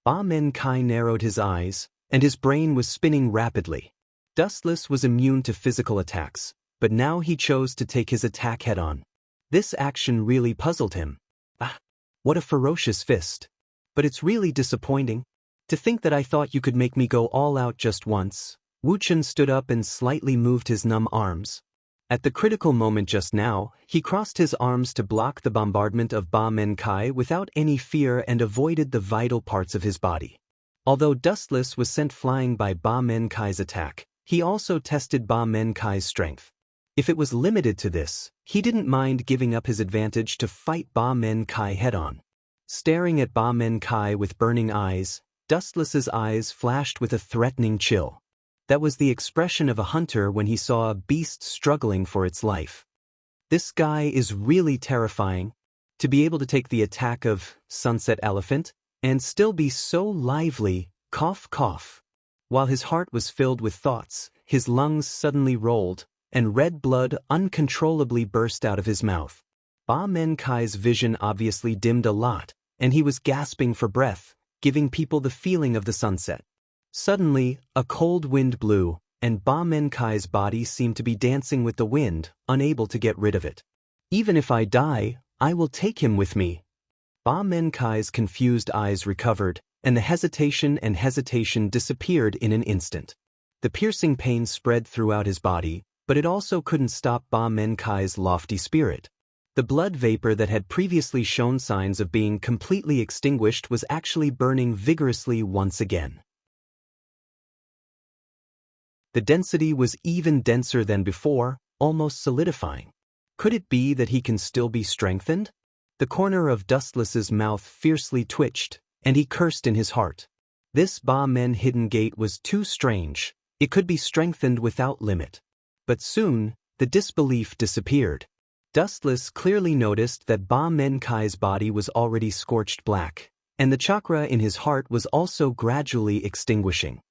Ba Men Kai narrowed his eyes, and his brain was spinning rapidly. Dustless was immune to physical attacks, but now he chose to take his attack head-on. This action really puzzled him. What a ferocious fist. But it's really disappointing. To think that I thought you could make me go all out just once. Wu Chen stood up and slightly moved his numb arms. At the critical moment just now, he crossed his arms to block the bombardment of Ba Men Kai without any fear and avoided the vital parts of his body. Although Dustless was sent flying by Ba Men Kai's attack, he also tested Ba Men Kai's strength. If it was limited to this, he didn't mind giving up his advantage to fight Ba Men Kai head-on. Staring at Ba Men Kai with burning eyes, Dustless's eyes flashed with a threatening chill. That was the expression of a hunter when he saw a beast struggling for its life. This guy is really terrifying. To be able to take the attack of Sunset Elephant and still be so lively, cough cough. While his heart was filled with thoughts, his lungs suddenly rolled, and red blood uncontrollably burst out of his mouth. Ba Men Kai's vision obviously dimmed a lot, and he was gasping for breath, giving people the feeling of the sunset. Suddenly, a cold wind blew, and Ba Men Kai's body seemed to be dancing with the wind, unable to get rid of it. Even if I die, I will take him with me. Ba Men Kai's confused eyes recovered, and the hesitation disappeared in an instant. The piercing pain spread throughout his body, but it also couldn't stop Ba Men Kai's lofty spirit. The blood vapor that had previously shown signs of being completely extinguished was actually burning vigorously once again. The density was even denser than before, almost solidifying. Could it be that he can still be strengthened? The corner of Dustless's mouth fiercely twitched, and he cursed in his heart. This Ba-men hidden gate was too strange. It could be strengthened without limit. But soon, the disbelief disappeared. Dustless clearly noticed that Ba-men Kai's body was already scorched black, and the chakra in his heart was also gradually extinguishing.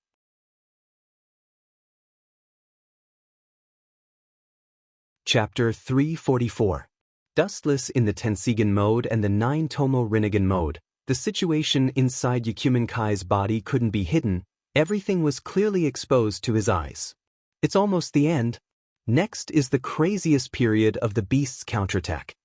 Chapter 344. Dustless in the Tensigan mode and the 9 Tomo Rinnegan mode, the situation inside Yakumen Kai's body couldn't be hidden, everything was clearly exposed to his eyes. It's almost the end. Next is the craziest period of the beast's counterattack.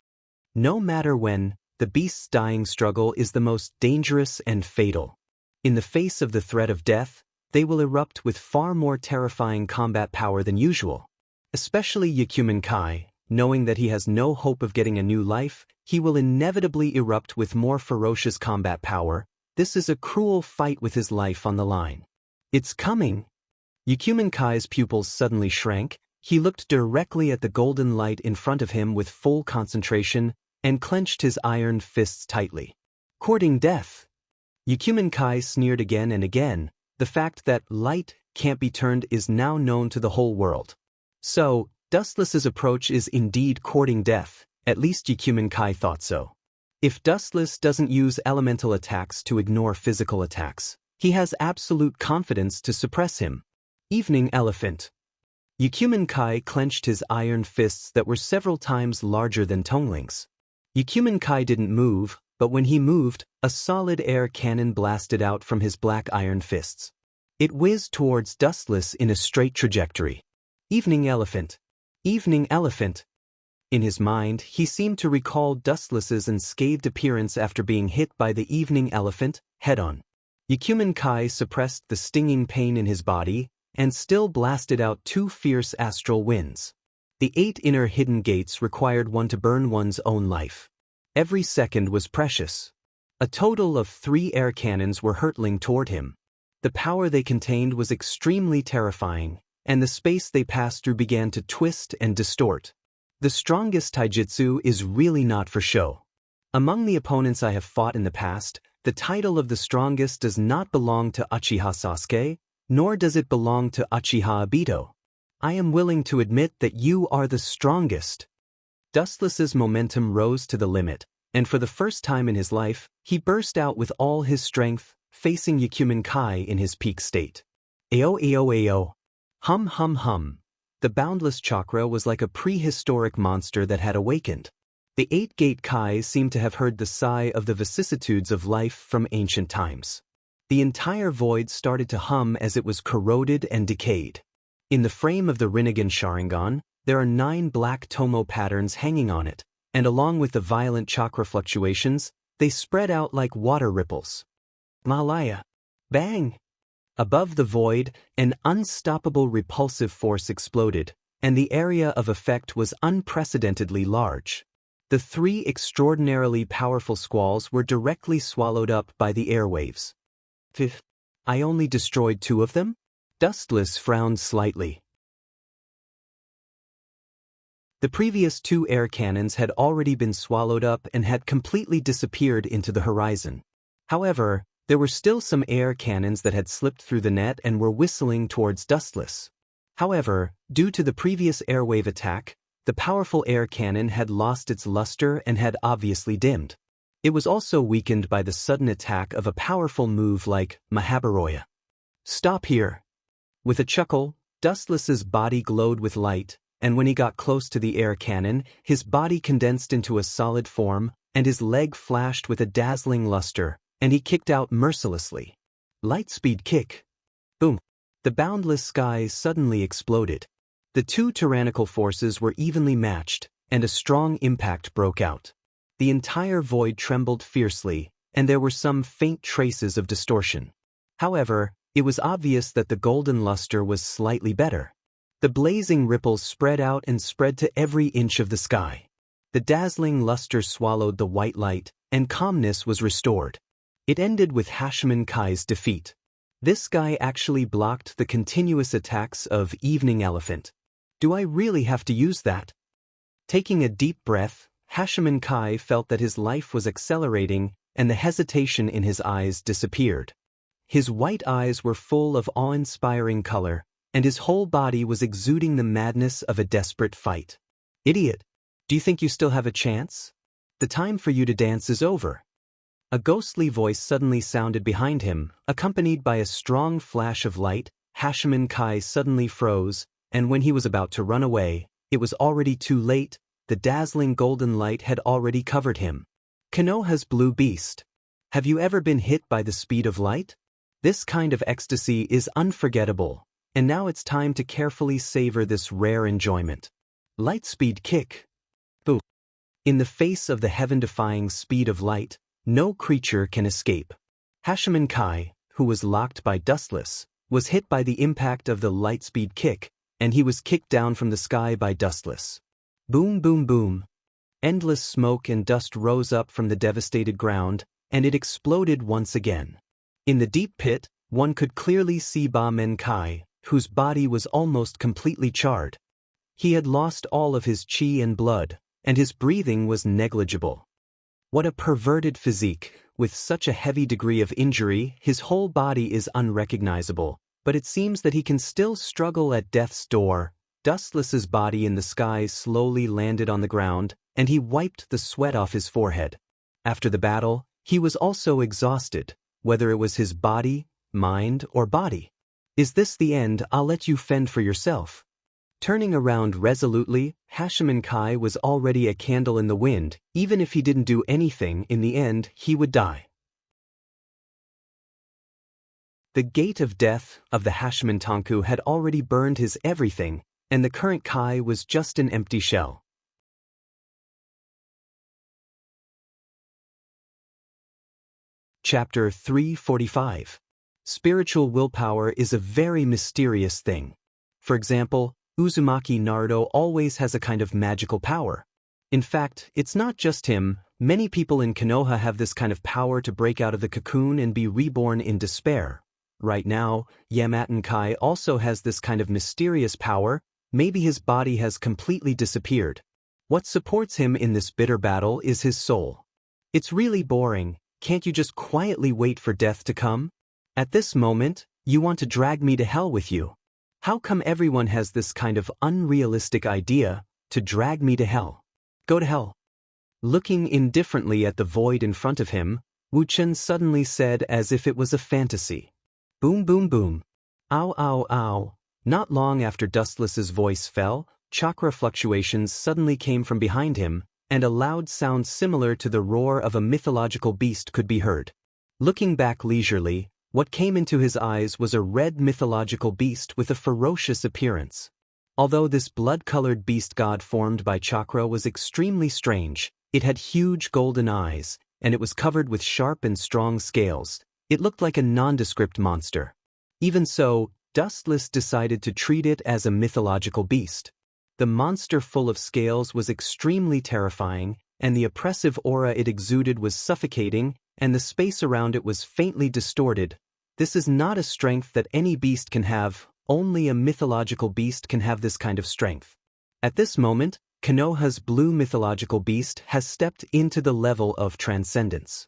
No matter when, the beast's dying struggle is the most dangerous and fatal. In the face of the threat of death, they will erupt with far more terrifying combat power than usual. Especially Yakumen Kai, knowing that he has no hope of getting a new life, he will inevitably erupt with more ferocious combat power. This is a cruel fight with his life on the line. It's coming! Yakumen Kai's pupils suddenly shrank. He looked directly at the golden light in front of him with full concentration and clenched his iron fists tightly. Courting death! Yakumen Kai sneered again and again. The fact that light can't be turned is now known to the whole world. So, Dustless's approach is indeed courting death, at least Yakumen Kai thought so. If Dustless doesn't use elemental attacks to ignore physical attacks, he has absolute confidence to suppress him. Evening Elephant. Yakumen Kai clenched his iron fists that were several times larger than Tongling's. Yakumen Kai didn't move, but when he moved, a solid air cannon blasted out from his black iron fists. It whizzed towards Dustless in a straight trajectory. Evening Elephant. Evening Elephant. In his mind, he seemed to recall Dustless's unscathed appearance after being hit by the Evening Elephant, head-on. Yakumen Kai suppressed the stinging pain in his body, and still blasted out 2 fierce astral winds. The 8 inner hidden gates required one to burn one's own life. Every second was precious. A total of 3 air cannons were hurtling toward him. The power they contained was extremely terrifying, and the space they passed through began to twist and distort. The strongest taijutsu is really not for show. Among the opponents I have fought in the past, the title of the strongest does not belong to Uchiha Sasuke, nor does it belong to Uchiha Obito. I am willing to admit that you are the strongest. Dustless's momentum rose to the limit, and for the first time in his life, he burst out with all his strength, facing Yakumen Kai in his peak state. Ao ao ao. Hum hum hum. The boundless chakra was like a prehistoric monster that had awakened. The 8-gate Kai seemed to have heard the sigh of the vicissitudes of life from ancient times. The entire void started to hum as it was corroded and decayed. In the frame of the Rinnegan Sharingan, there are 9 black tomo patterns hanging on it, and along with the violent chakra fluctuations, they spread out like water ripples. Malaya. Bang! Above the void, an unstoppable repulsive force exploded, and the area of effect was unprecedentedly large. The 3 extraordinarily powerful squalls were directly swallowed up by the airwaves. I only destroyed 2 of them? Dustless frowned slightly. The previous 2 air cannons had already been swallowed up and had completely disappeared into the horizon. However, there were still some air cannons that had slipped through the net and were whistling towards Dustless. However, due to the previous airwave attack, the powerful air cannon had lost its luster and had obviously dimmed. It was also weakened by the sudden attack of a powerful move like Mahabharata. Stop here. With a chuckle, Dustless's body glowed with light, and when he got close to the air cannon, his body condensed into a solid form, and his leg flashed with a dazzling luster, and he kicked out mercilessly. Lightspeed kick. Boom. The boundless sky suddenly exploded. The 2 tyrannical forces were evenly matched, and a strong impact broke out. The entire void trembled fiercely, and there were some faint traces of distortion. However, it was obvious that the golden luster was slightly better. The blazing ripples spread out and spread to every inch of the sky. The dazzling luster swallowed the white light, and calmness was restored. It ended with Hachiman Kai's defeat. This guy actually blocked the continuous attacks of Evening Elephant. Do I really have to use that? Taking a deep breath, Hachiman Kai felt that his life was accelerating, and the hesitation in his eyes disappeared. His white eyes were full of awe-inspiring color, and his whole body was exuding the madness of a desperate fight. Idiot! Do you think you still have a chance? The time for you to dance is over. A ghostly voice suddenly sounded behind him, accompanied by a strong flash of light. Hachiman Kai suddenly froze, and when he was about to run away, it was already too late. The dazzling golden light had already covered him. Konoha's blue beast. Have you ever been hit by the speed of light? This kind of ecstasy is unforgettable, and now it's time to carefully savor this rare enjoyment. Lightspeed kick. Boo. In the face of the heaven-defying speed of light, no creature can escape. Hachiman Kai, who was locked by Dustless, was hit by the impact of the lightspeed kick, and he was kicked down from the sky by Dustless. Boom boom boom. Endless smoke and dust rose up from the devastated ground, and it exploded once again. In the deep pit, one could clearly see Ba Men Kai, whose body was almost completely charred. He had lost all of his chi and blood, and his breathing was negligible. What a perverted physique! With such a heavy degree of injury, his whole body is unrecognizable, but it seems that he can still struggle at death's door. Dustless's body in the sky slowly landed on the ground, and he wiped the sweat off his forehead. After the battle, he was also exhausted, whether it was his body, mind, or body. Is this the end? I'll let you fend for yourself. Turning around resolutely, Hachiman Kai was already a candle in the wind. Even if he didn't do anything, in the end, he would die. The gate of death of the Hachiman Tanku had already burned his everything, and the current Kai was just an empty shell. Chapter 345. Spiritual willpower is a very mysterious thing. For example, Uzumaki Naruto always has a kind of magical power. In fact, it's not just him. Many people in Konoha have this kind of power to break out of the cocoon and be reborn in despair. Right now, Yamaten Kai also has this kind of mysterious power. Maybe his body has completely disappeared. What supports him in this bitter battle is his soul. It's really boring. Can't you just quietly wait for death to come? At this moment, you want to drag me to hell with you. How come everyone has this kind of unrealistic idea, to drag me to hell? Go to hell. Looking indifferently at the void in front of him, Wu Chen suddenly said as if it was a fantasy. Boom boom boom. Ow ow ow. Not long after Dustless's voice fell, chakra fluctuations suddenly came from behind him, and a loud sound similar to the roar of a mythological beast could be heard. Looking back leisurely, what came into his eyes was a red mythological beast with a ferocious appearance. Although this blood-colored beast god formed by chakra was extremely strange, it had huge golden eyes, and it was covered with sharp and strong scales. It looked like a nondescript monster. Even so, Dustless decided to treat it as a mythological beast. The monster full of scales was extremely terrifying, and the oppressive aura it exuded was suffocating, and the space around it was faintly distorted. This is not a strength that any beast can have. Only a mythological beast can have this kind of strength. At this moment, Konoha's blue mythological beast has stepped into the level of transcendence.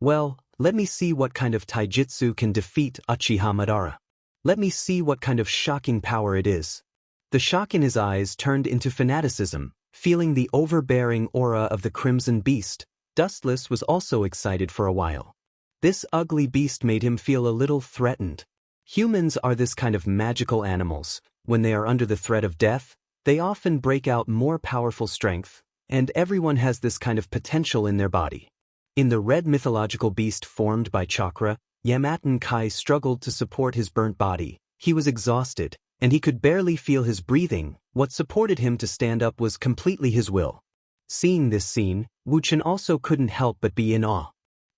Well, let me see what kind of taijutsu can defeat Uchiha Madara. Let me see what kind of shocking power it is. The shock in his eyes turned into fanaticism. Feeling the overbearing aura of the Crimson Beast, Dustless was also excited for a while. This ugly beast made him feel a little threatened. Humans are this kind of magical animals. When they are under the threat of death, they often break out more powerful strength, and everyone has this kind of potential in their body. In the red mythological beast formed by chakra, Yamaten Kai struggled to support his burnt body. He was exhausted, and he could barely feel his breathing. What supported him to stand up was completely his will. Seeing this scene, Wu Chen also couldn't help but be in awe.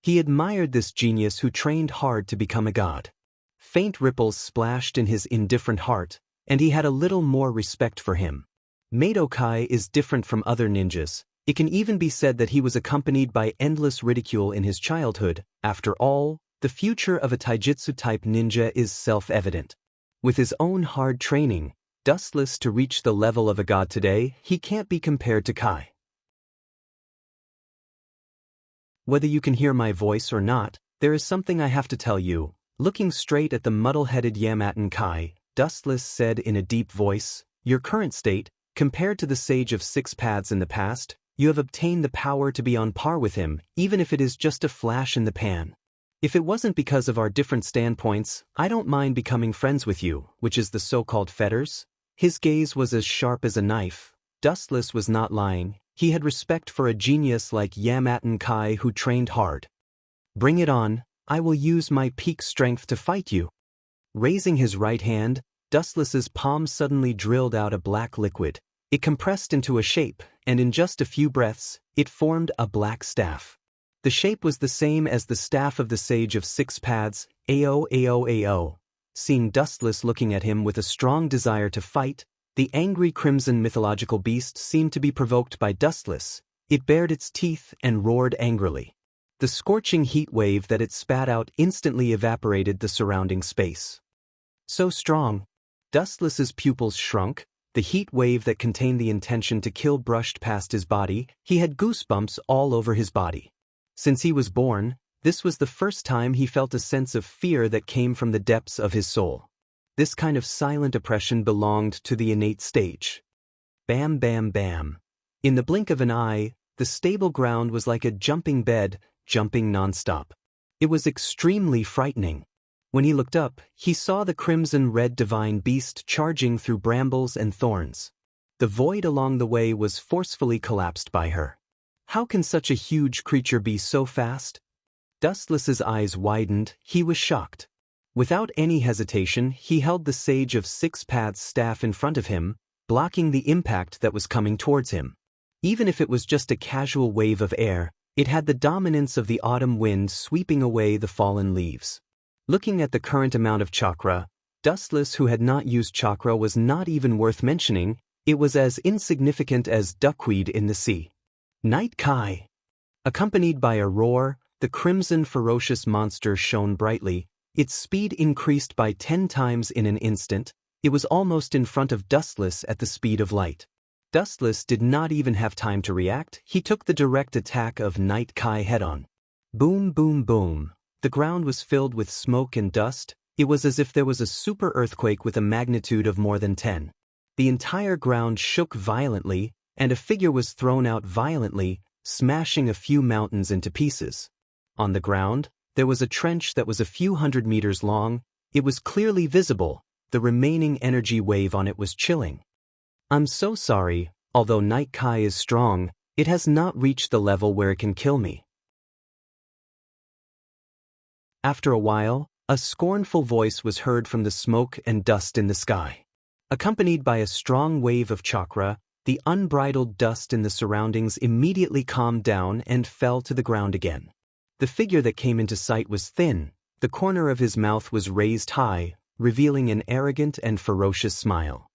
He admired this genius who trained hard to become a god. Faint ripples splashed in his indifferent heart, and he had a little more respect for him. Mato Kai is different from other ninjas. It can even be said that he was accompanied by endless ridicule in his childhood. After all, the future of a taijutsu-type ninja is self-evident. With his own hard training, Dustless to reach the level of a god today, he can't be compared to Kai. Whether you can hear my voice or not, There is something I have to tell you. Looking straight at the muddle-headed Yamaten Kai, Dustless said in a deep voice, your current state, compared to the Sage of Six Paths in the past, you have obtained the power to be on par with him, even if it is just a flash in the pan. If it wasn't because of our different standpoints, I don't mind becoming friends with you, which is the so-called fetters. His gaze was as sharp as a knife. Dustless was not lying. He had respect for a genius like Yamaten Kai who trained hard. Bring it on, I will use my peak strength to fight you. Raising his right hand, Dustless's palm suddenly drilled out a black liquid. It compressed into a shape, and in just a few breaths, it formed a black staff. The shape was the same as the staff of the Sage of Six Paths, Ao. Seeing Dustless looking at him with a strong desire to fight, the angry crimson mythological beast seemed to be provoked by Dustless. It bared its teeth and roared angrily. The scorching heat wave that it spat out instantly evaporated the surrounding space. So strong. Dustless's pupils shrunk. The heat wave that contained the intention to kill brushed past his body. He had goosebumps all over his body. Since he was born, this was the first time he felt a sense of fear that came from the depths of his soul. This kind of silent oppression belonged to the innate stage. Bam, bam, bam. In the blink of an eye, the stable ground was like a jumping bed, jumping non-stop. It was extremely frightening. When he looked up, he saw the crimson-red divine beast charging through brambles and thorns. The void along the way was forcefully collapsed by her. How can such a huge creature be so fast? Dustless's eyes widened. He was shocked. Without any hesitation, he held the Sage of Six Paths staff in front of him, blocking the impact that was coming towards him. Even if it was just a casual wave of air, it had the dominance of the autumn wind sweeping away the fallen leaves. Looking at the current amount of chakra, Dustless, who had not used chakra, was not even worth mentioning. It was as insignificant as duckweed in the sea. Night Kai. Accompanied by a roar, the crimson ferocious monster shone brightly. Its speed increased by 10 times in an instant. It was almost in front of Dustless at the speed of light. Dustless did not even have time to react. He took the direct attack of Night Kai head-on. Boom, boom, boom. The ground was filled with smoke and dust. It was as if there was a super earthquake with a magnitude of more than 10. The entire ground shook violently, and a figure was thrown out violently, smashing a few mountains into pieces. On the ground, there was a trench that was a few hundred meters long. It was clearly visible. The remaining energy wave on it was chilling. I'm so sorry, although Night Kai is strong, it has not reached the level where it can kill me. After a while, a scornful voice was heard from the smoke and dust in the sky. Accompanied by a strong wave of chakra, the unbridled dust in the surroundings immediately calmed down and fell to the ground again. The figure that came into sight was thin. The corner of his mouth was raised high, revealing an arrogant and ferocious smile.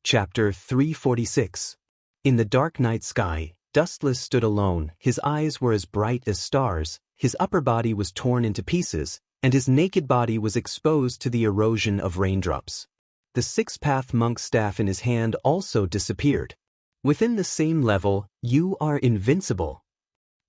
Chapter 346. In the dark night sky, Dustless stood alone. His eyes were as bright as stars, his upper body was torn into pieces, and his naked body was exposed to the erosion of raindrops. The six-path monk's staff in his hand also disappeared. Within the same level, you are invincible.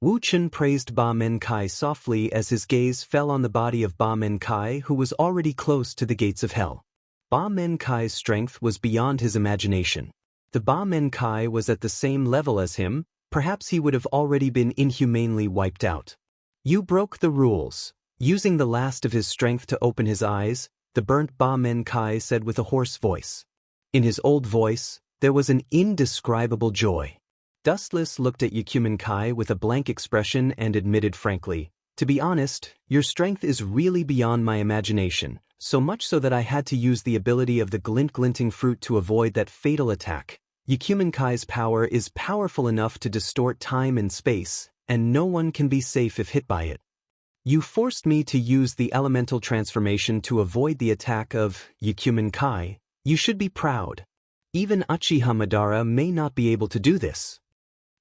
Wu Chen praised Ba Men Kai softly as his gaze fell on the body of Ba Men Kai, who was already close to the gates of hell. Ba Men Kai's strength was beyond his imagination. The Ba Men Kai was at the same level as him. Perhaps he would have already been inhumanely wiped out. You broke the rules. Using the last of his strength to open his eyes, the burnt Ba Men Kai said with a hoarse voice. In his old voice, there was an indescribable joy. Dustless looked at Yakumen Kai with a blank expression and admitted frankly, to be honest, your strength is really beyond my imagination, so much so that I had to use the ability of the glinting fruit to avoid that fatal attack. Yakumen Kai's power is powerful enough to distort time and space, and no one can be safe if hit by it. You forced me to use the elemental transformation to avoid the attack of Yakumen Kai. You should be proud. Even Uchiha Madara may not be able to do this.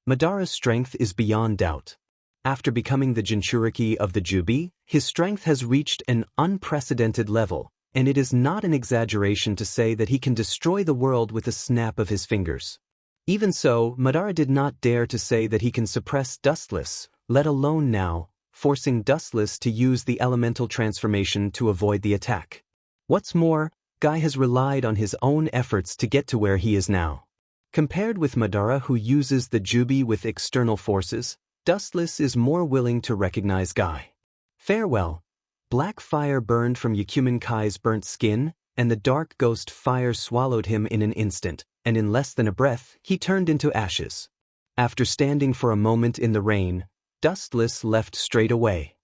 Madara's strength is beyond doubt. After becoming the Jinchuriki of the Jubi, his strength has reached an unprecedented level, and it is not an exaggeration to say that he can destroy the world with a snap of his fingers. Even so, Madara did not dare to say that he can suppress Dustless, let alone now, forcing Dustless to use the elemental transformation to avoid the attack. What's more, Guy has relied on his own efforts to get to where he is now. Compared with Madara, who uses the Jubi with external forces, Dustless is more willing to recognize Guy. Farewell. Black fire burned from Yakumen Kai's burnt skin, and the dark ghost fire swallowed him in an instant, and in less than a breath, he turned into ashes. After standing for a moment in the rain, Dustless left straight away.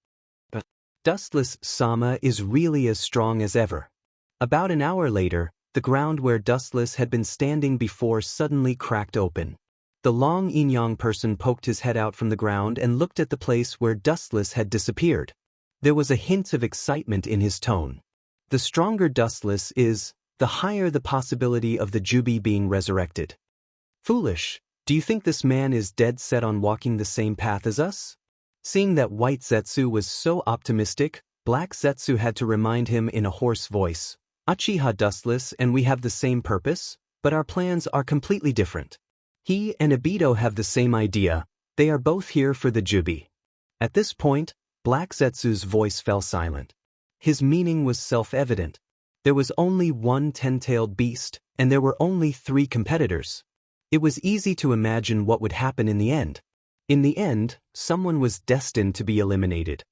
But Dustless-sama is really as strong as ever. About an hour later, the ground where Dustless had been standing before suddenly cracked open. The long Yin-Yang person poked his head out from the ground and looked at the place where Dustless had disappeared. There was a hint of excitement in his tone. The stronger Dustless is, the higher the possibility of the Jubi being resurrected. Foolish, do you think this man is dead set on walking the same path as us? Seeing that White Zetsu was so optimistic, Black Zetsu had to remind him in a hoarse voice, Uchiha Dustless and we have the same purpose, but our plans are completely different. He and Obito have the same idea, they are both here for the Jubi. At this point, Black Zetsu's voice fell silent. His meaning was self-evident. There was only one 10-tailed beast, and there were only 3 competitors. It was easy to imagine what would happen in the end. In the end, someone was destined to be eliminated.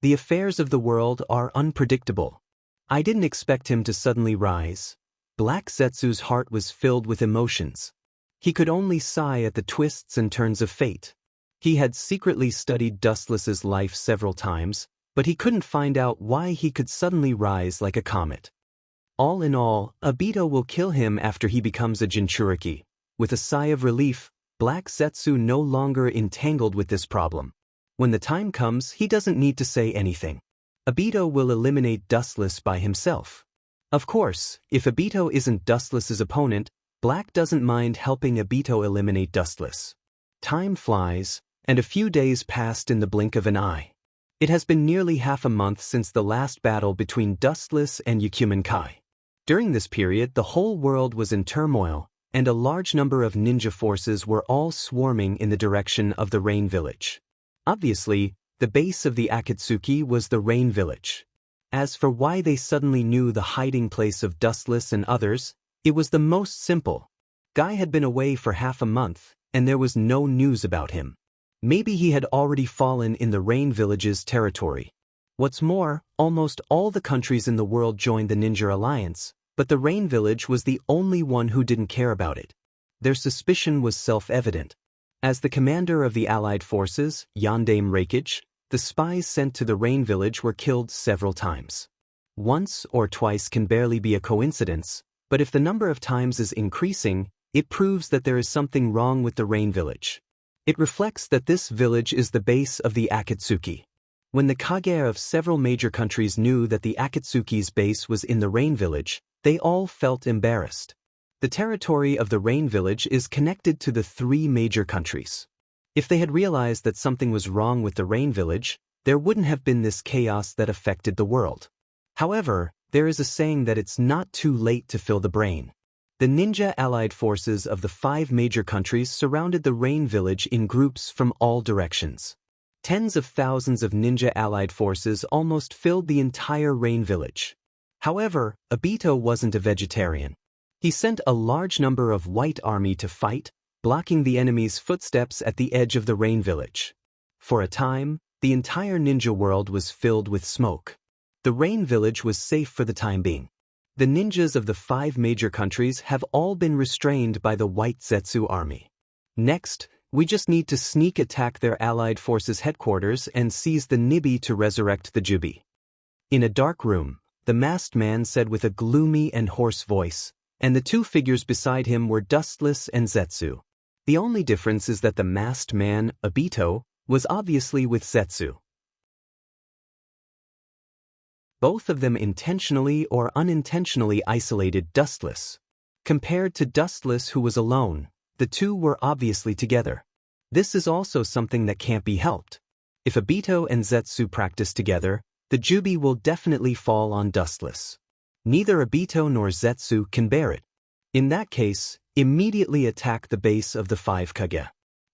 The affairs of the world are unpredictable. I didn't expect him to suddenly rise. Black Zetsu's heart was filled with emotions. He could only sigh at the twists and turns of fate. He had secretly studied Dustless's life several times, but he couldn't find out why he could suddenly rise like a comet. All in all, Obito will kill him after he becomes a Jinchuriki. With a sigh of relief, Black Zetsu no longer entangled with this problem. When the time comes, he doesn't need to say anything. Obito will eliminate Dustless by himself. Of course, if Obito isn't Dustless's opponent, Black doesn't mind helping Obito eliminate Dustless. Time flies, and a few days passed in the blink of an eye. It has been nearly half a month since the last battle between Dustless and Yakumen Kai. During this period, the whole world was in turmoil, and a large number of ninja forces were all swarming in the direction of the Rain Village. Obviously, the base of the Akatsuki was the Rain Village. As for why they suddenly knew the hiding place of Dustless and others, it was the most simple. Guy had been away for half a month, and there was no news about him. Maybe he had already fallen in the Rain Village's territory. What's more, almost all the countries in the world joined the Ninja Alliance, but the Rain Village was the only one who didn't care about it. Their suspicion was self-evident. As the commander of the Allied forces, Yondaime Reikage, the spies sent to the Rain Village were killed several times. Once or twice can barely be a coincidence, but if the number of times is increasing, it proves that there is something wrong with the Rain Village. It reflects that this village is the base of the Akatsuki. When the Kage of several major countries knew that the Akatsuki's base was in the Rain Village, they all felt embarrassed. The territory of the Rain Village is connected to the 3 major countries. If they had realized that something was wrong with the Rain Village, there wouldn't have been this chaos that affected the world. However, there is a saying that it's not too late to fill the brain. The ninja allied forces of the 5 major countries surrounded the Rain Village in groups from all directions. Tens of thousands of ninja allied forces almost filled the entire Rain Village. However, Obito wasn't a vegetarian. He sent a large number of white army to fight, blocking the enemy's footsteps at the edge of the Rain Village. For a time, the entire ninja world was filled with smoke. The Rain Village was safe for the time being. The ninjas of the 5 major countries have all been restrained by the White Zetsu army. Next, we just need to sneak attack their allied forces' headquarters and seize the Nibi to resurrect the Jubi. In a dark room, the masked man said with a gloomy and hoarse voice, and the 2 figures beside him were Dustless and Zetsu. The only difference is that the masked man, Obito, was obviously with Zetsu. Both of them intentionally or unintentionally isolated Dustless. Compared to Dustless, who was alone, the 2 were obviously together. This is also something that can't be helped. If Obito and Zetsu practice together, the Jubi will definitely fall on Dustless. Neither Obito nor Zetsu can bear it. In that case, immediately attack the base of the 5 Kage.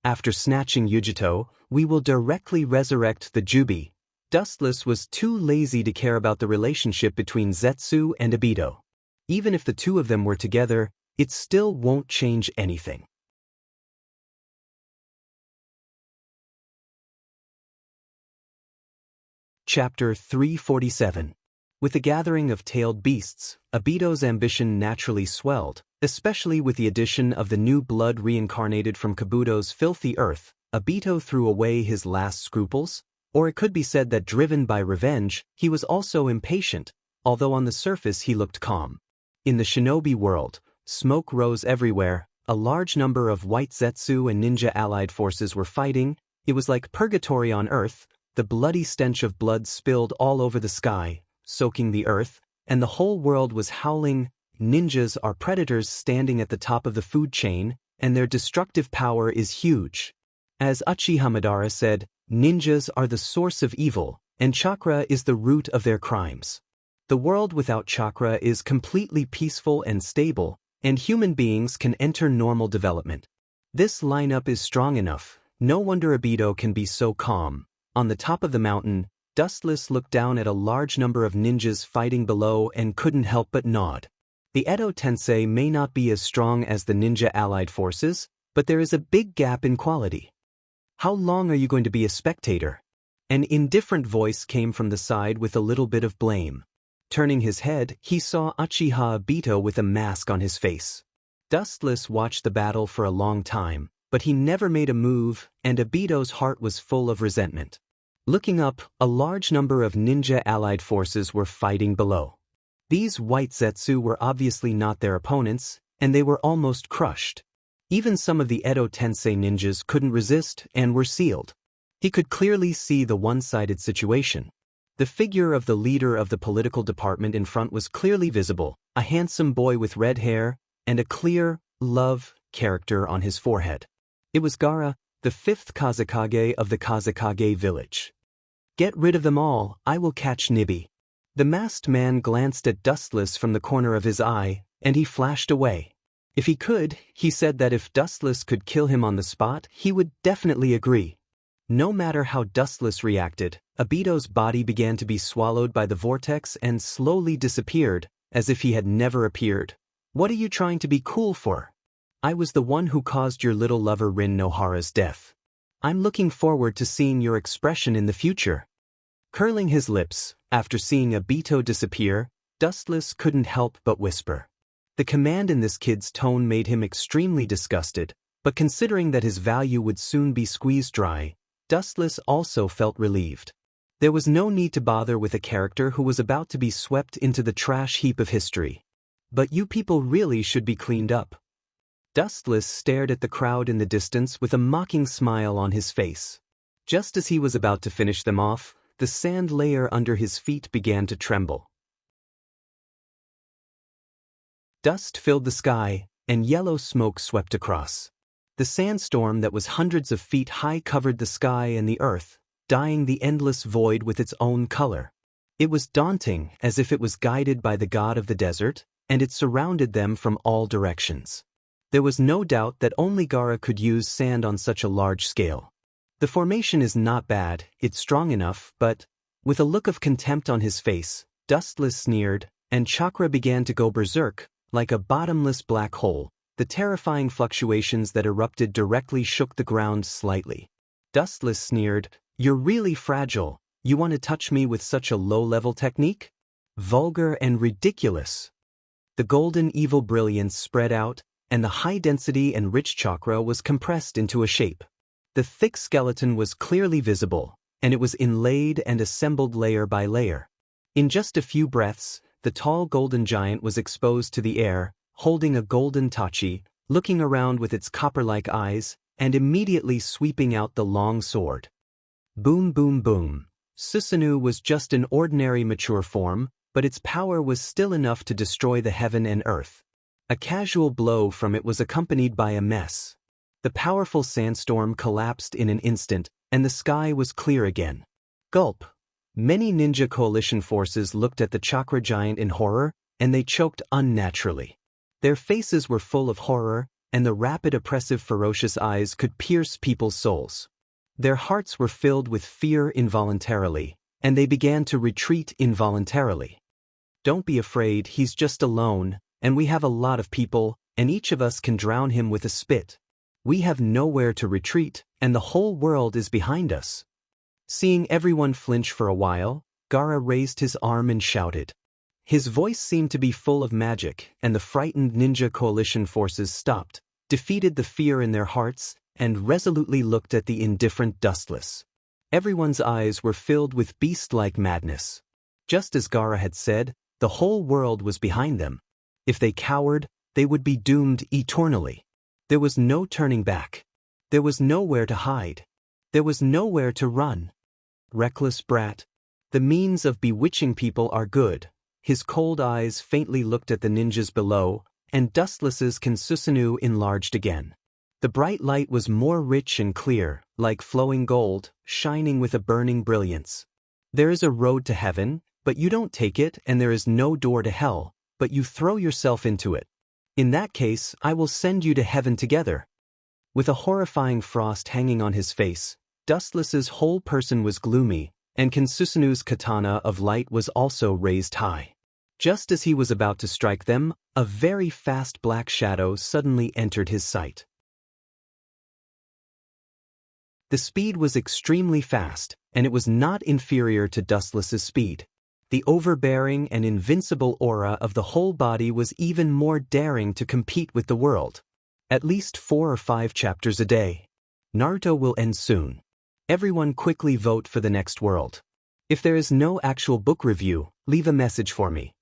After snatching Yujito, we will directly resurrect the Jubi. Dustless was too lazy to care about the relationship between Zetsu and Obito. Even if the two of them were together, it still won't change anything. Chapter 347. With the gathering of tailed beasts, Obito's ambition naturally swelled, especially with the addition of the new blood reincarnated from Kabuto's filthy earth. Obito threw away his last scruples, or it could be said that driven by revenge, he was also impatient, although on the surface he looked calm. In the shinobi world, smoke rose everywhere, a large number of white Zetsu and ninja allied forces were fighting. It was like purgatory on earth. The bloody stench of blood spilled all over the sky, soaking the earth, and the whole world was howling. Ninjas are predators standing at the top of the food chain, and their destructive power is huge. As Uchiha Madara said, ninjas are the source of evil, and chakra is the root of their crimes. The world without chakra is completely peaceful and stable, and human beings can enter normal development. This lineup is strong enough. No wonder Obito can be so calm. On the top of the mountain, Dustless looked down at a large number of ninjas fighting below and couldn't help but nod. The Edo Tensei may not be as strong as the ninja allied forces, but there is a big gap in quality. How long are you going to be a spectator? An indifferent voice came from the side with a little bit of blame. Turning his head, he saw Uchiha Obito with a mask on his face. Dustless watched the battle for a long time, but he never made a move, and Obito's heart was full of resentment. Looking up, a large number of ninja allied forces were fighting below. These white Zetsu were obviously not their opponents, and they were almost crushed. Even some of the Edo Tensei ninjas couldn't resist and were sealed. He could clearly see the one-sided situation. The figure of the leader of the political department in front was clearly visible, a handsome boy with red hair, and a clear, love character on his forehead. It was Gaara, the 5th Kazekage of the Kazekage village. Get rid of them all, I will catch Nibi. The masked man glanced at Dustless from the corner of his eye, and he flashed away. If he could, he said that if Dustless could kill him on the spot, he would definitely agree. No matter how Dustless reacted, Obito's body began to be swallowed by the vortex and slowly disappeared, as if he had never appeared. What are you trying to be cool for? I was the one who caused your little lover Rin Nohara's death. I'm looking forward to seeing your expression in the future. Curling his lips, after seeing Obito disappear, Dustless couldn't help but whisper. The command in this kid's tone made him extremely disgusted, but considering that his value would soon be squeezed dry, Dustless also felt relieved. There was no need to bother with a character who was about to be swept into the trash heap of history. But you people really should be cleaned up. Dustless stared at the crowd in the distance with a mocking smile on his face. Just as he was about to finish them off, the sand layer under his feet began to tremble. Dust filled the sky, and yellow smoke swept across. The sandstorm that was hundreds of feet high covered the sky and the earth, dyeing the endless void with its own color. It was daunting, as if it was guided by the god of the desert, and it surrounded them from all directions. There was no doubt that only Gaara could use sand on such a large scale. The formation is not bad, it's strong enough, but, with a look of contempt on his face, Dustless sneered, and chakra began to go berserk, like a bottomless black hole. The terrifying fluctuations that erupted directly shook the ground slightly. Dustless sneered, "You're really fragile. You want to touch me with such a low-level technique? Vulgar and ridiculous." The golden evil brilliance spread out, and the high-density and rich chakra was compressed into a shape. The thick skeleton was clearly visible, and it was inlaid and assembled layer by layer. In just a few breaths, the tall golden giant was exposed to the air, holding a golden tachi, looking around with its copper-like eyes, and immediately sweeping out the long sword. Boom boom boom. Susanoo was just an ordinary mature form, but its power was still enough to destroy the heaven and earth. A casual blow from it was accompanied by a mess. The powerful sandstorm collapsed in an instant, and the sky was clear again. Gulp. Many ninja coalition forces looked at the chakra giant in horror, and they choked unnaturally. Their faces were full of horror, and the rapid oppressive ferocious eyes could pierce people's souls. Their hearts were filled with fear involuntarily, and they began to retreat involuntarily. Don't be afraid, he's just alone, and we have a lot of people, and each of us can drown him with a spit. We have nowhere to retreat, and the whole world is behind us. Seeing everyone flinch for a while, Gaara raised his arm and shouted. His voice seemed to be full of magic, and the frightened ninja coalition forces stopped, defeated the fear in their hearts, and resolutely looked at the indifferent Dustless. Everyone's eyes were filled with beast-like madness. Just as Gaara had said, the whole world was behind them. If they cowered, they would be doomed eternally. There was no turning back. There was nowhere to hide. There was nowhere to run. Reckless brat. The means of bewitching people are good. His cold eyes faintly looked at the ninjas below, and Dustless's Kansusanu enlarged again. The bright light was more rich and clear, like flowing gold, shining with a burning brilliance. There is a road to heaven, but you don't take it, and there is no door to hell, but you throw yourself into it. In that case, I will send you to heaven together. With a horrifying frost hanging on his face, Dustless's whole person was gloomy, and Kansusanu's katana of light was also raised high. Just as he was about to strike them, a very fast black shadow suddenly entered his sight. The speed was extremely fast, and it was not inferior to Dustless's speed. The overbearing and invincible aura of the whole body was even more daring to compete with the world. At least 4 or 5 chapters a day. Naruto will end soon. Everyone quickly vote for the next world. If there is no actual book review, leave a message for me.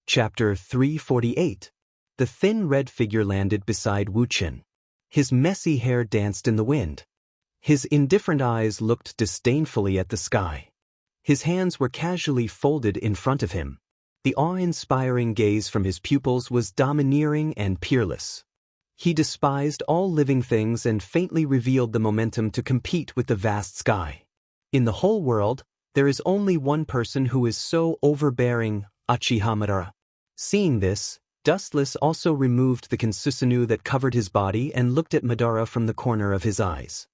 Chapter 348. The thin red figure landed beside Wuchen. His messy hair danced in the wind. His indifferent eyes looked disdainfully at the sky. His hands were casually folded in front of him. The awe-inspiring gaze from his pupils was domineering and peerless. He despised all living things and faintly revealed the momentum to compete with the vast sky. In the whole world, there is only one person who is so overbearing, Uchiha Madara. Seeing this, Dustless also removed the Kansusanu that covered his body and looked at Madara from the corner of his eyes.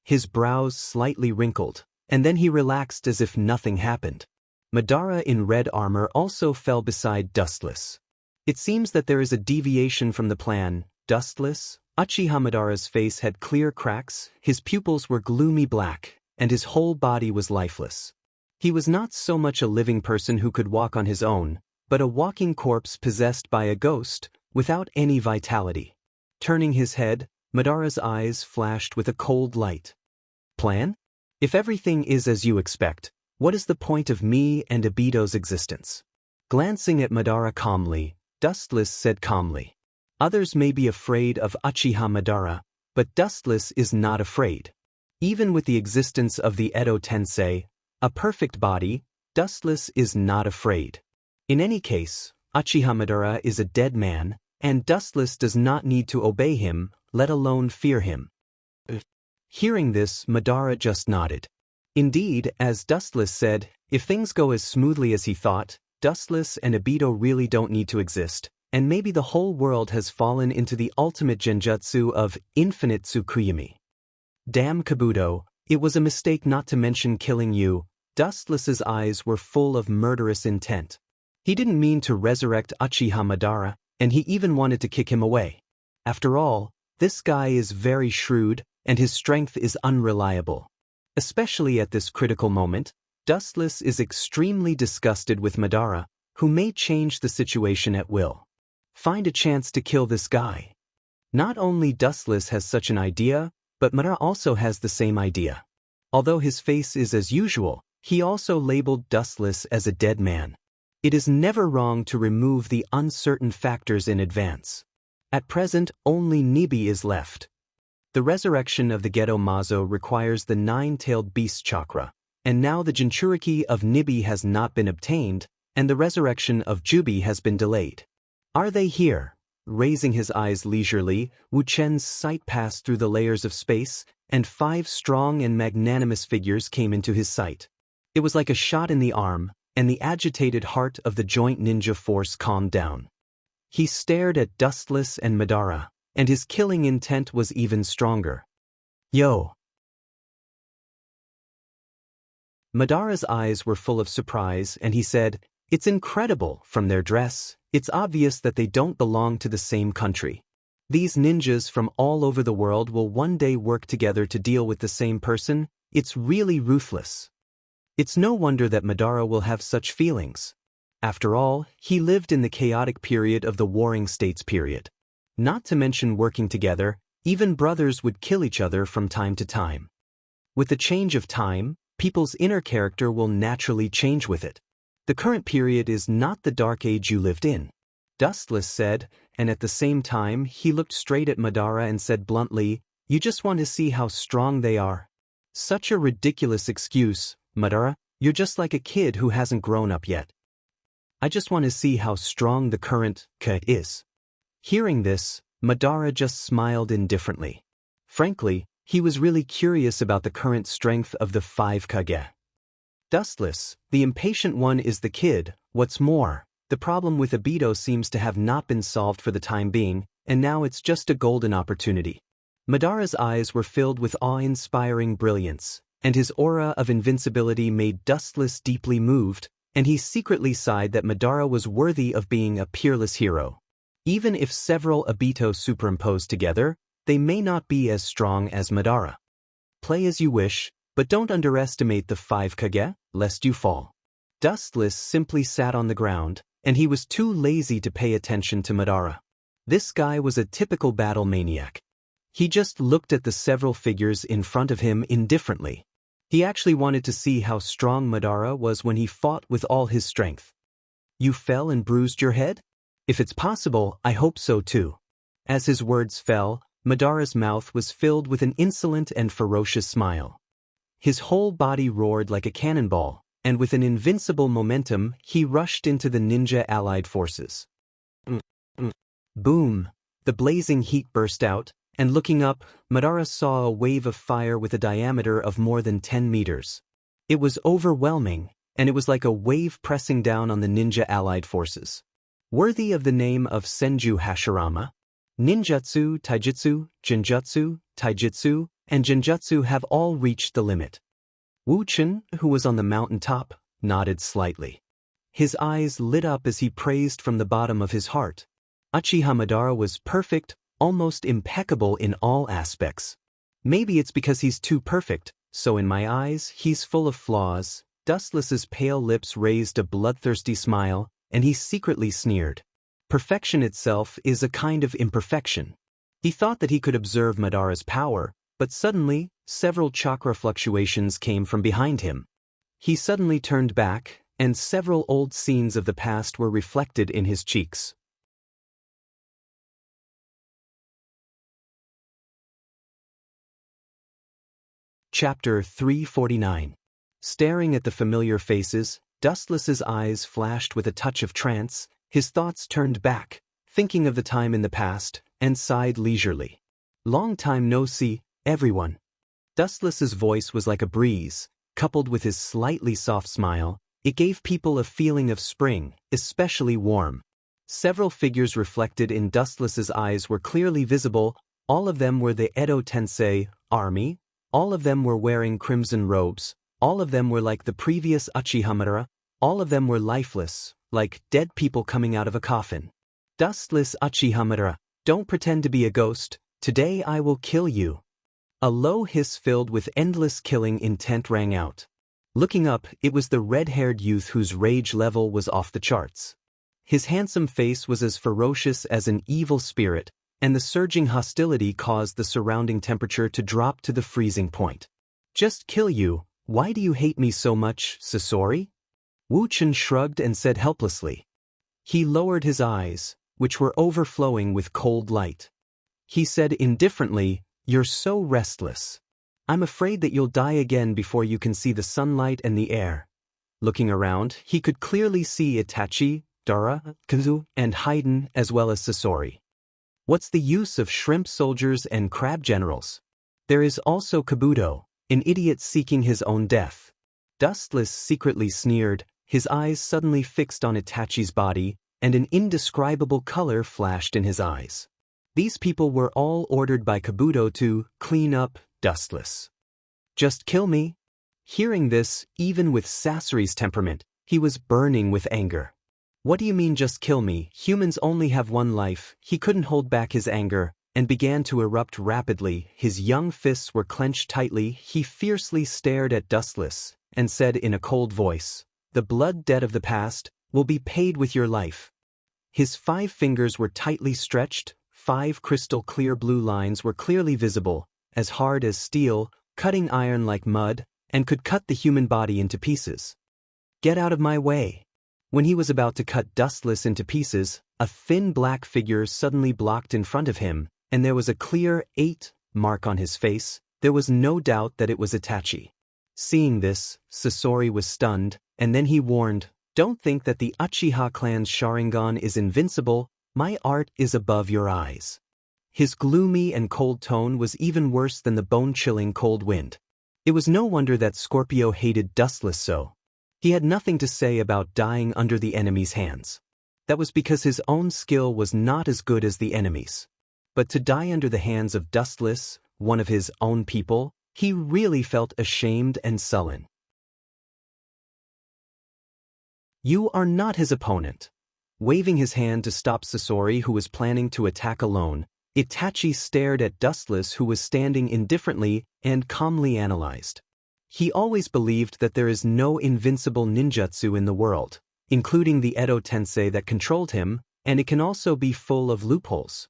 His brows slightly wrinkled, and then he relaxed as if nothing happened. Madara in red armor also fell beside Dustless. It seems that there is a deviation from the plan. Dustless, Uchiha Madara's face had clear cracks, his pupils were gloomy black, and his whole body was lifeless. He was not so much a living person who could walk on his own, but a walking corpse possessed by a ghost, without any vitality. Turning his head, Madara's eyes flashed with a cold light. Plan? If everything is as you expect, what is the point of me and Obito's existence? Glancing at Madara calmly, Dustless said calmly. Others may be afraid of Uchiha Madara, but Dustless is not afraid. Even with the existence of the Edo Tensei, a perfect body, Dustless is not afraid. In any case, Uchiha Madara is a dead man, and Dustless does not need to obey him, let alone fear him. Hearing this, Madara just nodded. Indeed, as Dustless said, if things go as smoothly as he thought, Dustless and Obito really don't need to exist, and maybe the whole world has fallen into the ultimate genjutsu of infinite Tsukuyomi. Damn Kabuto, it was a mistake not to mention killing you. Dustless's eyes were full of murderous intent. He didn't mean to resurrect Uchiha Madara, and he even wanted to kick him away. After all, this guy is very shrewd, and his strength is unreliable. Especially at this critical moment, Dustless is extremely disgusted with Madara, who may change the situation at will. Find a chance to kill this guy. Not only Dustless has such an idea, but Madara also has the same idea. Although his face is as usual, he also labeled Dustless as a dead man. It is never wrong to remove the uncertain factors in advance. At present, only Nibi is left. The resurrection of the Gedo Mazo requires the 9-tailed beast chakra, and now the Jinchuriki of Nibi has not been obtained, and the resurrection of Jubi has been delayed. Are they here? Raising his eyes leisurely, Wu Chen's sight passed through the layers of space, and 5 strong and magnanimous figures came into his sight. It was like a shot in the arm, and the agitated heart of the joint ninja force calmed down. He stared at Dustless and Madara, and his killing intent was even stronger. Yo! Madara's eyes were full of surprise, and he said, "It's incredible, from their dress, it's obvious that they don't belong to the same country. These ninjas from all over the world will one day work together to deal with the same person. It's really ruthless." It's no wonder that Madara will have such feelings. After all, he lived in the chaotic period of the Warring States period. Not to mention working together, even brothers would kill each other from time to time. With the change of time, people's inner character will naturally change with it. The current period is not the dark age you lived in, Dustless said, and at the same time he looked straight at Madara and said bluntly, "You just want to see how strong they are." Such a ridiculous excuse, Madara, you're just like a kid who hasn't grown up yet. I just want to see how strong the current Kage is. Hearing this, Madara just smiled indifferently. Frankly, he was really curious about the current strength of the 5 Kage. Dustless, the impatient one, is the kid. What's more, the problem with Obito seems to have not been solved for the time being, and now it's just a golden opportunity. Madara's eyes were filled with awe-inspiring brilliance, and his aura of invincibility made Dustless deeply moved, and he secretly sighed that Madara was worthy of being a peerless hero. Even if several Obito superimposed together, they may not be as strong as Madara. Play as you wish, but don't underestimate the 5 Kage, lest you fall. Dustless simply sat on the ground, and he was too lazy to pay attention to Madara. This guy was a typical battle maniac. He just looked at the several figures in front of him indifferently. He actually wanted to see how strong Madara was when he fought with all his strength. "You fell and bruised your head? If it's possible, I hope so too." As his words fell, Madara's mouth was filled with an insolent and ferocious smile. His whole body roared like a cannonball, and with an invincible momentum, he rushed into the ninja allied forces. Boom! The blazing heat burst out, and looking up, Madara saw a wave of fire with a diameter of more than 10 meters. It was overwhelming, and it was like a wave pressing down on the ninja allied forces. Worthy of the name of Senju Hashirama, ninjutsu, taijutsu, genjutsu, taijutsu, and genjutsu have all reached the limit. Wu Chen, who was on the mountaintop, nodded slightly. His eyes lit up as he praised from the bottom of his heart. Uchiha Madara was perfect, almost impeccable in all aspects. Maybe it's because he's too perfect, so in my eyes, he's full of flaws. Dustless's pale lips raised a bloodthirsty smile, and he secretly sneered. Perfection itself is a kind of imperfection. He thought that he could observe Madara's power, but suddenly, several chakra fluctuations came from behind him. He suddenly turned back, and several old scenes of the past were reflected in his cheeks. Chapter 349. Staring at the familiar faces, Dustless's eyes flashed with a touch of trance. His thoughts turned back, thinking of the time in the past, and sighed leisurely. "Long time no see, everyone." Dustless's voice was like a breeze, coupled with his slightly soft smile. It gave people a feeling of spring, especially warm. Several figures reflected in Dustless's eyes were clearly visible. All of them were the Edo Tensei army. All of them were wearing crimson robes. All of them were like the previous Uchiha Madara. All of them were lifeless, like dead people coming out of a coffin. "Dustless Uchiha Madara, don't pretend to be a ghost. Today I will kill you." A low hiss filled with endless killing intent rang out. Looking up, it was the red-haired youth whose rage level was off the charts. His handsome face was as ferocious as an evil spirit, and the surging hostility caused the surrounding temperature to drop to the freezing point. "Just kill you. Why do you hate me so much, Sasori?" Wu Chen shrugged and said helplessly. He lowered his eyes, which were overflowing with cold light. He said indifferently, "You're so restless. I'm afraid that you'll die again before you can see the sunlight and the air." Looking around, he could clearly see Itachi, Dara, Kazu, and Haiden as well as Sasori. What's the use of shrimp soldiers and crab generals? There is also Kabuto, an idiot seeking his own death. Dustless secretly sneered, his eyes suddenly fixed on Itachi's body, and an indescribable color flashed in his eyes. These people were all ordered by Kabuto to clean up Dustless. Just kill me? Hearing this, even with Sasori's temperament, he was burning with anger. What do you mean just kill me? Humans only have one life. He couldn't hold back his anger, and began to erupt rapidly. His young fists were clenched tightly. He fiercely stared at Dustless, and said in a cold voice, "The blood debt of the past will be paid with your life." His 5 fingers were tightly stretched, 5 crystal clear blue lines were clearly visible, as hard as steel, cutting iron like mud, and could cut the human body into pieces. "Get out of my way." When he was about to cut Dustless into pieces, a thin black figure suddenly blocked in front of him, and there was a clear 8 mark on his face. There was no doubt that it was Itachi. Seeing this, Sasori was stunned, and then he warned, "Don't think that the Uchiha clan's Sharingan is invincible. My art is above your eyes." His gloomy and cold tone was even worse than the bone-chilling cold wind. It was no wonder that Scorpio hated Dustless so. He had nothing to say about dying under the enemy's hands. That was because his own skill was not as good as the enemy's. But to die under the hands of Dustless, one of his own people, he really felt ashamed and sullen. "You are not his opponent." Waving his hand to stop Sasori, who was planning to attack alone, Itachi stared at Dustless, who was standing indifferently, and calmly analyzed. He always believed that there is no invincible ninjutsu in the world, including the Edo Tensei that controlled him, and it can also be full of loopholes.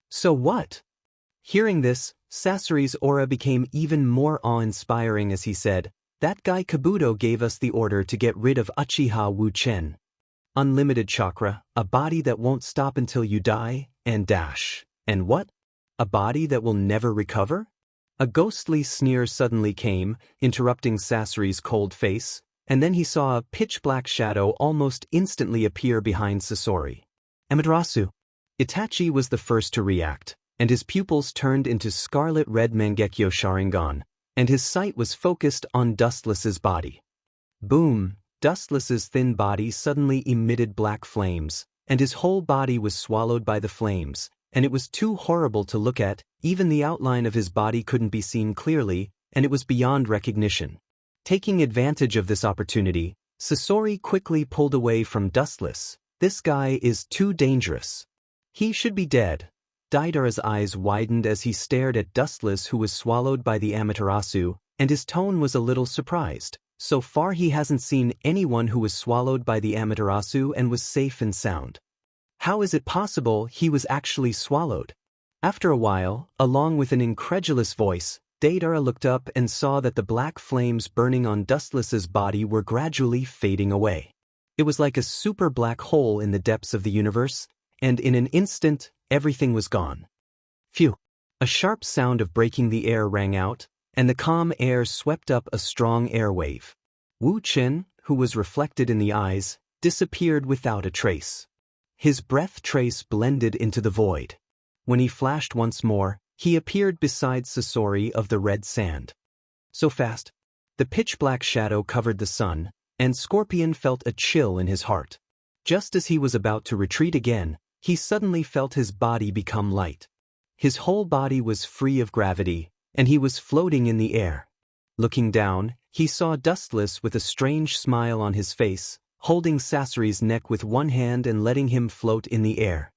So what? Hearing this, Sasori's aura became even more awe-inspiring as he said, "That guy Kabuto gave us the order to get rid of Uchiha Wu-Chen. Unlimited chakra, a body that won't stop until you die, and dash. And what? A body that will never recover?" A ghostly sneer suddenly came, interrupting Sasori's cold face, and then he saw a pitch-black shadow almost instantly appear behind Sasori. "Amaterasu." Itachi was the first to react, and his pupils turned into scarlet-red Mangekyo Sharingan, and his sight was focused on Dustless's body. Boom! Dustless's thin body suddenly emitted black flames, and his whole body was swallowed by the flames, and it was too horrible to look at. Even the outline of his body couldn't be seen clearly, and it was beyond recognition. Taking advantage of this opportunity, Sasori quickly pulled away from Dustless. "This guy is too dangerous. He should be dead." Deidara's eyes widened as he stared at Dustless, who was swallowed by the Amaterasu, and his tone was a little surprised. So far he hasn't seen anyone who was swallowed by the Amaterasu and was safe and sound. How is it possible he was actually swallowed? After a while, along with an incredulous voice, Deidara looked up and saw that the black flames burning on Dustless's body were gradually fading away. It was like a super black hole in the depths of the universe, and in an instant, everything was gone. Phew! A sharp sound of breaking the air rang out, and the calm air swept up a strong air wave. Wu Chen, who was reflected in the eyes, disappeared without a trace. His breath trace blended into the void. When he flashed once more, he appeared beside Sasori of the red sand. So fast. The pitch-black shadow covered the sun, and Scorpion felt a chill in his heart. Just as he was about to retreat again, he suddenly felt his body become light. His whole body was free of gravity, and he was floating in the air. Looking down, he saw Dustless with a strange smile on his face, holding Sasori's neck with one hand and letting him float in the air.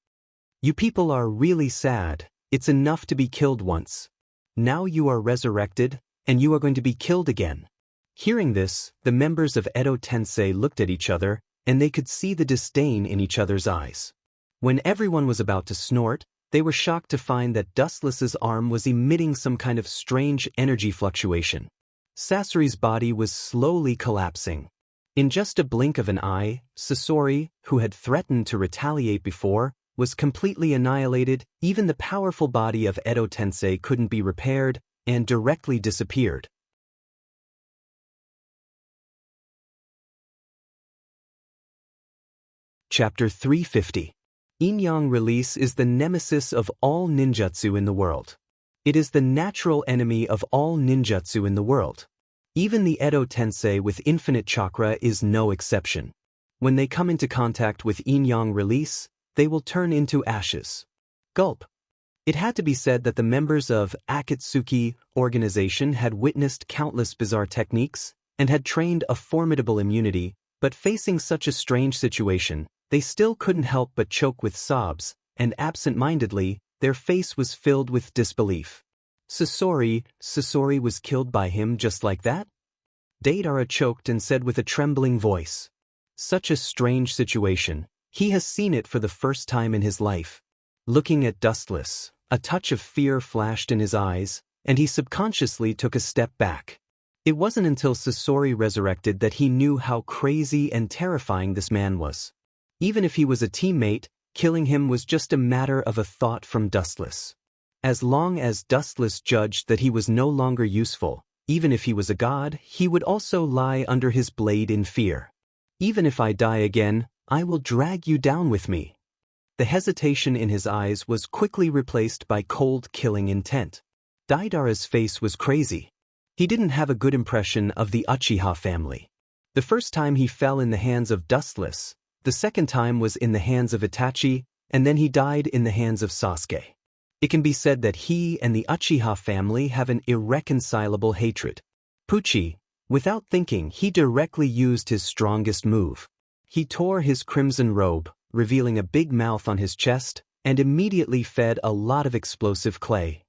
"You people are really sad. It's enough to be killed once. Now you are resurrected, and you are going to be killed again." Hearing this, the members of Edo Tensei looked at each other, and they could see the disdain in each other's eyes. When everyone was about to snort, they were shocked to find that Dustless's arm was emitting some kind of strange energy fluctuation. Sasori's body was slowly collapsing. In just a blink of an eye, Sasori, who had threatened to retaliate before, was completely annihilated. Even the powerful body of Edo Tensei couldn't be repaired, and directly disappeared. Chapter 350. Yin-Yang Release is the nemesis of all ninjutsu in the world. It is the natural enemy of all ninjutsu in the world. Even the Edo Tensei with infinite chakra is no exception. When they come into contact with yin-yang release, they will turn into ashes. Gulp. It had to be said that the members of Akatsuki organization had witnessed countless bizarre techniques and had trained a formidable immunity, but facing such a strange situation, they still couldn't help but choke with sobs, and absent-mindedly, their face was filled with disbelief. Sasori was killed by him just like that? Deidara choked and said with a trembling voice. Such a strange situation. He has seen it for the first time in his life. Looking at Dustless, a touch of fear flashed in his eyes, and he subconsciously took a step back. It wasn't until Sasori resurrected that he knew how crazy and terrifying this man was. Even if he was a teammate, killing him was just a matter of a thought from Dustless. As long as Dustless judged that he was no longer useful, even if he was a god, he would also lie under his blade in fear. Even if I die again, I will drag you down with me. The hesitation in his eyes was quickly replaced by cold killing intent. Deidara's face was crazy. He didn't have a good impression of the Uchiha family. The first time he fell in the hands of Dustless, the second time was in the hands of Itachi, and then he died in the hands of Sasuke. It can be said that he and the Uchiha family have an irreconcilable hatred. Pucci, without thinking, he directly used his strongest move. He tore his crimson robe, revealing a big mouth on his chest, and immediately fed a lot of explosive clay.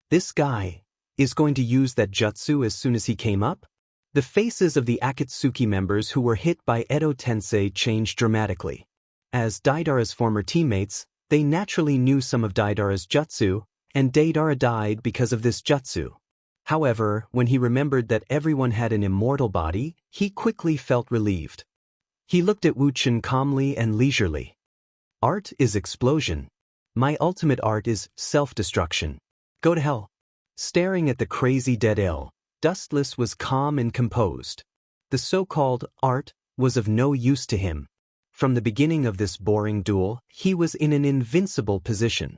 This guy is going to use that jutsu as soon as he came up? The faces of the Akatsuki members who were hit by Edo Tensei changed dramatically. As Deidara's former teammates, they naturally knew some of Deidara's jutsu, and Deidara died because of this jutsu. However, when he remembered that everyone had an immortal body, he quickly felt relieved. He looked at Wuchen calmly and leisurely. Art is explosion. My ultimate art is self-destruction. Go to hell. Staring at the crazy dead ill, Dustless was calm and composed. The so-called art was of no use to him. From the beginning of this boring duel, he was in an invincible position.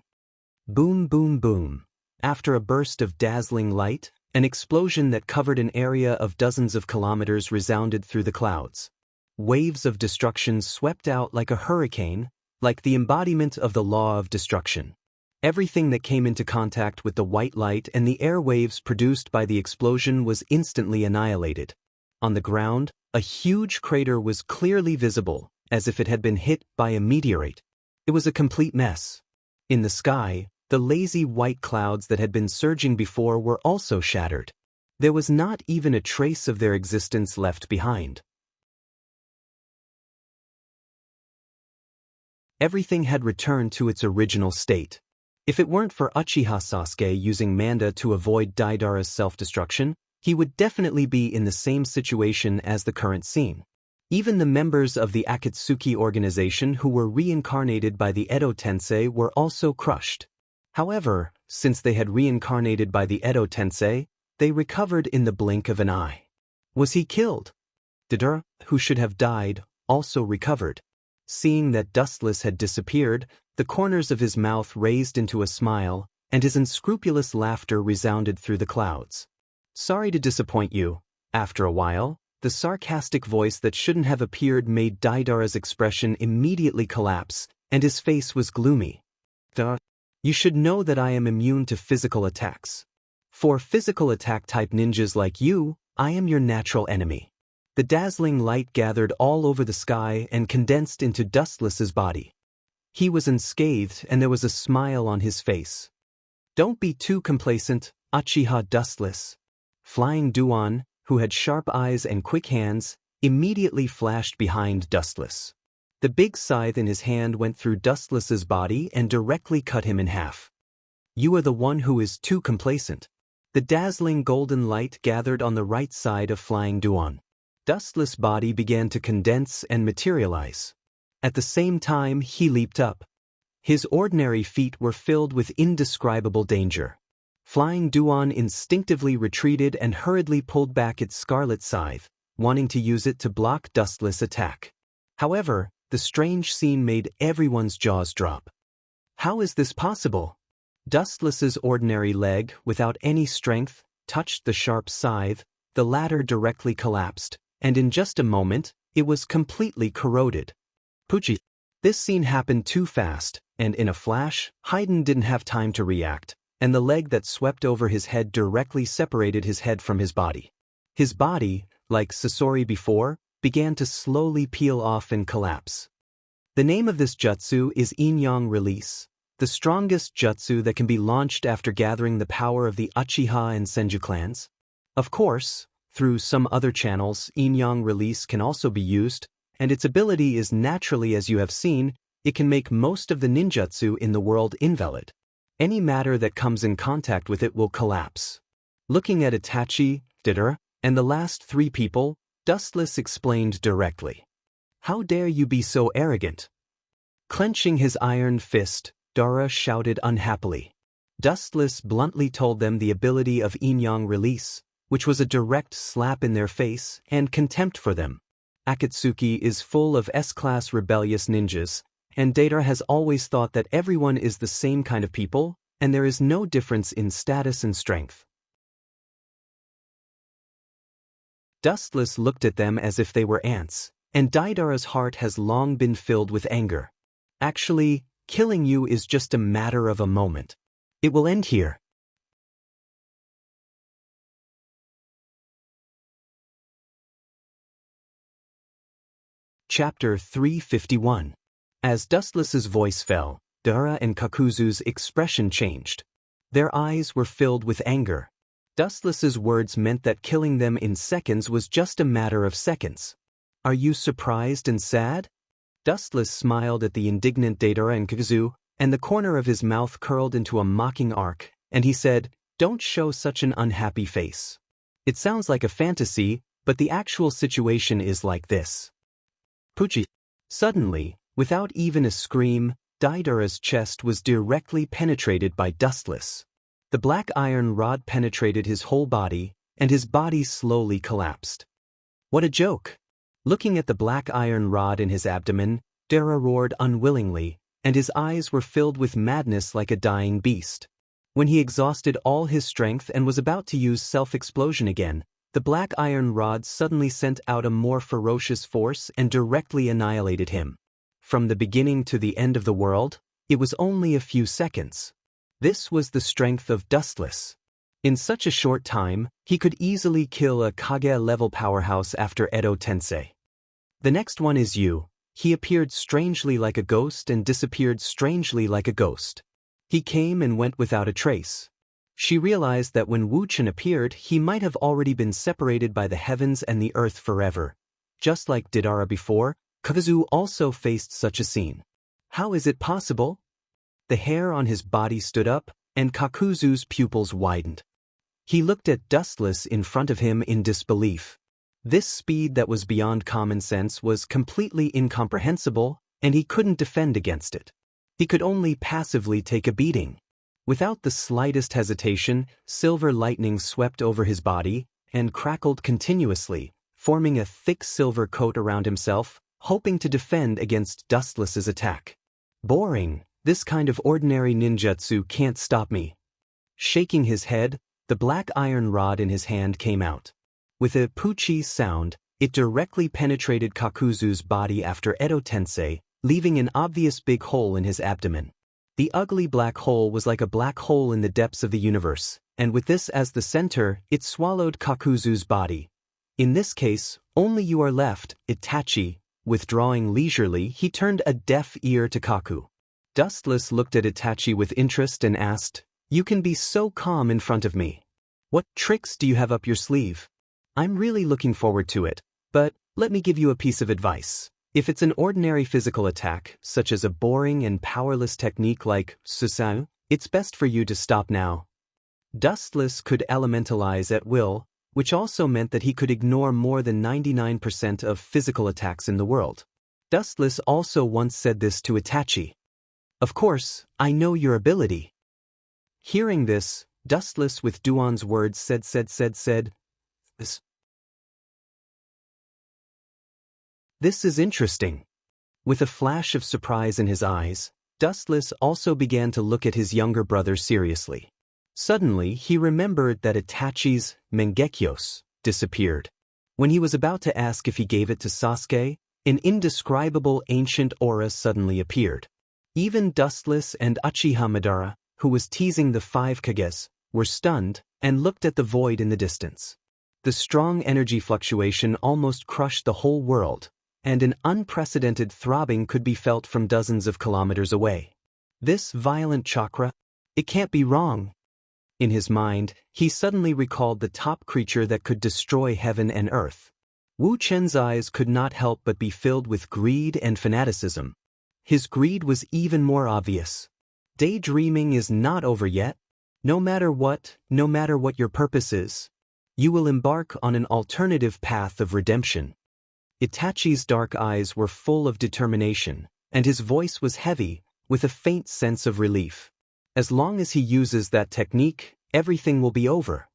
Boom, boom, boom. After a burst of dazzling light, an explosion that covered an area of dozens of kilometers resounded through the clouds. Waves of destruction swept out like a hurricane, like the embodiment of the law of destruction. Everything that came into contact with the white light and the air waves produced by the explosion was instantly annihilated. On the ground, a huge crater was clearly visible, as if it had been hit by a meteorite. It was a complete mess. In the sky, the lazy white clouds that had been surging before were also shattered. There was not even a trace of their existence left behind. Everything had returned to its original state. If it weren't for Uchiha Sasuke using Manda to avoid Deidara's self-destruction, he would definitely be in the same situation as the current scene. Even the members of the Akatsuki organization who were reincarnated by the Edo Tensei were also crushed. However, since they had reincarnated by the Edo Tensei, they recovered in the blink of an eye. Was he killed? Deidara, who should have died, also recovered. Seeing that Dustless had disappeared, the corners of his mouth raised into a smile, and his unscrupulous laughter resounded through the clouds. Sorry to disappoint you. After a while, the sarcastic voice that shouldn't have appeared made Deidara's expression immediately collapse, and his face was gloomy. You should know that I am immune to physical attacks. For physical attack-type ninjas like you, I am your natural enemy. The dazzling light gathered all over the sky and condensed into Dustless's body. He was unscathed and there was a smile on his face. Don't be too complacent, Uchiha Dustless. Flying Duan, who had sharp eyes and quick hands, immediately flashed behind Dustless. The big scythe in his hand went through Dustless's body and directly cut him in half. You are the one who is too complacent. The dazzling golden light gathered on the right side of Flying Duan. Dustless' body began to condense and materialize. At the same time, he leaped up. His ordinary feet were filled with indescribable danger. Flying Duan instinctively retreated and hurriedly pulled back its scarlet scythe, wanting to use it to block Dustless' attack. However, the strange scene made everyone's jaws drop. How is this possible? Dustless's ordinary leg, without any strength, touched the sharp scythe, the latter directly collapsed, and in just a moment, it was completely corroded. Pucci. This scene happened too fast, and in a flash, Haydn didn't have time to react, and the leg that swept over his head directly separated his head from his body. His body, like Sasori before, began to slowly peel off and collapse. The name of this jutsu is Yin-Yang Release, the strongest jutsu that can be launched after gathering the power of the Uchiha and Senju clans. Of course, through some other channels, Yin-Yang Release can also be used, and its ability is naturally, as you have seen, it can make most of the ninjutsu in the world invalid. Any matter that comes in contact with it will collapse. Looking at Itachi, Deidara, and the last three people, Dustless explained directly. How dare you be so arrogant? Clenching his iron fist, Deidara shouted unhappily. Dustless bluntly told them the ability of Yin-Yang Release, which was a direct slap in their face and contempt for them. Akatsuki is full of S-class rebellious ninjas, and Deidara has always thought that everyone is the same kind of people, and there is no difference in status and strength. Dustless looked at them as if they were ants, and Deidara's heart has long been filled with anger. Actually, killing you is just a matter of a moment. It will end here. Chapter 351. As Dustless's voice fell, Deidara and Kakuzu's expression changed. Their eyes were filled with anger. Dustless's words meant that killing them in seconds was just a matter of seconds. Are you surprised and sad? Dustless smiled at the indignant Deidara and Kakuzu, and the corner of his mouth curled into a mocking arc, and he said, "Don't show such an unhappy face. It sounds like a fantasy, but the actual situation is like this." Pucci. Suddenly, without even a scream, Deidara's chest was directly penetrated by Dustless. The black iron rod penetrated his whole body, and his body slowly collapsed. What a joke! Looking at the black iron rod in his abdomen, Deidara roared unwillingly, and his eyes were filled with madness like a dying beast. When he exhausted all his strength and was about to use self-explosion again, the black iron rod suddenly sent out a more ferocious force and directly annihilated him. From the beginning to the end of the world, it was only a few seconds. This was the strength of Dustless. In such a short time, he could easily kill a Kage-level powerhouse after Edo Tensei. The next one is you. He appeared strangely like a ghost and disappeared strangely like a ghost. He came and went without a trace. She realized that when Wu Chen appeared, he might have already been separated by the heavens and the earth forever. Just like Deidara before, Kakuzu also faced such a scene. How is it possible? The hair on his body stood up, and Kakuzu's pupils widened. He looked at Dustless in front of him in disbelief. This speed that was beyond common sense was completely incomprehensible, and he couldn't defend against it. He could only passively take a beating. Without the slightest hesitation, silver lightning swept over his body and crackled continuously, forming a thick silver coat around himself, hoping to defend against Dustless's attack. Boring. This kind of ordinary ninjutsu can't stop me. Shaking his head, the black iron rod in his hand came out. With a puchi sound, it directly penetrated Kakuzu's body after Edo Tensei, leaving an obvious big hole in his abdomen. The ugly black hole was like a black hole in the depths of the universe, and with this as the center, it swallowed Kakuzu's body. In this case, only you are left, Itachi. Withdrawing leisurely, he turned a deaf ear to Kaku. Dustless looked at Itachi with interest and asked, "You can be so calm in front of me. What tricks do you have up your sleeve? I'm really looking forward to it, but let me give you a piece of advice. If it's an ordinary physical attack, such as a boring and powerless technique like Susan, it's best for you to stop now." Dustless could elementalize at will, which also meant that he could ignore more than 99% of physical attacks in the world. Dustless also once said this to Itachi. "Of course, I know your ability." Hearing this, Dustless with Duan's words said, This is interesting." With a flash of surprise in his eyes, Dustless also began to look at his younger brother seriously. Suddenly, he remembered that Itachi's Mangekyos disappeared. When he was about to ask if he gave it to Sasuke, an indescribable ancient aura suddenly appeared. Even Dustless and Uchiha Madara, who was teasing the 5 Kages, were stunned and looked at the void in the distance. The strong energy fluctuation almost crushed the whole world, and an unprecedented throbbing could be felt from dozens of kilometers away. This violent chakra? It can't be wrong. In his mind, he suddenly recalled the top creature that could destroy heaven and earth. Wu Chen's eyes could not help but be filled with greed and fanaticism. His greed was even more obvious. Daydreaming is not over yet. No matter what your purpose is, you will embark on an alternative path of redemption. Itachi's dark eyes were full of determination, and his voice was heavy, with a faint sense of relief. As long as he uses that technique, everything will be over.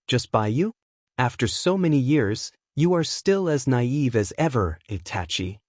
Just by you? After so many years, you are still as naive as ever, Itachi.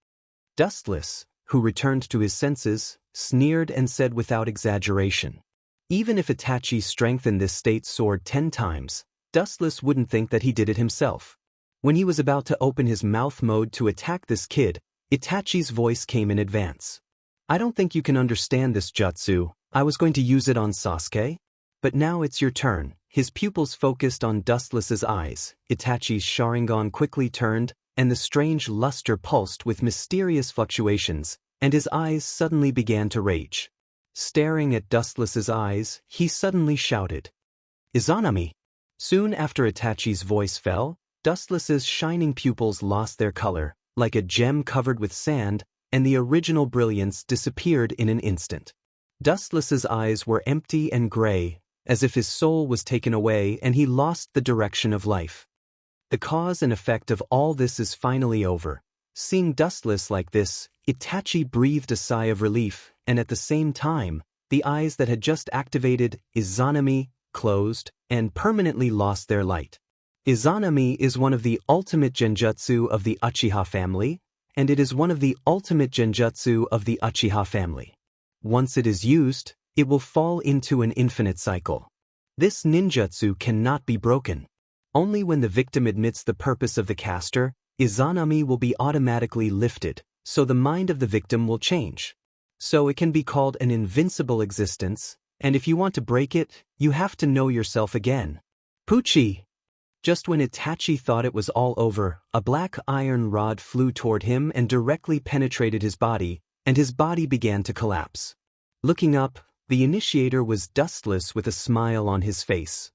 Dustless, who returned to his senses, sneered and said without exaggeration. Even if Itachi's strength in this state soared 10 times, Dustless wouldn't think that he did it himself. When he was about to open his mouth mode to attack this kid, Itachi's voice came in advance. I don't think you can understand this jutsu. I was going to use it on Sasuke. But now it's your turn. His pupils focused on Dustless's eyes. Itachi's Sharingan quickly turned, and the strange luster pulsed with mysterious fluctuations, and his eyes suddenly began to rage. Staring at Dustless's eyes, he suddenly shouted, "Izanami!" Soon after Itachi's voice fell, Dustless's shining pupils lost their color, like a gem covered with sand, and the original brilliance disappeared in an instant. Dustless's eyes were empty and gray, as if his soul was taken away and he lost the direction of life. The cause and effect of all this is finally over. Seeing Dustless like this, Itachi breathed a sigh of relief, and at the same time, the eyes that had just activated Izanami closed and permanently lost their light. Izanami is one of the ultimate genjutsu of the Uchiha family, and it is one of the ultimate genjutsu of the Uchiha family. Once it is used, it will fall into an infinite cycle. This ninjutsu cannot be broken. Only when the victim admits the purpose of the caster, Izanami will be automatically lifted, so the mind of the victim will change. So it can be called an invincible existence, and if you want to break it, you have to know yourself again. Pucci! Just when Itachi thought it was all over, a black iron rod flew toward him and directly penetrated his body, and his body began to collapse. Looking up, the initiator was Dustless with a smile on his face.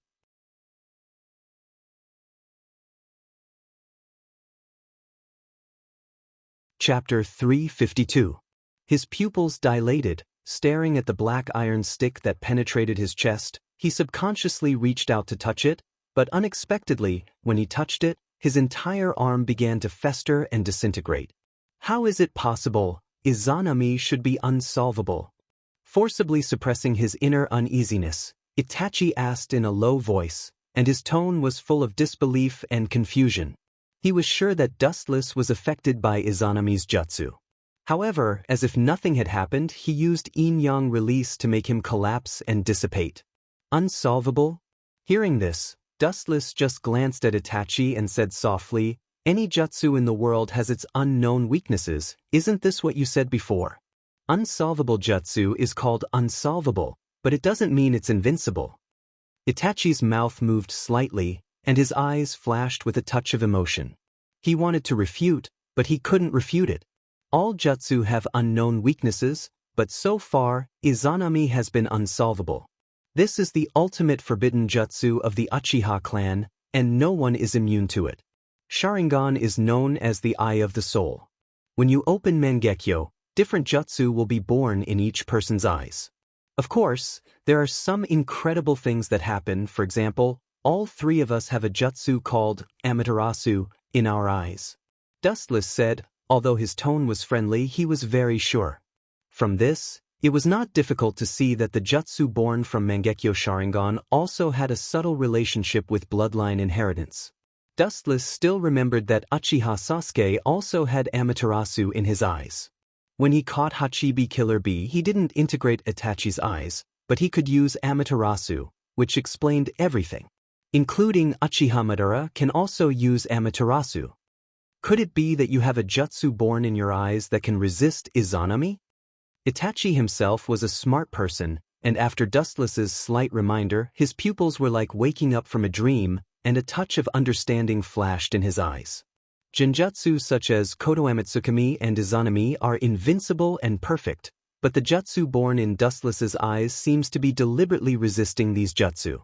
Chapter 352. His pupils dilated, staring at the black iron stick that penetrated his chest. He subconsciously reached out to touch it, but unexpectedly, when he touched it, his entire arm began to fester and disintegrate. How is it possible? Izanami should be unsolvable. Forcibly suppressing his inner uneasiness, Itachi asked in a low voice, and his tone was full of disbelief and confusion. He was sure that Dustless was affected by Izanami's jutsu. However, as if nothing had happened, he used yin-yang release to make him collapse and dissipate. Unsolvable? Hearing this, Dustless just glanced at Itachi and said softly, "Any jutsu in the world has its unknown weaknesses, isn't this what you said before? Unsolvable jutsu is called unsolvable, but it doesn't mean it's invincible." Itachi's mouth moved slightly, and his eyes flashed with a touch of emotion. He wanted to refute, but he couldn't refute it. All jutsu have unknown weaknesses, but so far, Izanami has been unsolvable. This is the ultimate forbidden jutsu of the Uchiha clan, and no one is immune to it. Sharingan is known as the Eye of the Soul. When you open Mangekyo, different jutsu will be born in each person's eyes. Of course, there are some incredible things that happen. For example, all three of us have a jutsu called Amaterasu in our eyes. Dustless said, although his tone was friendly, he was very sure. From this, it was not difficult to see that the jutsu born from Mangekyo Sharingan also had a subtle relationship with bloodline inheritance. Dustless still remembered that Uchiha Sasuke also had Amaterasu in his eyes. When he caught Hachibi Killer Bee, he didn't integrate Itachi's eyes, but he could use Amaterasu, which explained everything. including Uchiha Madara, can also use Amaterasu. Could it be that you have a jutsu born in your eyes that can resist Izanami? Itachi himself was a smart person, and after Dustless's slight reminder, his pupils were like waking up from a dream, and a touch of understanding flashed in his eyes. Genjutsu such as Kotoamatsukami and Izanami are invincible and perfect, but the jutsu born in Dustless's eyes seems to be deliberately resisting these jutsu.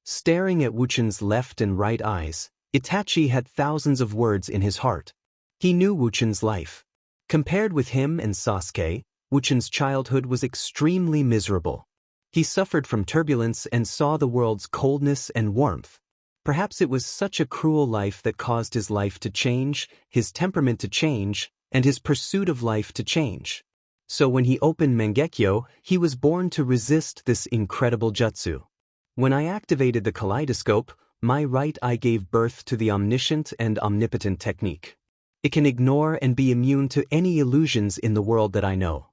Staring at Wuchan's left and right eyes, Itachi had thousands of words in his heart. He knew Wuchan's life. Compared with him and Sasuke, Wuchan's childhood was extremely miserable. He suffered from turbulence and saw the world's coldness and warmth. Perhaps it was such a cruel life that caused his life to change, his temperament to change, and his pursuit of life to change. So when he opened Mangekyo, he was born to resist this incredible jutsu. When I activated the kaleidoscope, my right eye gave birth to the omniscient and omnipotent technique. It can ignore and be immune to any illusions in the world that I know.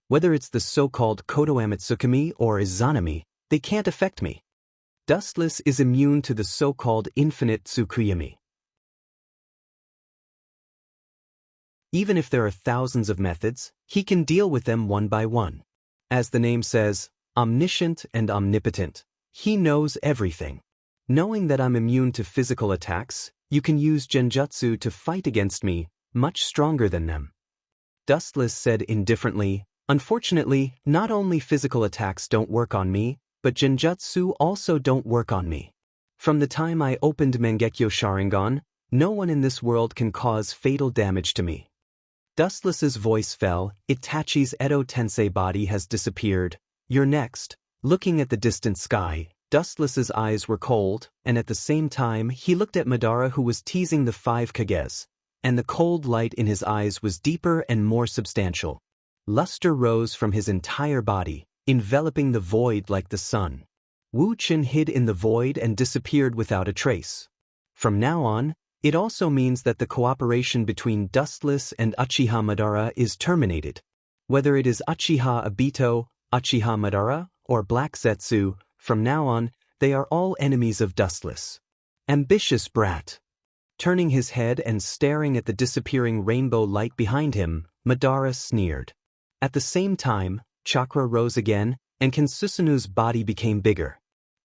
Whether it's the so-called Kotoamatsukami or Izanami, they can't affect me. Dustless is immune to the so-called infinite Tsukuyami. Even if there are thousands of methods, he can deal with them one by one. As the name says, omniscient and omnipotent, he knows everything. Knowing that I'm immune to physical attacks, you can use genjutsu to fight against me, much stronger than them. Dustless said indifferently, unfortunately, not only physical attacks don't work on me, but genjutsu also don't work on me. From the time I opened Mangekyo Sharingan, no one in this world can cause fatal damage to me. Dustless's voice fell. Itachi's Edo Tensei body has disappeared. You're next. Looking at the distant sky, Dustless's eyes were cold, and at the same time he looked at Madara, who was teasing the 5 Kages, and the cold light in his eyes was deeper and more substantial. Luster rose from his entire body, enveloping the void like the sun. Wuchen hid in the void and disappeared without a trace. From now on, it also means that the cooperation between Dustless and Uchiha Madara is terminated. Whether it is Uchiha Obito, Uchiha Madara, or Black Zetsu, from now on, they are all enemies of Dustless. Ambitious brat. Turning his head and staring at the disappearing rainbow light behind him, Madara sneered. At the same time, chakra rose again, and Kensusanu's body became bigger.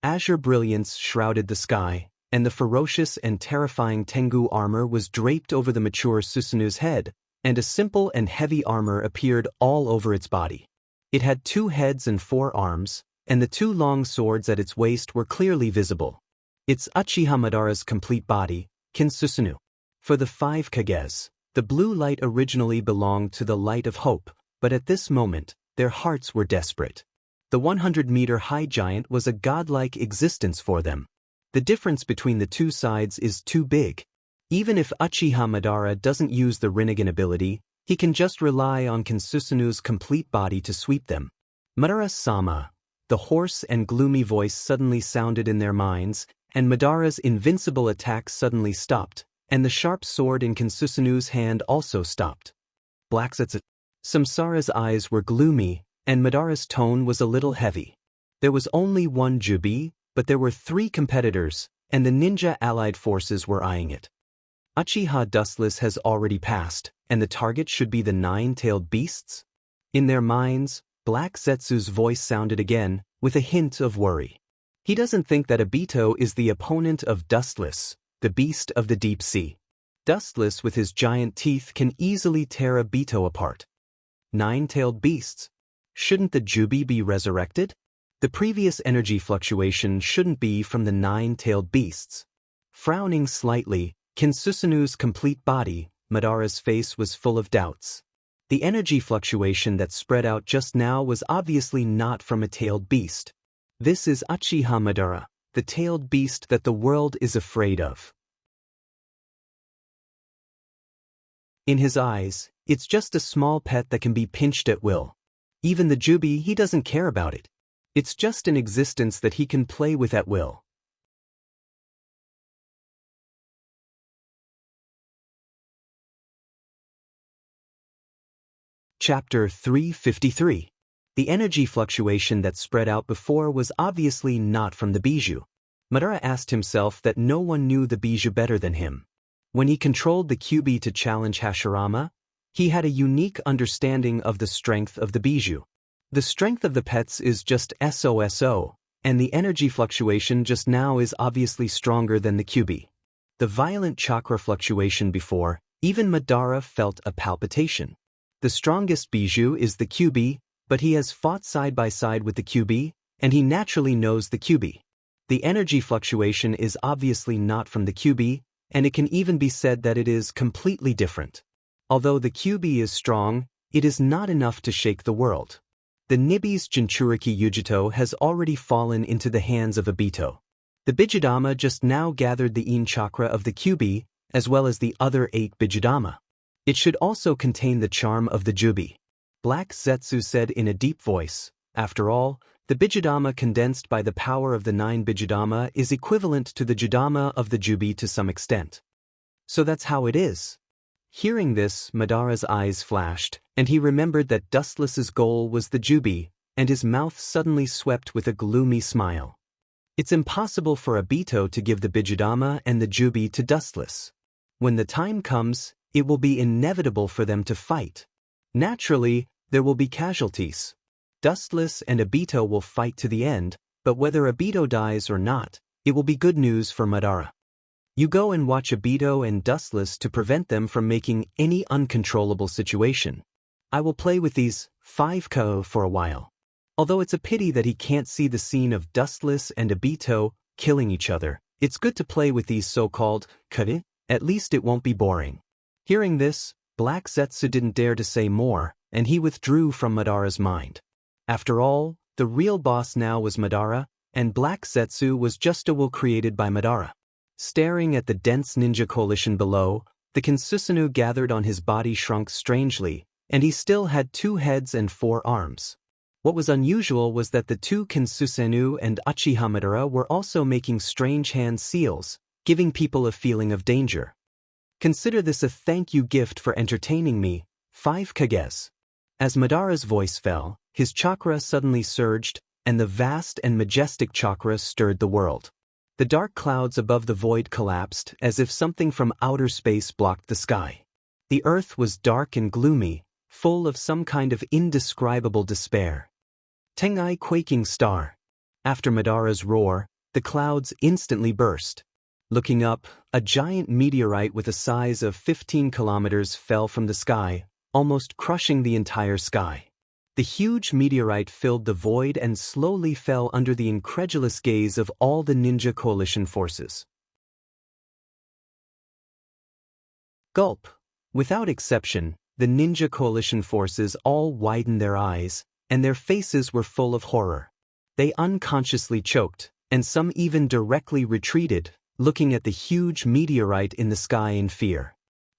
Azure brilliance shrouded the sky, and the ferocious and terrifying Tengu armor was draped over the mature Susanu's head, and a simple and heavy armor appeared all over its body. It had 2 heads and 4 arms, and the 2 long swords at its waist were clearly visible. It's Uchiha Madara's complete body, Kensusanu. For the 5 Kages, the blue light originally belonged to the light of hope, but at this moment, their hearts were desperate. The 100-meter-high giant was a godlike existence for them. The difference between the 2 sides is too big. Even if Uchiha Madara doesn't use the Rinnegan ability, he can just rely on Kensusanu's complete body to sweep them. Madara-sama. The hoarse and gloomy voice suddenly sounded in their minds, and Madara's invincible attack suddenly stopped, and the sharp sword in Kensusanu's hand also stopped. Black Zetsu. Samsara's eyes were gloomy, and Madara's tone was a little heavy. There was only one Jubi, but there were 3 competitors, and the ninja allied forces were eyeing it. Uchiha Dustless has already passed, and the target should be the 9-tailed beasts? In their minds, Black Zetsu's voice sounded again, with a hint of worry. He doesn't think that Obito is the opponent of Dustless, the beast of the deep sea. Dustless with his giant teeth can easily tear Obito apart. 9-tailed beasts. Shouldn't the Jubi be resurrected? The previous energy fluctuation shouldn't be from the 9-tailed beasts. Frowning slightly, Kensusanu's complete body, Madara's face was full of doubts. The energy fluctuation that spread out just now was obviously not from a tailed beast. This is Uchiha Madara, the tailed beast that the world is afraid of. In his eyes, it's just a small pet that can be pinched at will. Even the Jubi, he doesn't care about it. It's just an existence that he can play with at will. Chapter 353. The energy fluctuation that spread out before was obviously not from the bijou. Madara asked himself that no one knew the bijou better than him. When he controlled the Kyuubi to challenge Hashirama, he had a unique understanding of the strength of the bijou. The strength of the pets is just SOSO, and the energy fluctuation just now is obviously stronger than the Kyuubi. The violent chakra fluctuation before, even Madara felt a palpitation. The strongest bijou is the Kyuubi, but he has fought side by side with the Kyuubi, and he naturally knows the Kyuubi. The energy fluctuation is obviously not from the Kyuubi, and it can even be said that it is completely different. Although the Kyuubi is strong, it is not enough to shake the world. The Nibi's Jinchuriki Yujito has already fallen into the hands of Obito. The Bijudama just now gathered the In chakra of the Kyuubi, as well as the other 8 Bijudama. It should also contain the charm of the Jubi. Black Zetsu said in a deep voice, after all, the Bijudama condensed by the power of the 9 Bijudama is equivalent to the Judama of the Jubi to some extent. So that's how it is. Hearing this, Madara's eyes flashed, and he remembered that Dustless's goal was the Jubi, and his mouth suddenly swept with a gloomy smile. It's impossible for Obito to give the Bijudama and the Jubi to Dustless. When the time comes, it will be inevitable for them to fight. Naturally, there will be casualties. Dustless and Obito will fight to the end, but whether Obito dies or not, it will be good news for Madara. You go and watch Obito and Dustless to prevent them from making any uncontrollable situation. I will play with these 5 Ko for a while. Although it's a pity that he can't see the scene of Dustless and Obito killing each other, it's good to play with these so-called Ko. At least it won't be boring. Hearing this, Black Zetsu didn't dare to say more, and he withdrew from Madara's mind. After all, the real boss now was Madara, and Black Zetsu was just a will created by Madara. Staring at the dense ninja coalition below, the Kinsusanoo gathered on his body shrunk strangely, and he still had 2 heads and 4 arms. What was unusual was that the 2 Kinsusanoo and Uchiha Madara were also making strange hand seals, giving people a feeling of danger. Consider this a thank you gift for entertaining me, 5 Kages. As Madara's voice fell, his chakra suddenly surged, and the vast and majestic chakra stirred the world. The dark clouds above the void collapsed as if something from outer space blocked the sky. The earth was dark and gloomy, full of some kind of indescribable despair. Tengai quaking star. After Madara's roar, the clouds instantly burst. Looking up, a giant meteorite with a size of 15 kilometers fell from the sky, almost crushing the entire sky. The huge meteorite filled the void and slowly fell under the incredulous gaze of all the Ninja Coalition forces. Gulp. Without exception, the Ninja Coalition forces all widened their eyes, and their faces were full of horror. They unconsciously choked, and some even directly retreated, looking at the huge meteorite in the sky in fear.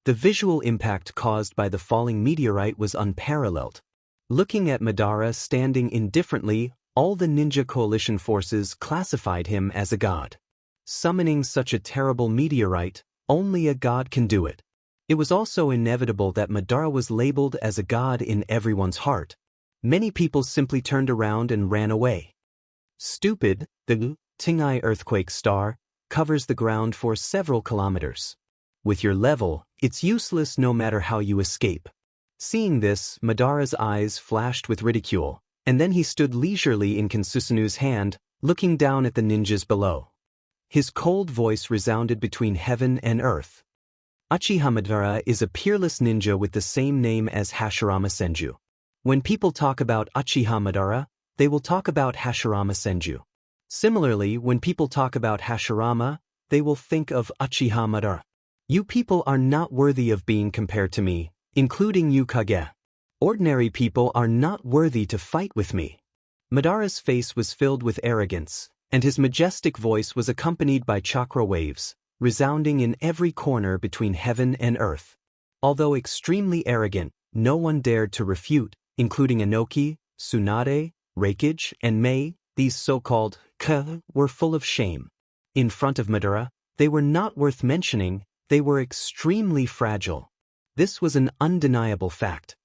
The visual impact caused by the falling meteorite was unparalleled. Looking at Madara standing indifferently, all the Ninja Coalition forces classified him as a god. Summoning such a terrible meteorite, only a god can do it. It was also inevitable that Madara was labeled as a god in everyone's heart. Many people simply turned around and ran away. Stupid, the Tengai earthquake star covers the ground for several kilometers. With your level, it's useless no matter how you escape. Seeing this, Madara's eyes flashed with ridicule, and then he stood leisurely in Kinsusanoo's hand, looking down at the ninjas below. His cold voice resounded between heaven and earth. Uchiha Madara is a peerless ninja with the same name as Hashirama Senju. When people talk about Uchiha Madara, they will talk about Hashirama Senju. Similarly, when people talk about Hashirama, they will think of Uchiha Madara. You people are not worthy of being compared to me, including you Kage. Ordinary people are not worthy to fight with me. Madara's face was filled with arrogance, and his majestic voice was accompanied by chakra waves, resounding in every corner between heaven and earth. Although extremely arrogant, no one dared to refute, including Inoki, Tsunade, Reikage, and Mei. These so-called Ka were full of shame. In front of Madara, they were not worth mentioning, they were extremely fragile. This was an undeniable fact.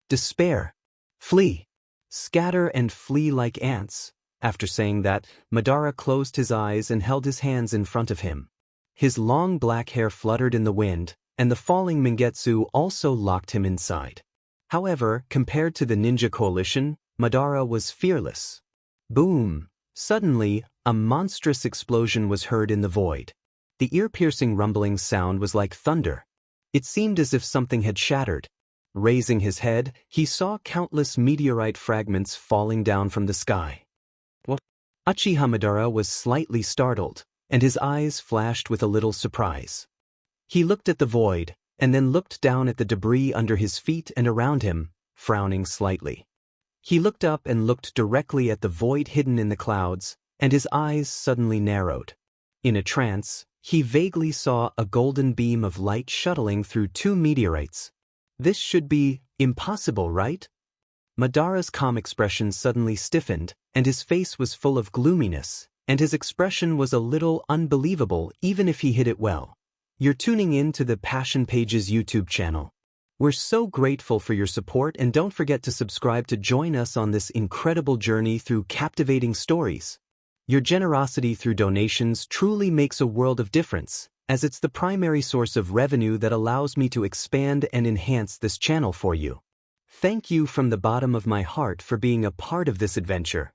Despair. Flee. Scatter and flee like ants. After saying that, Madara closed his eyes and held his hands in front of him. His long black hair fluttered in the wind, and the falling Mangetsu also locked him inside. However, compared to the ninja coalition, Madara was fearless. Boom! Suddenly, a monstrous explosion was heard in the void. The ear-piercing rumbling sound was like thunder. It seemed as if something had shattered. Raising his head, he saw countless meteorite fragments falling down from the sky. What? Uchiha Madara was slightly startled, and his eyes flashed with a little surprise. He looked at the void, and then looked down at the debris under his feet and around him, frowning slightly. He looked up and looked directly at the void hidden in the clouds, and his eyes suddenly narrowed. In a trance, he vaguely saw a golden beam of light shuttling through two meteorites. This should be impossible, right? Madara's calm expression suddenly stiffened, and his face was full of gloominess, and his expression was a little unbelievable even if he hid it well. You're tuning in to the Passion Pages YouTube channel. We're so grateful for your support, and don't forget to subscribe to join us on this incredible journey through captivating stories. Your generosity through donations truly makes a world of difference, as it's the primary source of revenue that allows me to expand and enhance this channel for you. Thank you from the bottom of my heart for being a part of this adventure.